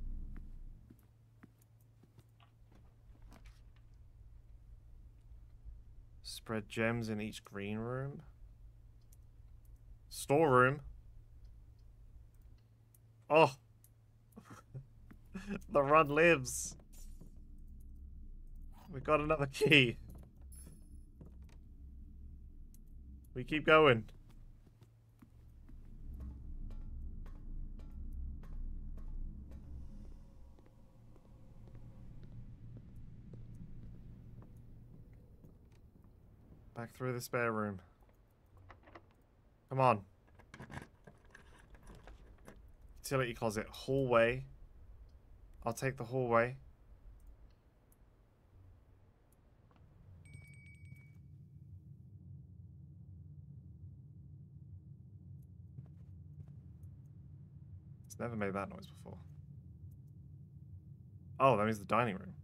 Spread gems in each green room. Storeroom. Oh. The run lives. We got another key. We keep going. Back through the spare room. Come on. Utility closet. Hallway. I'll take the hallway. It's never made that noise before. Oh, that means the dining room.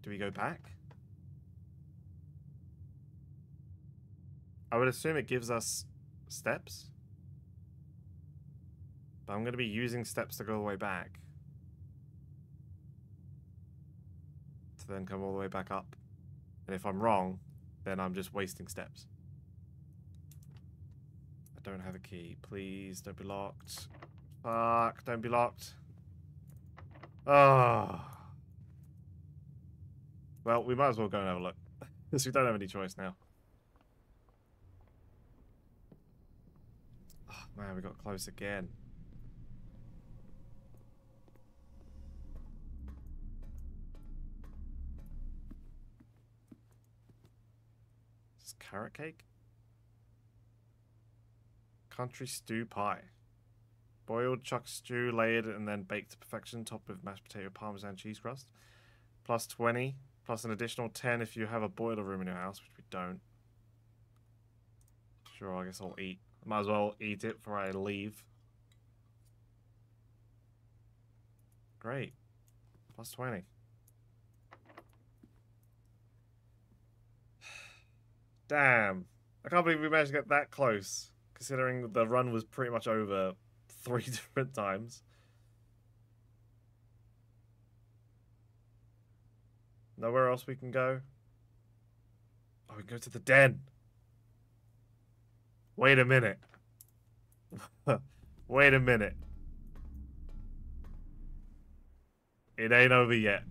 Do we go back? I would assume it gives us steps. But I'm going to be using steps to go all the way back. To then come all the way back up. And if I'm wrong, then I'm just wasting steps. I don't have a key. Please don't be locked. Fuck, don't be locked. Oh. Well, we might as well go and have a look. Because we don't have any choice now. Oh, man, we got close again. Is this carrot cake? Country stew pie. Boiled chuck stew layered and then baked to perfection, topped with mashed potato parmesan cheese crust. Plus 20, plus an additional 10 if you have a boiler room in your house, which we don't. Sure, I guess I'll eat. Might as well eat it before I leave. Great. Plus 20. Damn. I can't believe we managed to get that close, considering the run was pretty much over 3 different times. Nowhere else we can go? Oh, we can go to the den. Wait a minute. Wait a minute. It ain't over yet.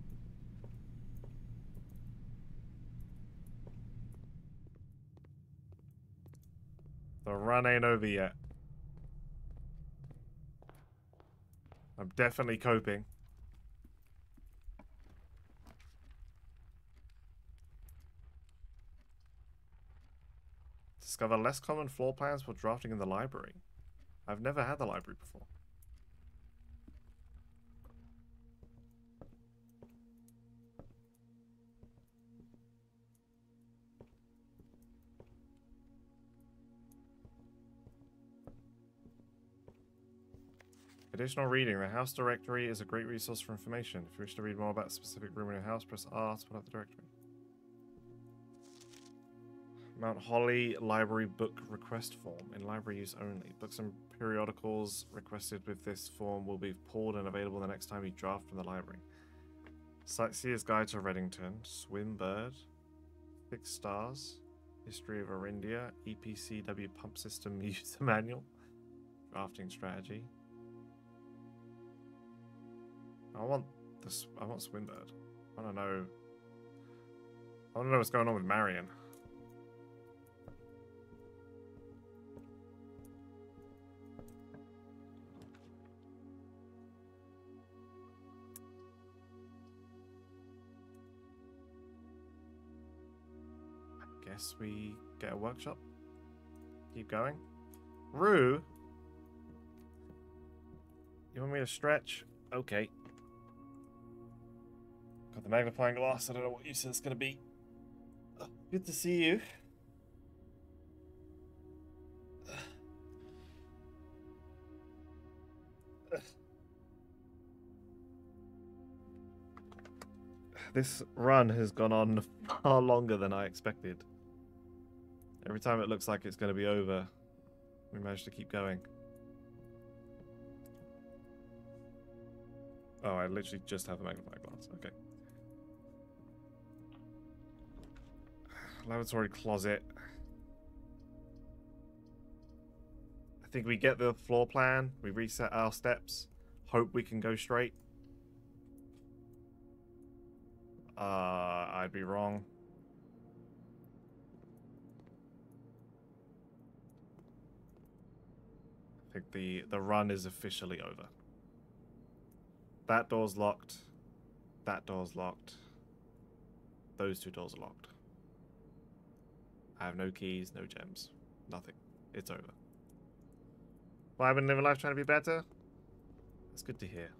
The run ain't over yet. I'm definitely coping. Discover less common floor plans for drafting in the library. I've never had the library before. Additional reading. The house directory is a great resource for information. If you wish to read more about a specific room in your house, press R to pull up the directory. Mount Holly Library Book Request Form. In library use only. Books and periodicals requested with this form will be pulled and available the next time you draft from the library. Sightseer's Guide to Reddington. Swimbird. 6 stars. History of Arindia. EPCW Pump System User Manual. Drafting Strategy. I want Swimbird. I want to know what's going on with Marion. I guess we get a workshop. Keep going. Rue? You want me to stretch? Okay. Got the magnifying glass. I don't know what use it's going to be. Good to see you. This run has gone on far longer than I expected. Every time it looks like it's going to be over, we manage to keep going. Oh, I literally just have a magnifying glass. Okay. Lavatory closet. I think we get the floor plan. We reset our steps. Hope we can go straight. I'd be wrong. I think the run is officially over. That door's locked. That door's locked. Those two doors are locked. I have no keys, no gems. Nothing. It's over. Well, I've been living life trying to be better. That's good to hear.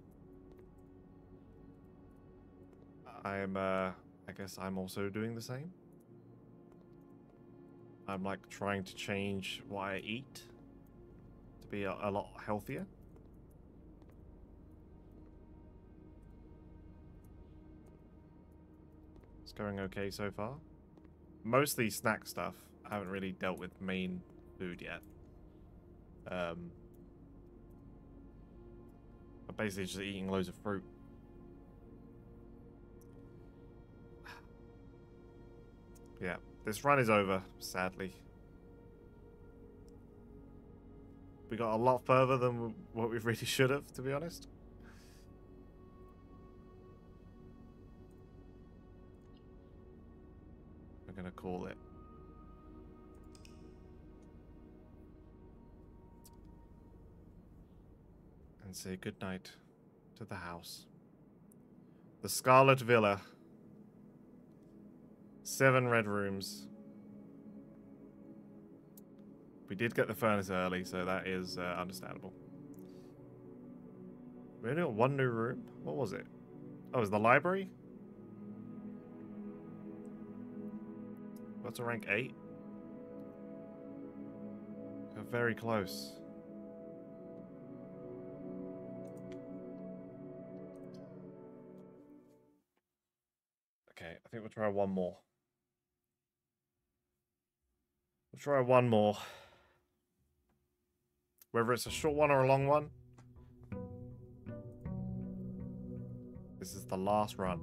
I guess I'm also doing the same. I'm like trying to change what I eat to be a lot healthier. It's going okay so far. Mostly snack stuff. I haven't really dealt with main food yet. I'm basically just eating loads of fruit. Yeah, this run is over, sadly. We got a lot further than what we really should have, to be honest. We're gonna call it. And say goodnight to the house. The Scarlet Villa. 7 red rooms. We did get the furnace early, so that is understandable. We only got 1 new room? What was it? Oh, it was the library? What's a rank 8? We're very close. Okay, I think we'll try one more. We'll try one more. Whether it's a short one or a long one. This is the last run.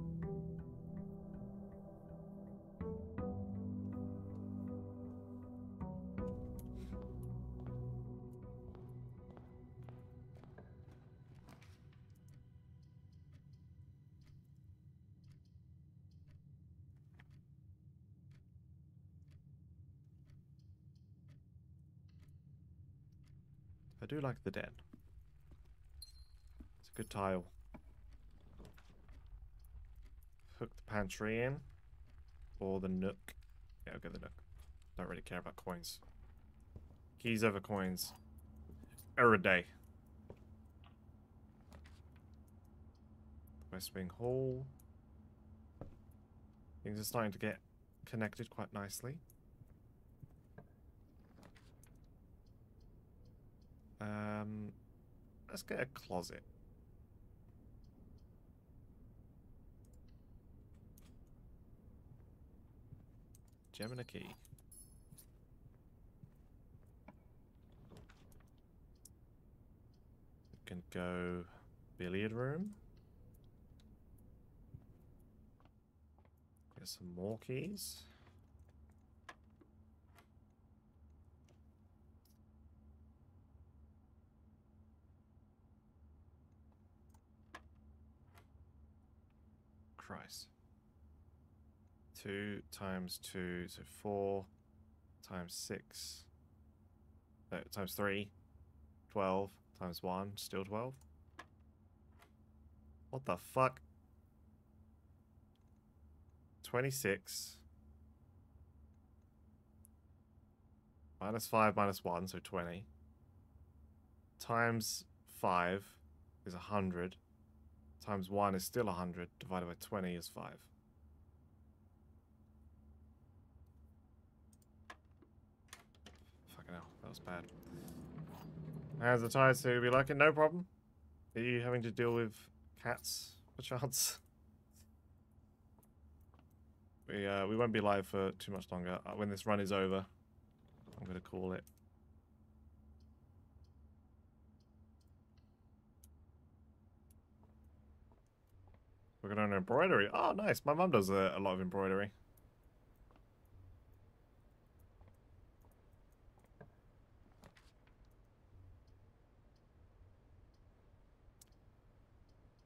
I do like the den. It's a good tile. Hook the pantry in. Or the nook. Yeah, I'll get the nook. Don't really care about coins. Keys over coins. Error day. West Wing Hall. Things are starting to get connected quite nicely. Let's get a closet. Gem and a key. We can go billiard room. Get some more keys. Christ. 2 times 2, so 4 times 6. No, times 3. 12 times 1, still 12. What the fuck? 26. Minus 5 minus 1, so 20. Times 5 is 100. Times 1 is still 100. Divided by 20 is 5. Fucking hell, that was bad. Hands are tired, so you'll be like, no problem. Are you having to deal with cats, perchance? We won't be live for too much longer. When this run is over, I'm going to call it. We're going to embroidery. Oh, nice. My mum does a lot of embroidery.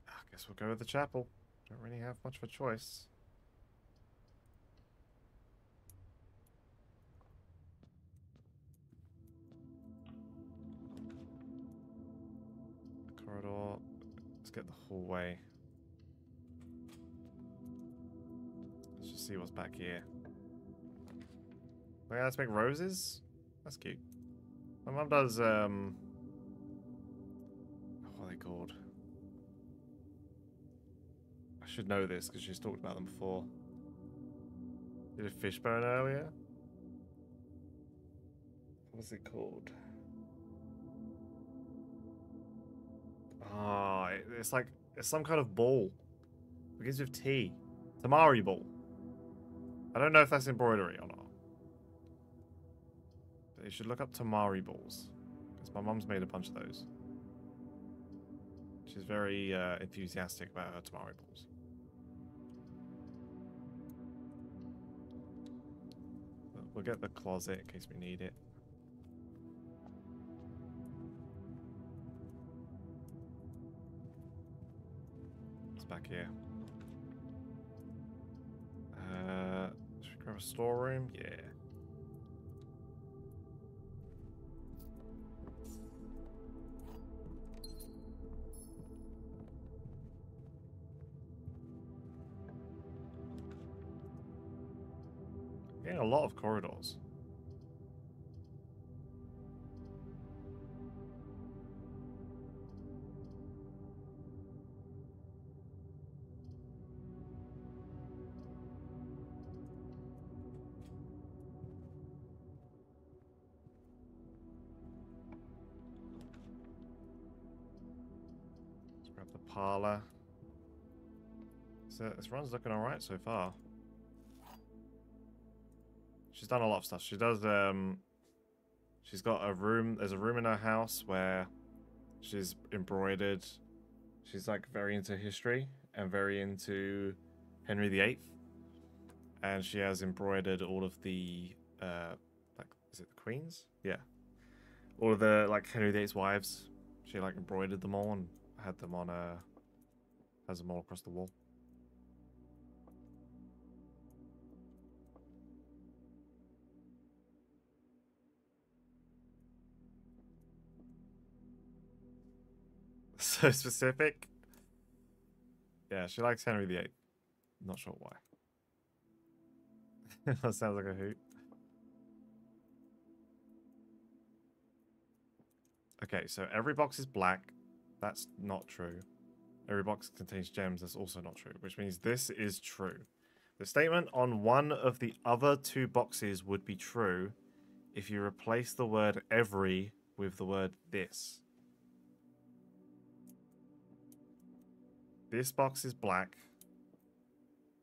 I guess we'll go with the chapel. Don't really have much of a choice. Corridor. Let's get the hallway. Let's just see what's back here. Okay, let's make roses. That's cute. My mum does, what are they called? I should know this because she's talked about them before. Did a fishbone earlier? What's it called? Ah, it's like, it's some kind of ball. It begins with T. Tamari ball. I don't know if that's embroidery or not. But you should look up Tamari balls. Because my mum's made a bunch of those. She's very enthusiastic about her Tamari balls. But we'll get the closet in case we need it. It's back here. Should we grab a storeroom? Yeah. Getting a lot of corridors. Let's grab the parlor. So this run's looking alright so far. She's done a lot of stuff. She does, she's got a room, there's a room in her house where she's embroidered. She's like very into history and very into Henry VIII. And she has embroidered all of the, like, is it the queens? Yeah. All of the, like, Henry VIII's wives. She, like, embroidered them all and had them on, has them all across the wall. So specific. Yeah, she likes Henry VIII. Not sure why. That sounds like a hoot. Okay, so every box is black. That's not true. Every box contains gems. That's also not true, which means this is true. The statement on one of the other two boxes would be true if you replace the word every with the word this. This box is black.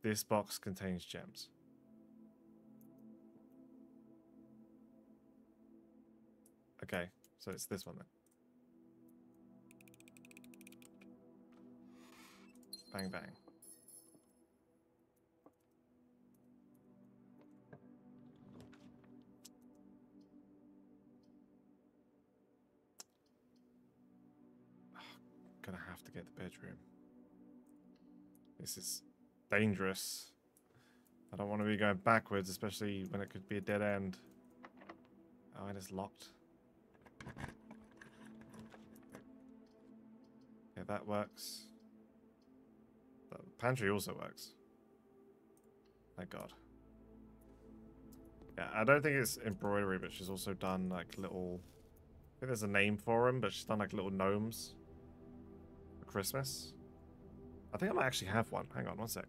This box contains gems. Okay, so it's this one then. Bang, bang. Gonna have to get the bedroom. This is dangerous. I don't want to be going backwards, especially when it could be a dead end. Oh, and it's locked. Yeah, that works. The pantry also works. Thank God. Yeah, I don't think it's embroidery, but she's also done like little... I think there's a name for them, but she's done like little gnomes for Christmas. I think I might actually have one. Hang on, one sec.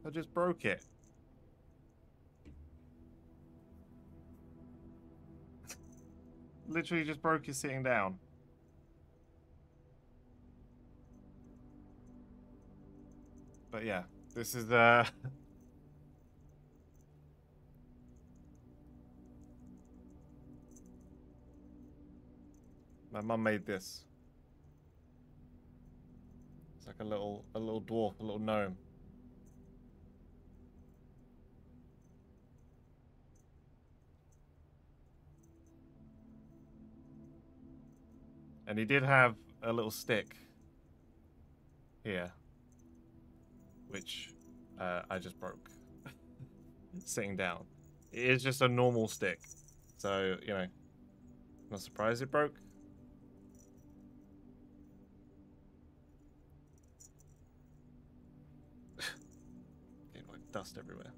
I just broke it. Literally just broke it sitting down. But yeah, this is my mum made this. It's like a little dwarf, a little gnome. And he did have a little stick here, which I just broke sitting down. It is just a normal stick, so you know, not surprised it broke. Getting like dust everywhere.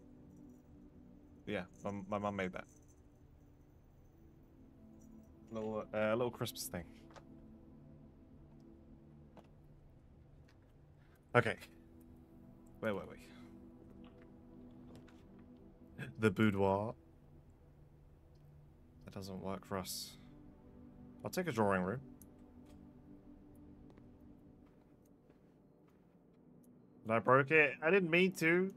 Yeah, my mum made that little Christmas thing. Okay, where were we? The boudoir. That doesn't work for us. I'll take a drawing room. And I broke it. I didn't mean to.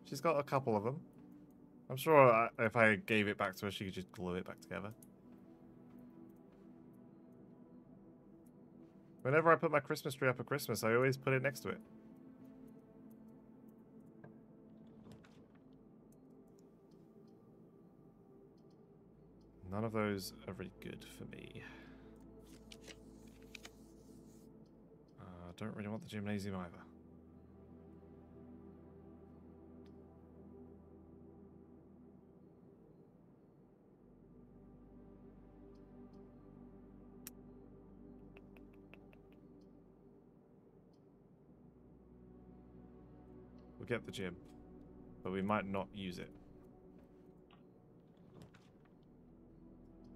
She's got a couple of them. I'm sure if I gave it back to her, she could just glue it back together. Whenever I put my Christmas tree up at Christmas, I always put it next to it. None of those are really good for me. Don't really want the gymnasium either. We'll get the gym, but we might not use it.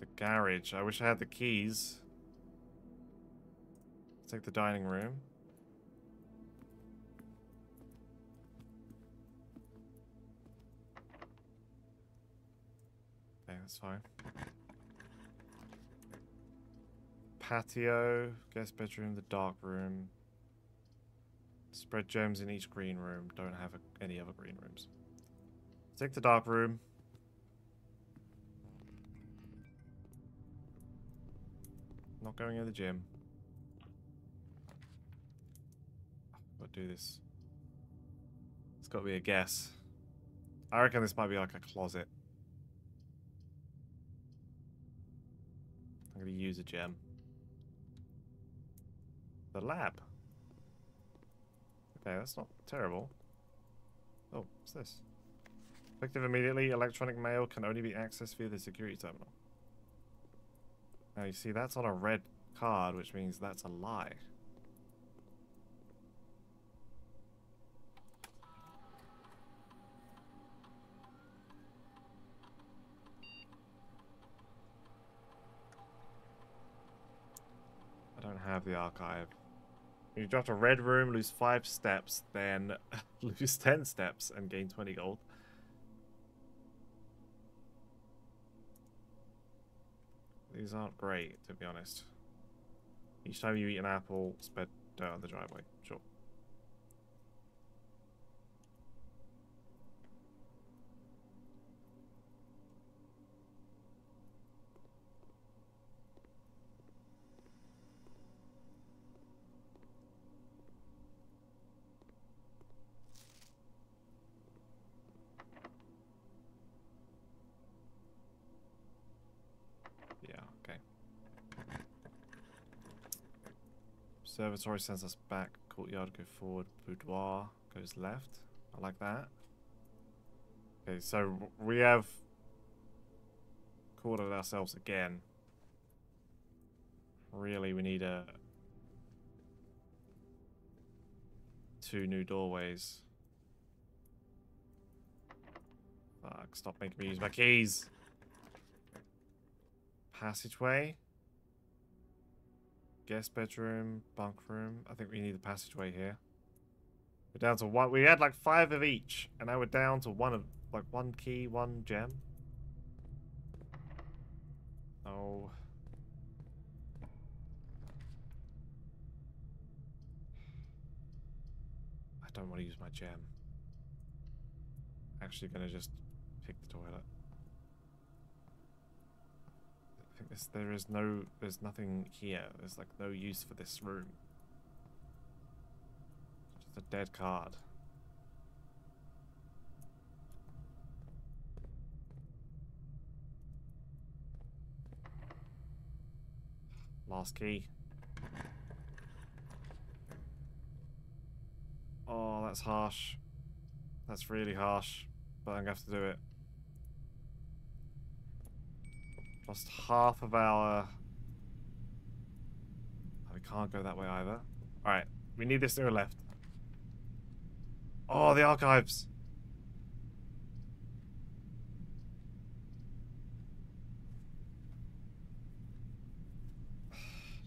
The garage. I wish I had the keys. Let's take the dining room. Okay, that's fine. Patio, guest bedroom, the dark room. Spread gems in each green room. Don't have any other green rooms. Take the dark room. Not going in the gym. I'll do this. It's got to be a guess. I reckon this might be like a closet. I'm going to use a gem. The lab. Okay, that's not terrible. Oh, what's this? Effective immediately, electronic mail can only be accessed via the security terminal. Now you see that's on a red card, which means that's a lie. I don't have the archive. You draft a red room, lose 5 steps, then lose 10 steps and gain 20 gold. These aren't great, to be honest. Each time you eat an apple, spread dirt on the driveway. Sure. Yeah, okay. Observatory sends us back. Courtyard go forward. Boudoir goes left. I like that. Okay, so we have cornered ourselves again. Really, we need 2 new doorways. Fuck, stop making me use my keys. Passageway. Guest bedroom, bunk room. I think we need the passageway here. We're down to one. We had like 5 of each, and now we're down to one of like 1 key, 1 gem. Oh. I don't want to use my gem. Actually gonna just pick the toilet. I think there's nothing here. There's like no use for this room. Just a dead card. Last key. Oh, that's harsh. That's really harsh. But I'm gonna have to do it. Lost half of our... Oh, we can't go that way either. Alright, we need this to go left. Oh, the archives!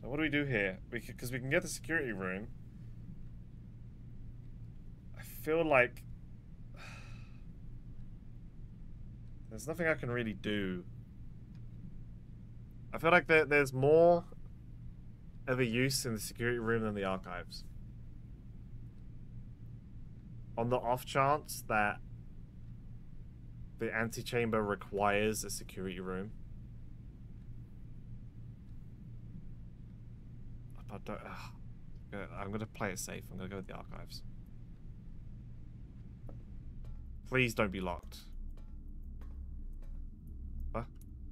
So what do we do here? Because we can get the security room. I feel like... There's nothing I can really do. I feel like there's more of a use in the security room than the archives. On the off chance that the antechamber requires a security room. But I'm gonna play it safe. I'm gonna go with the archives. Please don't be locked. What?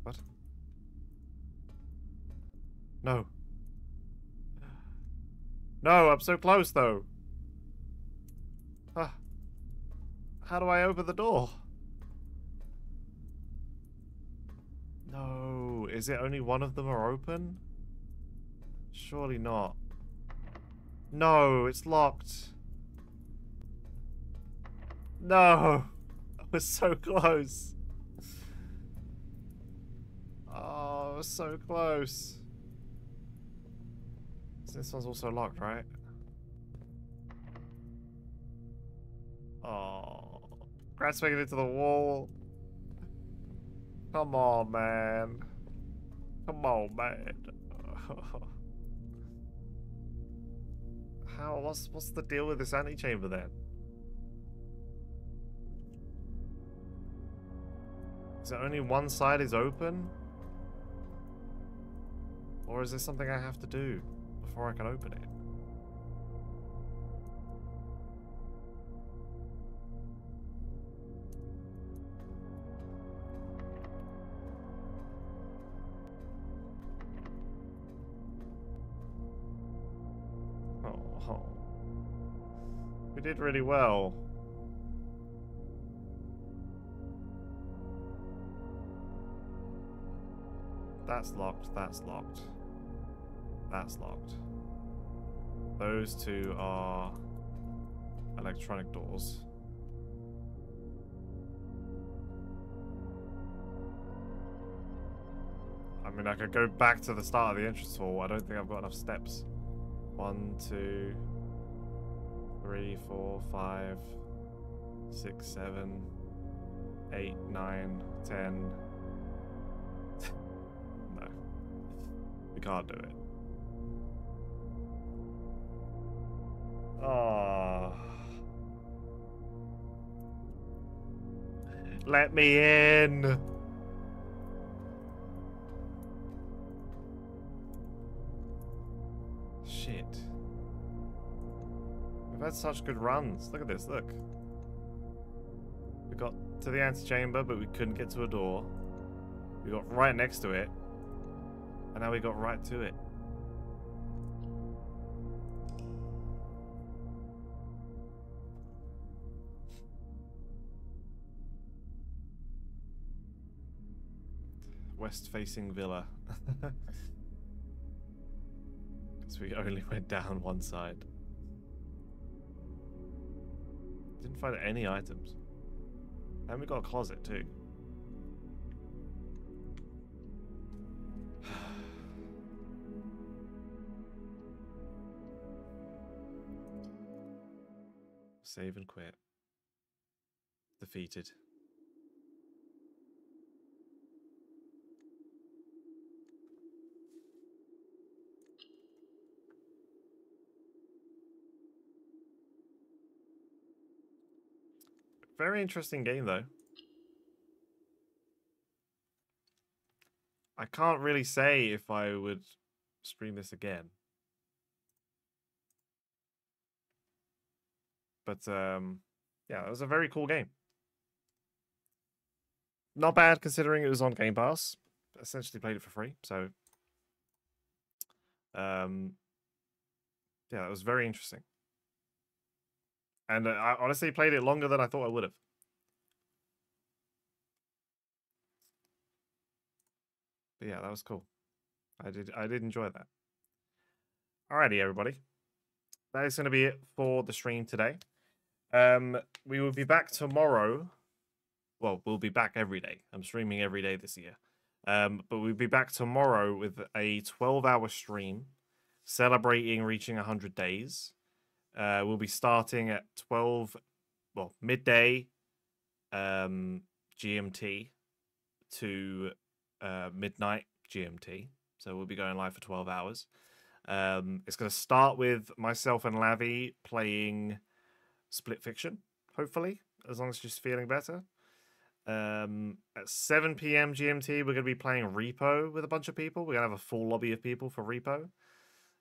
What? No. No, I'm so close though. How do I open the door? No, is it only one of them are open? Surely not. No, it's locked. No, I was so close. Oh, I was so close. This one's also locked, right? Oh, Grat's making it to the wall. Come on, man. Come on, man. What's the deal with this antechamber then? Is it only one side is open? Or is there something I have to do before I can open it? Oh. We did really well. That's locked, that's locked. That's locked. Those two are electronic doors. I mean, I could go back to the start of the entrance hall. I don't think I've got enough steps. 1, 2, 3, 4, 5, 6, 7, 8, 9, 10. No. We can't do it. Oh. Let me in. Shit. We've had such good runs. Look at this, look. We got to the antechamber, but we couldn't get to a door. We got right next to it. And now we got right to it. West-facing villa. Because we only went down one side. Didn't find any items. And we got a closet too. Save and quit. Defeated. Very interesting game, though. I can't really say if I would stream this again. But, yeah, it was a very cool game. Not bad considering it was on Game Pass. Essentially played it for free, so... yeah, it was very interesting. And I honestly played it longer than I thought I would have. But yeah, that was cool. I did enjoy that. Alrighty, everybody. That is going to be it for the stream today. We will be back tomorrow. Well, we'll be back every day. I'm streaming every day this year. But we'll be back tomorrow with a 12-hour stream celebrating reaching 100 days. We'll be starting at midday GMT to midnight GMT. So we'll be going live for 12 hours. It's going to start with myself and Lavi playing Split Fiction, hopefully, as long as she's feeling better. At 7 p.m. GMT, we're going to be playing Repo with a bunch of people. We're going to have a full lobby of people for Repo.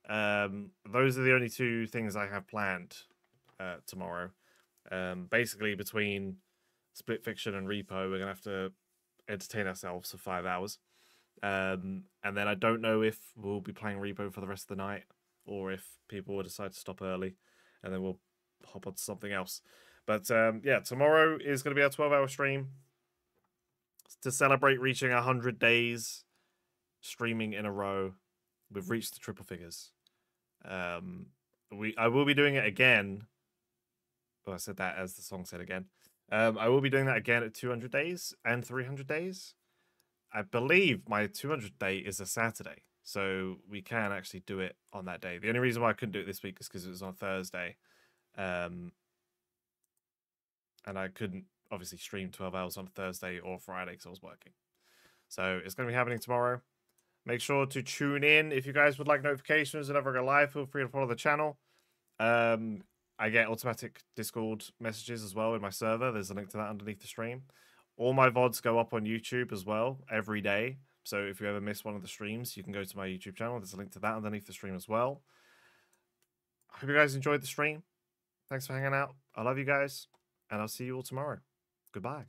Those are the only two things I have planned tomorrow. Basically, between Split Fiction and Repo, we're going to have to entertain ourselves for 5 hours. And then I don't know if we'll be playing Repo for the rest of the night, or if people will decide to stop early, and then we'll hop on to something else. But yeah, tomorrow is going to be our 12-hour stream to celebrate reaching 100 days streaming in a row. We've reached the triple figures. I will be doing it again. Oh, I said that as the song said again. I will be doing that again at 200 days and 300 days. I believe my 200th day is a Saturday, so we can actually do it on that day. The only reason why I couldn't do it this week is because it was on Thursday. And I couldn't obviously stream 12 hours on Thursday or Friday because I was working. So it's going to be happening tomorrow. Make sure to tune in. If you guys would like notifications whenever I go live, feel free to follow the channel. I get automatic Discord messages as well in my server. There's a link to that underneath the stream. All my VODs go up on YouTube as well every day. So if you ever miss one of the streams, you can go to my YouTube channel. There's a link to that underneath the stream as well. I hope you guys enjoyed the stream. Thanks for hanging out. I love you guys. And I'll see you all tomorrow. Goodbye.